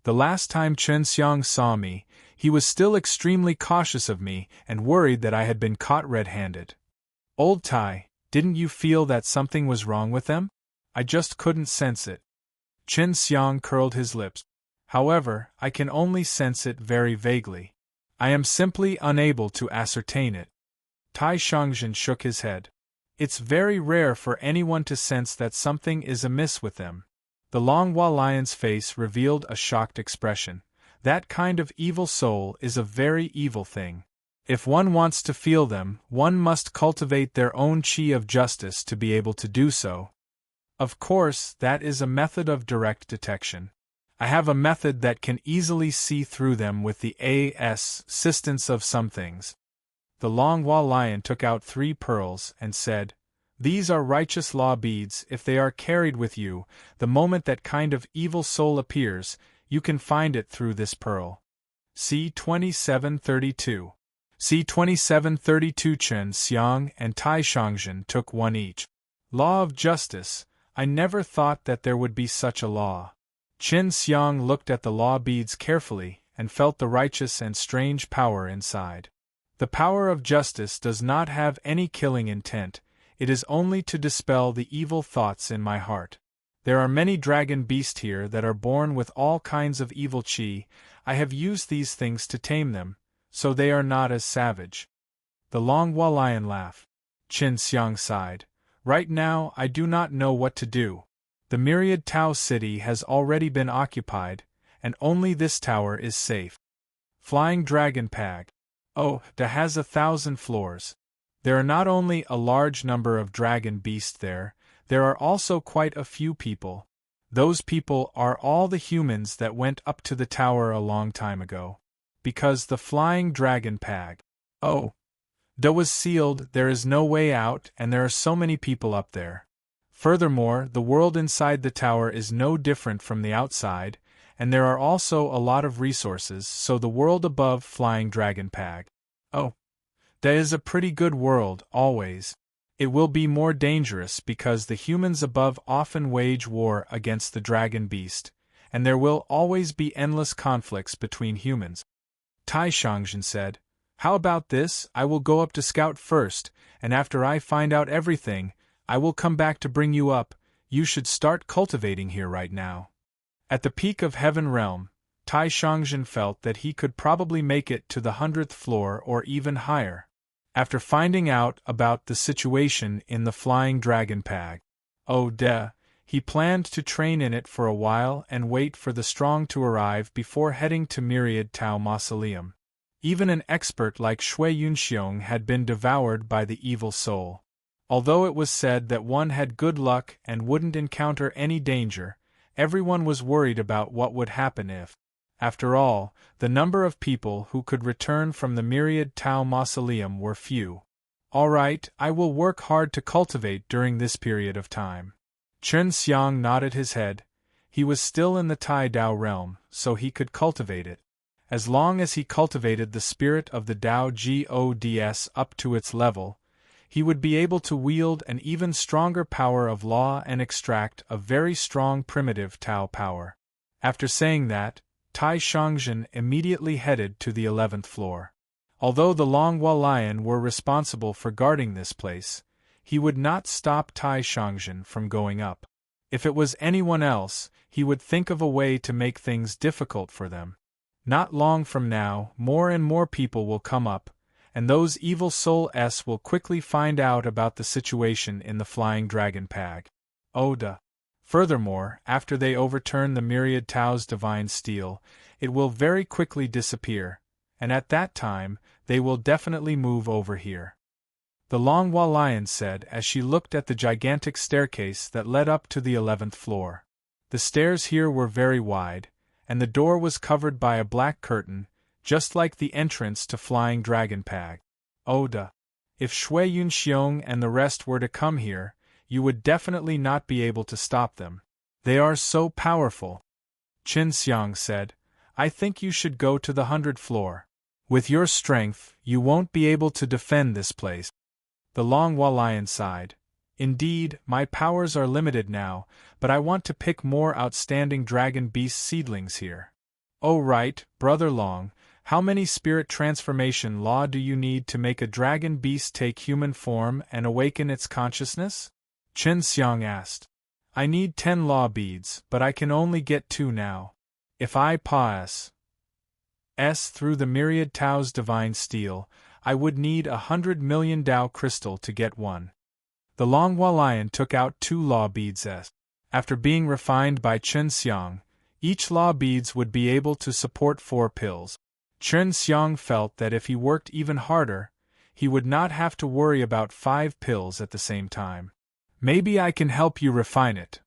The last time Chen Xiang saw me, he was still extremely cautious of me and worried that I had been caught red-handed. Old Tai, didn't you feel that something was wrong with them? I just couldn't sense it. Chen Xiang curled his lips. However, I can only sense it very vaguely. I am simply unable to ascertain it. Tai Shangzhen shook his head. It's very rare for anyone to sense that something is amiss with them. The Longhua Lion's face revealed a shocked expression. That kind of evil soul is a very evil thing. If one wants to feel them, one must cultivate their own qi of justice to be able to do so. Of course, that is a method of direct detection. I have a method that can easily see through them with the assistance of some things. The Longhua Lion took out 3 pearls and said, These are righteous law beads. If they are carried with you, the moment that kind of evil soul appears, you can find it through this pearl. C. 2732. C. 2732. Chen Xiang and Tai Shangzhen took one each. Law of justice. I never thought that there would be such a law. Chen Xiang looked at the law beads carefully and felt the righteous and strange power inside. The power of justice does not have any killing intent, it is only to dispel the evil thoughts in my heart. There are many dragon beasts here that are born with all kinds of evil chi. I have used these things to tame them, so they are not as savage. The Longhua lion laughed. Chen Xiang sighed. Right now I do not know what to do. The myriad Tao city has already been occupied, and only this tower is safe. Flying Dragon Pag. Oh, that has 1,000 floors. There are not only a large number of dragon beasts there are also quite a few people. Those people are all the humans that went up to the tower a long time ago. Because the Flying Dragon Pag. Oh. Door was sealed, there is no way out, and there are so many people up there. Furthermore, the world inside the tower is no different from the outside, and there are also a lot of resources, so the world above Flying Dragon Pag. Oh. That is a pretty good world, always. It will be more dangerous because the humans above often wage war against the dragon beast, and there will always be endless conflicts between humans. Tai Shangzhen said, How about this? I will go up to scout first, and after I find out everything, I will come back to bring you up. You should start cultivating here right now. At the peak of Heaven Realm, Tai Shangzhen felt that he could probably make it to the 100th floor or even higher. After finding out about the situation in the Flying Dragon Pag, he planned to train in it for a while and wait for the strong to arrive before heading to Myriad Tao Mausoleum. Even an expert like Shui Yunxiong had been devoured by the evil soul. Although it was said that one had good luck and wouldn't encounter any danger, everyone was worried about what would happen if, after all, the number of people who could return from the Myriad Tao Mausoleum were few. All right, I will work hard to cultivate during this period of time. Chen Xiang nodded his head. He was still in the Tai Dao realm, so he could cultivate it. As long as he cultivated the spirit of the Dao Gods up to its level, he would be able to wield an even stronger power of law and extract a very strong primitive Tao power. After saying that, Tai Shangzhen immediately headed to the 11th floor. Although the Longhua Lion were responsible for guarding this place, he would not stop Tai Shangzhen from going up. If it was anyone else, he would think of a way to make things difficult for them. Not long from now, more and more people will come up, and those evil souls will quickly find out about the situation in the Flying Dragon Pag. Furthermore, after they overturn the Myriad Tao's divine steel, it will very quickly disappear, and at that time, they will definitely move over here. The Longhua Lion said as she looked at the gigantic staircase that led up to the 11th floor. The stairs here were very wide, and the door was covered by a black curtain, just like the entrance to Flying Dragon Pag. If Shui Yunxiong and the rest were to come here, you would definitely not be able to stop them. They are so powerful. Chen Xiang said, I think you should go to the 100th floor. With your strength, you won't be able to defend this place. The Longhua Lion sighed. Indeed, my powers are limited now, but I want to pick more outstanding dragon beast seedlings here. Oh right, Brother Long, how many spirit transformation law do you need to make a dragon beast take human form and awaken its consciousness? Chen Xiang asked. I need 10 law beads, but I can only get 2 now. If I pass through the Myriad Tao's divine steel, I would need 100 million Dao crystal to get 1. The Longhua Lion took out 2 law beads. After being refined by Chen Xiang, each law beads would be able to support 4 pills. Chen Xiang felt that if he worked even harder, he would not have to worry about 5 pills at the same time. Maybe I can help you refine it,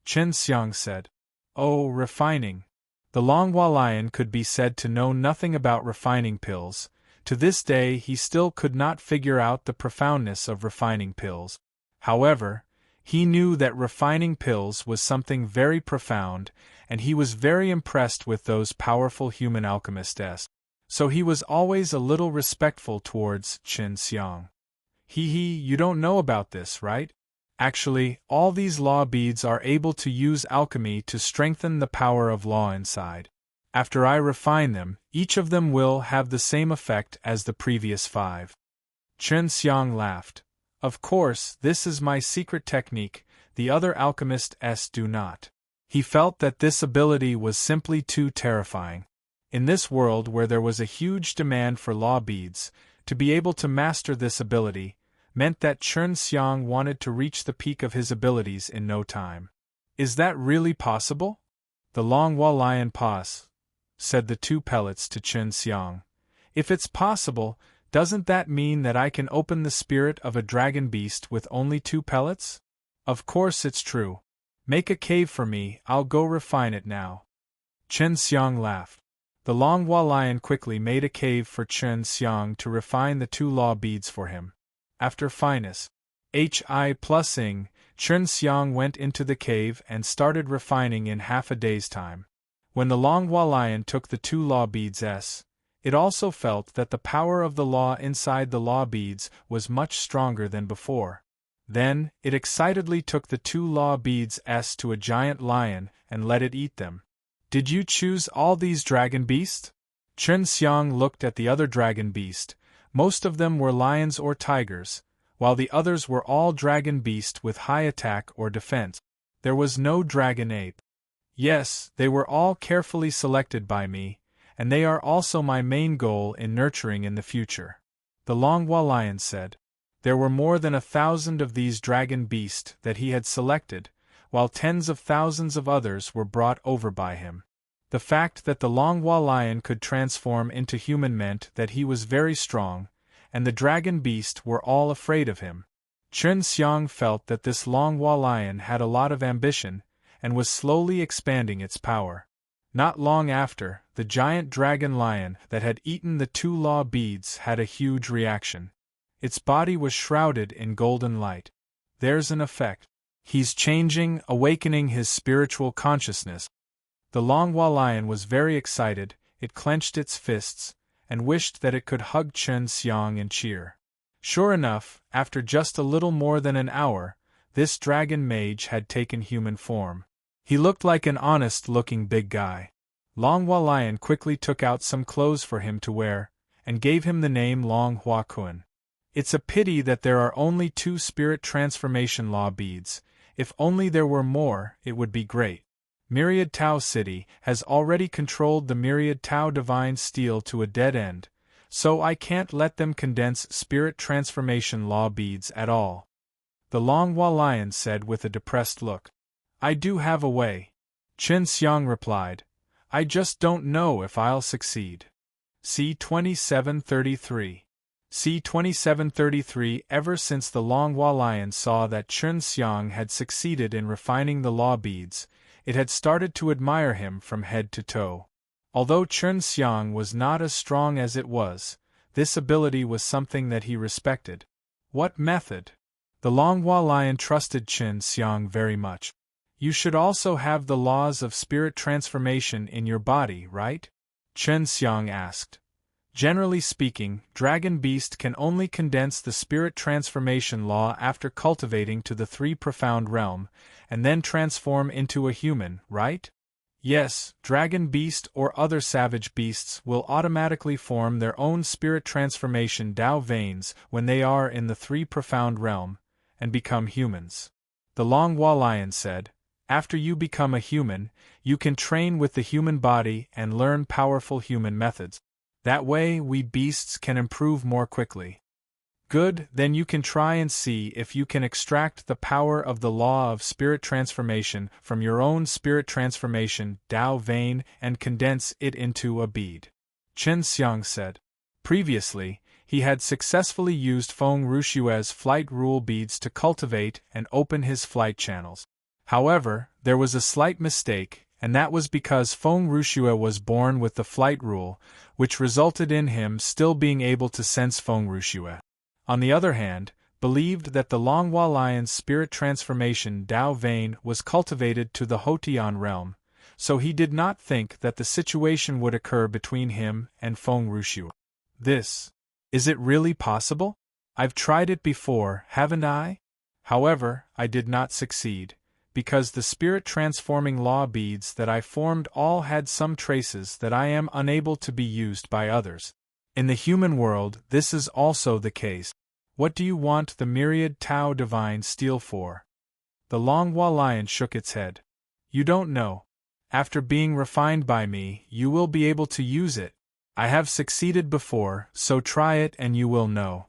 Chen Xiang said. Oh, refining. The Longhua Lion could be said to know nothing about refining pills. To this day he still could not figure out the profoundness of refining pills. However, he knew that refining pills was something very profound, and he was very impressed with those powerful human alchemists. So he was always a little respectful towards Qin Xiang. You don't know about this, right? Actually, all these law beads are able to use alchemy to strengthen the power of law inside. After I refine them, each of them will have the same effect as the previous 5. Qin Xiang laughed. Of course, this is my secret technique, the other alchemists do not. He felt that this ability was simply too terrifying. In this world where there was a huge demand for law beads, to be able to master this ability meant that Qin Xiang wanted to reach the peak of his abilities in no time. Is that really possible? The Longhua Lion paused, said the 2 pellets to Qin Xiang. If it's possible, doesn't that mean that I can open the spirit of a dragon beast with only 2 pellets? Of course it's true. Make a cave for me, I'll go refine it now. Qin Xiang laughed. The Longhua Lion quickly made a cave for Qin Xiang to refine the 2 law beads for him. After finus Qin Xiang went into the cave and started refining in half a day's time. When the Longhua Lion took the 2 law beads, it also felt that the power of the law inside the law beads was much stronger than before. Then, it excitedly took the 2 law beads to a giant lion and let it eat them. Did you choose all these dragon beasts? Qin Xiang looked at the other dragon beast. Most of them were lions or tigers, while the others were all dragon beasts with high attack or defense. There was no dragon ape. Yes, they were all carefully selected by me, and they are also my main goal in nurturing in the future. The Longhua Lion said. There were more than 1,000 of these dragon beasts that he had selected, while tens of thousands of others were brought over by him. The fact that the Longhua Lion could transform into human meant that he was very strong, and the dragon beasts were all afraid of him. Qin Xiang felt that this Longhua Lion had a lot of ambition, and was slowly expanding its power. Not long after, the giant dragon lion that had eaten the 2 law beads had a huge reaction. Its body was shrouded in golden light. There's an effect. He's changing, awakening his spiritual consciousness. The Longhua Lion was very excited, it clenched its fists, and wished that it could hug Qin Xiang and cheer. Sure enough, after just a little more than an hour, this dragon mage had taken human form. He looked like an honest-looking big guy. Longhua Lion quickly took out some clothes for him to wear, and gave him the name Longhua Kun. It's a pity that there are only 2 spirit transformation law beads. If only there were more, it would be great. Myriad Tao City has already controlled the Myriad Tao Divine Steel to a dead end, so I can't let them condense spirit transformation law beads at all. The Longhua Lion said with a depressed look. I do have a way. Qin Xiang replied. I just don't know if I'll succeed. C 2733. C 2733. Ever since the Longhua Lion saw that Qin Xiang had succeeded in refining the law beads, it had started to admire him from head to toe. Although Qin Xiang was not as strong as it was, this ability was something that he respected. What method? The Longhua Lion trusted Qin Xiang very much. You should also have the laws of spirit transformation in your body, right? Qin Xiang asked. Generally speaking, Dragon Beast can only condense the spirit transformation law after cultivating to the 3 profound realm, and then transform into a human, right? Yes, Dragon Beast or other savage beasts will automatically form their own spirit transformation Dao veins when they are in the 3 profound realm, and become humans. The Longhua Lion said, after you become a human, you can train with the human body and learn powerful human methods. That way we beasts can improve more quickly. Good, then you can try and see if you can extract the power of the law of spirit transformation from your own spirit transformation Dao vein and condense it into a bead. Qin Xiang said. Previously, he had successfully used Feng Rushue's flight rule beads to cultivate and open his flight channels. However, there was a slight mistake, and that was because Feng Rushue was born with the flight rule, which resulted in him still being able to sense Feng Rushue. On the other hand, believed that the Longhua Lion's spirit transformation Dao Vein was cultivated to the Hotian realm, so he did not think that the situation would occur between him and Feng Rushu. Is it really possible? I've tried it before, haven't I? However, I did not succeed, because the spirit-transforming law beads that I formed all had some traces that I am unable to be used by others. In the human world, this is also the case. What do you want the myriad Tao Divine Steel for? The Longhua Lion shook its head. You don't know. After being refined by me, you will be able to use it. I have succeeded before, so try it and you will know.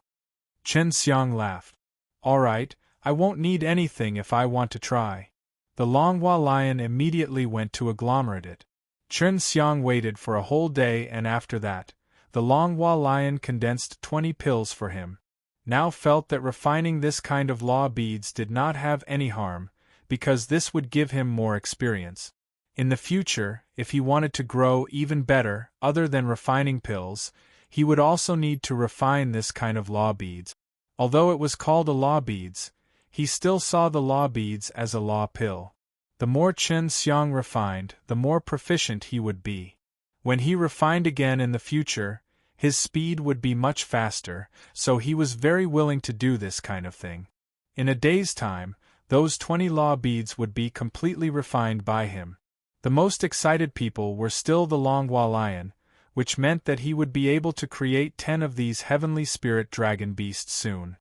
Chen Xiang laughed. All right, I won't need anything if I want to try. The Longhua Lion immediately went to agglomerate it. Chen Xiang waited for a whole day, and after that, the Longhua Lion condensed 20 pills for him. Now felt that refining this kind of law beads did not have any harm, because this would give him more experience. In the future, if he wanted to grow even better, other than refining pills, he would also need to refine this kind of law beads. Although it was called a law beads, he still saw the law beads as a law pill. The more Chen Xiang refined, the more proficient he would be. When he refined again in the future, his speed would be much faster, so he was very willing to do this kind of thing. In a day's time, those 20 law beads would be completely refined by him. The most excited people were still the Longhua Lion, which meant that he would be able to create 10 of these heavenly spirit dragon beasts soon.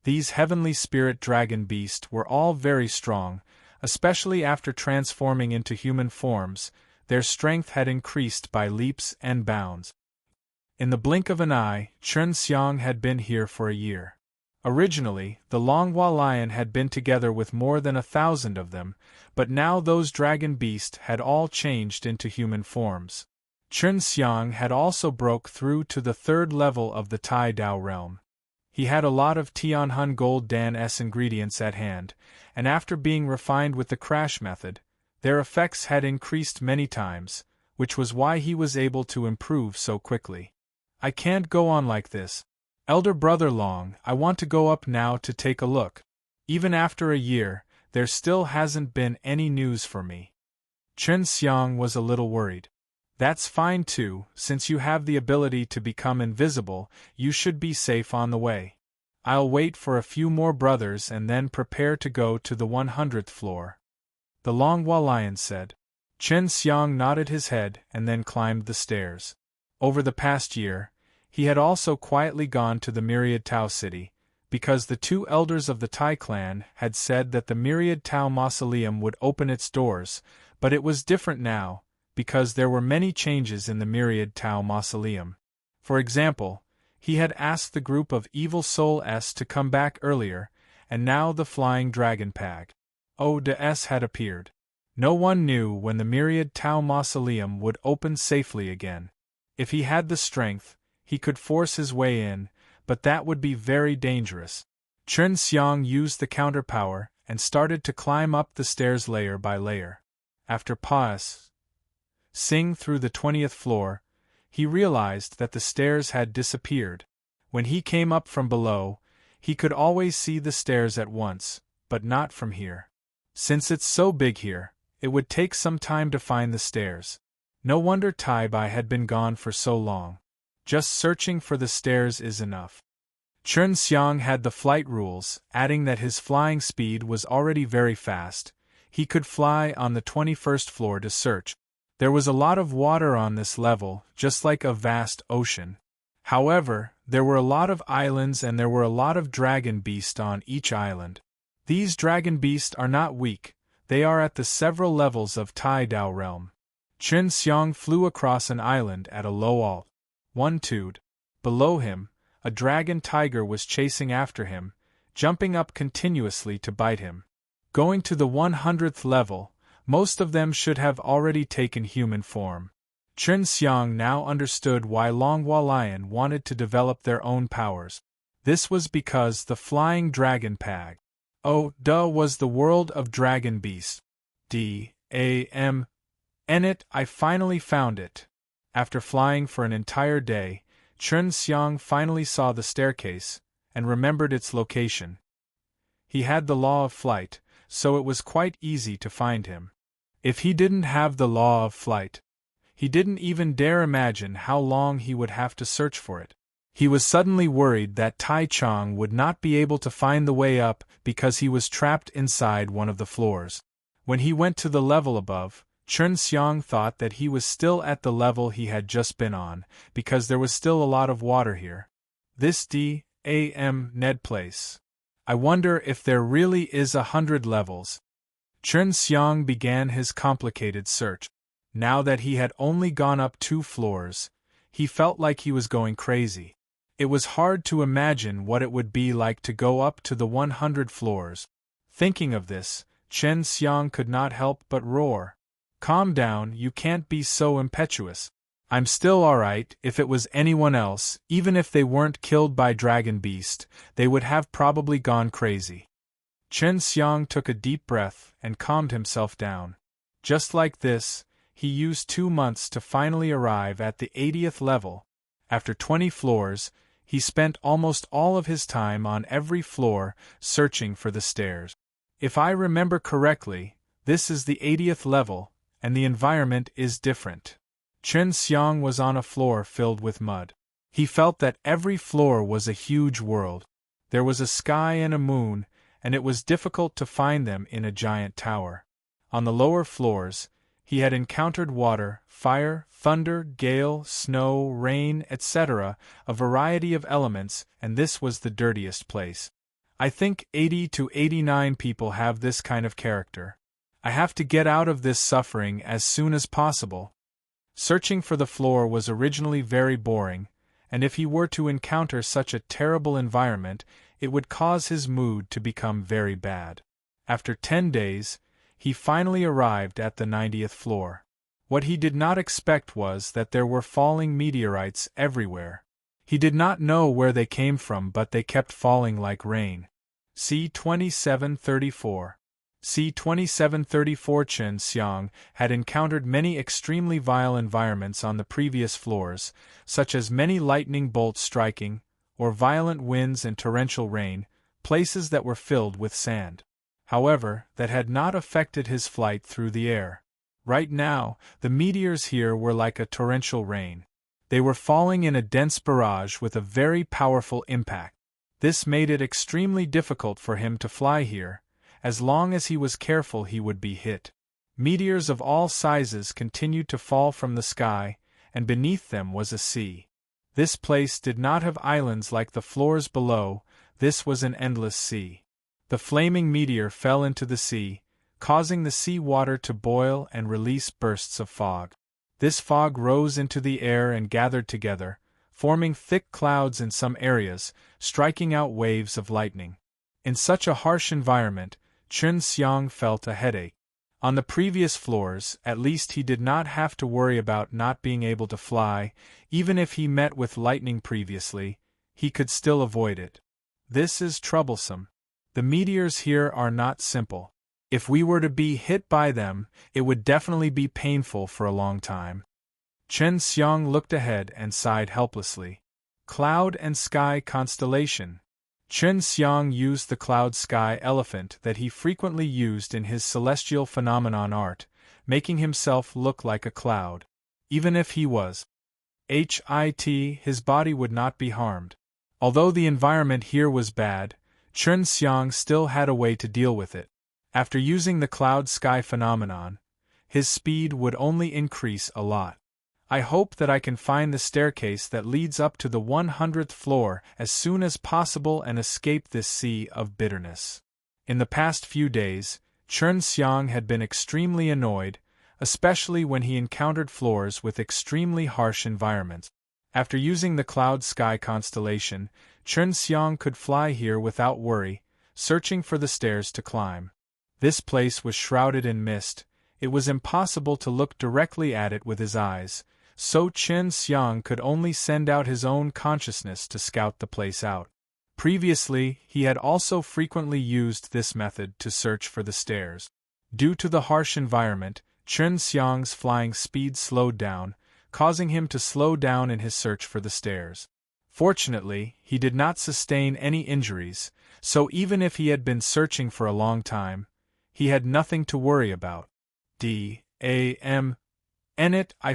These heavenly spirit dragon beasts were all very strong, especially after transforming into human forms. Their strength had increased by leaps and bounds. In the blink of an eye, Chen Xiang had been here for a year. Originally, the Longhua Lion had been together with more than 1,000 of them, but now those dragon beasts had all changed into human forms. Chen Xiang had also broke through to the 3rd level of the Tai Dao realm. He had a lot of Tianhun Gold Dan's ingredients at hand, and after being refined with the crash method, their effects had increased many times, which was why he was able to improve so quickly. I can't go on like this. Elder Brother Long, I want to go up now to take a look. Even after a year, there still hasn't been any news for me. Chen Xiang was a little worried. That's fine too, since you have the ability to become invisible, you should be safe on the way. I'll wait for a few more brothers and then prepare to go to the 100th floor. The Longhua Lion said. Chen Xiang nodded his head and then climbed the stairs. Over the past year, he had also quietly gone to the Myriad Tao City, because the 2 elders of the Tai clan had said that the Myriad Tao Mausoleum would open its doors, but it was different now, because there were many changes in the Myriad Tao Mausoleum. For example, he had asked the group of Evil Soul S to come back earlier, and now the Flying Dragon Pag. O.D.S. had appeared. No one knew when the Myriad Tao Mausoleum would open safely again. If he had the strength, he could force his way in, but that would be very dangerous. Chen Xiang used the counterpower and started to climb up the stairs layer by layer. After passing through the 20th floor, he realized that the stairs had disappeared. When he came up from below, he could always see the stairs at once, but not from here. Since it's so big here, it would take some time to find the stairs. No wonder Tai Bai had been gone for so long. Just searching for the stairs is enough. Chen Xiang had the flight rules, adding that his flying speed was already very fast. He could fly on the 21st floor to search. There was a lot of water on this level, just like a vast ocean. However, there were a lot of islands and there were a lot of dragon beasts on each island. These dragon beasts are not weak, they are at the several levels of Tai Dao realm. Chen Xiang flew across an island at a low altitude. Below him, a dragon tiger was chasing after him, jumping up continuously to bite him. Going to the 100th level, most of them should have already taken human form. Chen Xiang now understood why Longhua Lion wanted to develop their own powers. This was because the Flying Dragon Pag was the world of dragon beasts. I finally found it. After flying for an entire day, Chen Xiang finally saw the staircase, and remembered its location. He had the law of flight, so it was quite easy to find him. If he didn't have the law of flight, he didn't even dare imagine how long he would have to search for it. He was suddenly worried that Tai Chong would not be able to find the way up because he was trapped inside one of the floors. When he went to the level above, Chun Xiang thought that he was still at the level he had just been on, because there was still a lot of water here. This Ned place. I wonder if there really is 100 levels. Chun Xiang began his complicated search. Now that he had only gone up 2 floors, he felt like he was going crazy. It was hard to imagine what it would be like to go up to the 100 floors. Thinking of this, Chen Xiang could not help but roar. "Calm down, you can't be so impetuous. I'm still alright. If it was anyone else, even if they weren't killed by Dragon Beast, they would have probably gone crazy." Chen Xiang took a deep breath and calmed himself down. Just like this, he used 2 months to finally arrive at the 80th level. After 20 floors, he spent almost all of his time on every floor searching for the stairs. If I remember correctly, this is the 80th level, and the environment is different. Chen Xiang was on a floor filled with mud. He felt that every floor was a huge world. There was a sky and a moon, and it was difficult to find them in a giant tower. On the lower floors, he had encountered water, fire, thunder, gale, snow, rain, etc., a variety of elements, and this was the dirtiest place. I think 80 to 89 people have this kind of character. I have to get out of this suffering as soon as possible. Searching for the floor was originally very boring, and if he were to encounter such a terrible environment, it would cause his mood to become very bad. After 10 days, he finally arrived at the 90th floor. What he did not expect was that there were falling meteorites everywhere. He did not know where they came from, but they kept falling like rain. See 2734. See 2734. Chen Xiang had encountered many extremely vile environments on the previous floors, such as many lightning bolts striking, or violent winds and torrential rain, places that were filled with sand. However, that had not affected his flight through the air. Right now, the meteors here were like a torrential rain. They were falling in a dense barrage with a very powerful impact. This made it extremely difficult for him to fly here. As long as he was careful, he would be hit. Meteors of all sizes continued to fall from the sky, and beneath them was a sea. This place did not have islands like the floors below. This was an endless sea. The flaming meteor fell into the sea, causing the sea water to boil and release bursts of fog. This fog rose into the air and gathered together, forming thick clouds in some areas, striking out waves of lightning. In such a harsh environment, Chun Xiang felt a headache. On the previous floors, at least he did not have to worry about not being able to fly. Even if he met with lightning previously, he could still avoid it. This is troublesome. The meteors here are not simple. If we were to be hit by them, it would definitely be painful for a long time. Chen Xiang looked ahead and sighed helplessly. Cloud and Sky Constellation. Chen Xiang used the cloud-sky elephant that he frequently used in his celestial phenomenon art, making himself look like a cloud. Even if he was hit, his body would not be harmed. Although the environment here was bad, Chen Xiang still had a way to deal with it. After using the cloud-sky phenomenon, his speed would only increase a lot. I hope that I can find the staircase that leads up to the 100th floor as soon as possible and escape this sea of bitterness. In the past few days, Chen Xiang had been extremely annoyed, especially when he encountered floors with extremely harsh environments. After using the cloud-sky constellation, Chen Xiang could fly here without worry, searching for the stairs to climb. This place was shrouded in mist. It was impossible to look directly at it with his eyes, so Chen Xiang could only send out his own consciousness to scout the place out. Previously, he had also frequently used this method to search for the stairs. Due to the harsh environment, Chen Xiang's flying speed slowed down, causing him to slow down in his search for the stairs. Fortunately, he did not sustain any injuries, so even if he had been searching for a long time, he had nothing to worry about. I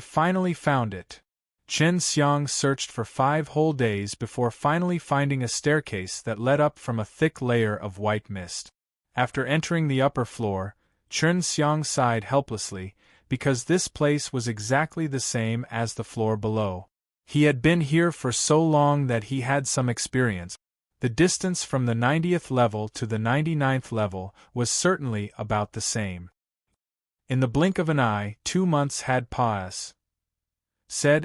finally found it. Chen Xiang searched for 5 whole days before finally finding a staircase that led up from a thick layer of white mist. After entering the upper floor, Chen Xiang sighed helplessly, because this place was exactly the same as the floor below. He had been here for so long that he had some experience. The distance from the 90th level to the 99th level was certainly about the same. In the blink of an eye, 2 months had passed,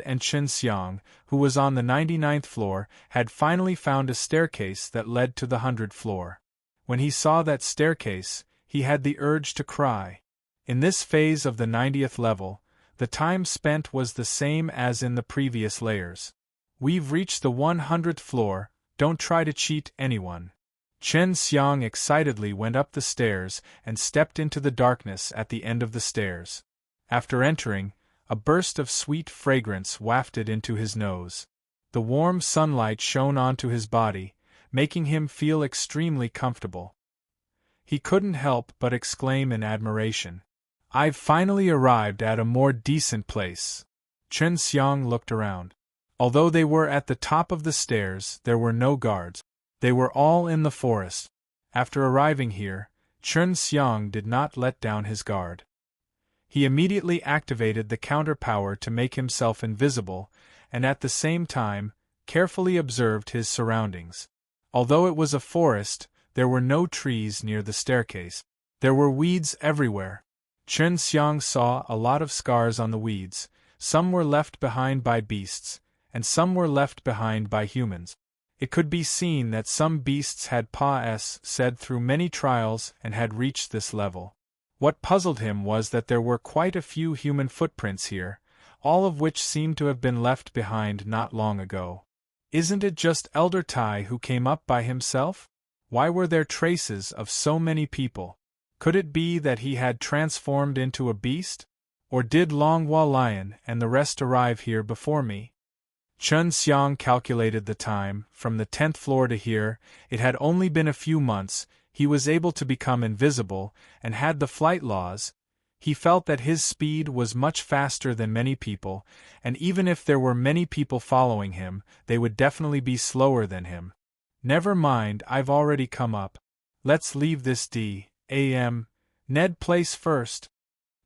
and Chen Xiang, who was on the 99th floor, had finally found a staircase that led to the 100th floor. When he saw that staircase, he had the urge to cry. In this phase of the 90th level, the time spent was the same as in the previous layers. We've reached the 100th floor, don't try to cheat anyone. Chen Xiang excitedly went up the stairs and stepped into the darkness at the end of the stairs. After entering, a burst of sweet fragrance wafted into his nose. The warm sunlight shone onto his body, making him feel extremely comfortable. He couldn't help but exclaim in admiration, "I've finally arrived at a more decent place." Chen Xiang looked around. Although they were at the top of the stairs, there were no guards. They were all in the forest. After arriving here, Chen Xiang did not let down his guard. He immediately activated the counter-power to make himself invisible, and at the same time, carefully observed his surroundings. Although it was a forest, there were no trees near the staircase. There were weeds everywhere. Chen Xiang saw a lot of scars on the weeds. Some were left behind by beasts, and some were left behind by humans. It could be seen that some beasts had passed through many trials and had reached this level. What puzzled him was that there were quite a few human footprints here, all of which seemed to have been left behind not long ago. Isn't it just Elder Tai who came up by himself? Why were there traces of so many people? Could it be that he had transformed into a beast? Or did Long Hua Lion and the rest arrive here before me? Chen Xiang calculated the time. From the 10th floor to here, it had only been a few months. He was able to become invisible, and had the flight laws. He felt that his speed was much faster than many people, and even if there were many people following him, they would definitely be slower than him. Never mind, I've already come up. Let's leave this Ned place first.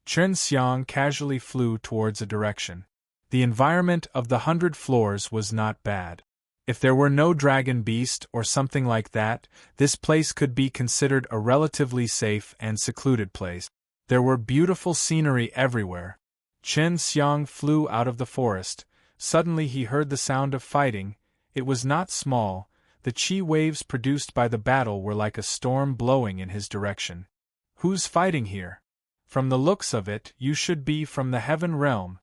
Chen Xiang casually flew towards a direction. The environment of the 100 floors was not bad. If there were no dragon beast or something like that, this place could be considered a relatively safe and secluded place. There were beautiful scenery everywhere. Chen Xiang flew out of the forest. Suddenly he heard the sound of fighting. It was not small. The chi waves produced by the battle were like a storm blowing in his direction. Who's fighting here? From the looks of it, you should be from the heaven realm.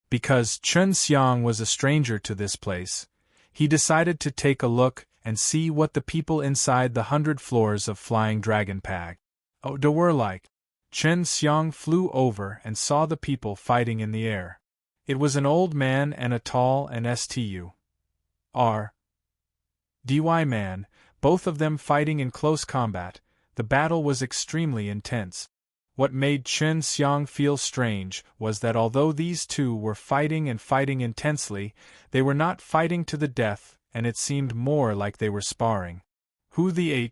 Because Chen Xiang was a stranger to this place, he decided to take a look and see what the people inside the 100 floors of Flying Dragon Pag were like. Chen Xiang flew over and saw the people fighting in the air. It was an old man and a tall and dy man, both of them fighting in close combat. The battle was extremely intense. What made Chen Xiang feel strange was that although these two were fighting intensely, they were not fighting to the death, and it seemed more like they were sparring. Who the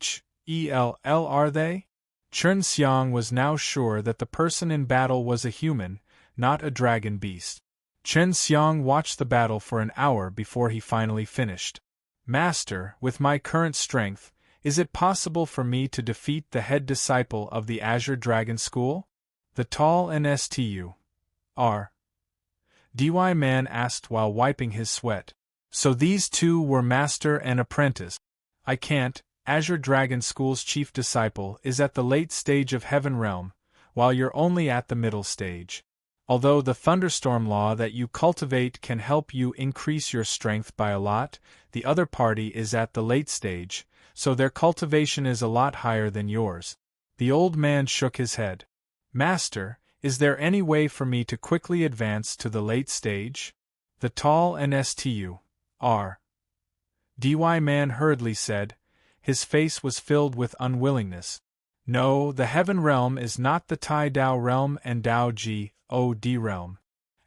hell are they? Chen Xiang was now sure that the person in battle was a human, not a dragon beast. Chen Xiang watched the battle for an hour before he finally finished. Master, with my current strength, is it possible for me to defeat the head disciple of the Azure Dragon School? The tall and dy man asked while wiping his sweat. So these two were master and apprentice. I can't. Azure Dragon School's chief disciple is at the late stage of Heaven Realm, while you're only at the middle stage. Although the thunderstorm law that you cultivate can help you increase your strength by a lot, the other party is at the late stage, so their cultivation is a lot higher than yours. The old man shook his head. Master, is there any way for me to quickly advance to the late stage? The tall and DY man hurriedly said. His face was filled with unwillingness. No, the heaven realm is not the Tai Dao realm and Dao Ji O-D realm.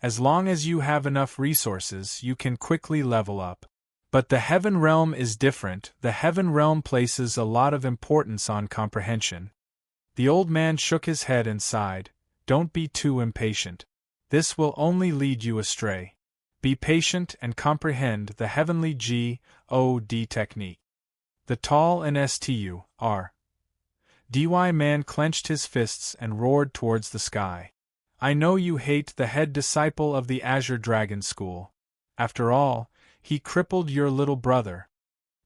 As long as you have enough resources, you can quickly level up. But the heaven realm is different. The heaven realm places a lot of importance on comprehension. The old man shook his head and sighed. Don't be too impatient. This will only lead you astray. Be patient and comprehend the heavenly G-O-D technique. The tall and STU-R. DY man clenched his fists and roared towards the sky. I know you hate the head disciple of the Azure Dragon School. After all, he crippled your little brother.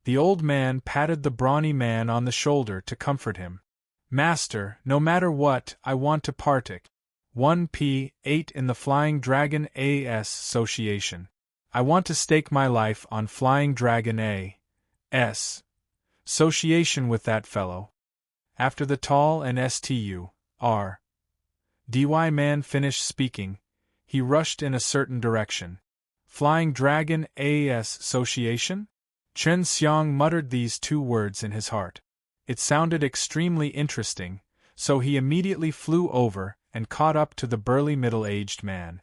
The old man patted the brawny man on the shoulder to comfort him. Master, no matter what, I want to partake. 1p8 in the Flying Dragon A.S. Association. I want to stake my life on Flying Dragon A.S. Association with that fellow. After the tall and STU-R. DY man finished speaking, he rushed in a certain direction. Flying Dragon A.S. Association? Chen Xiang muttered these two words in his heart. It sounded extremely interesting, so he immediately flew over and caught up to the burly middle-aged man.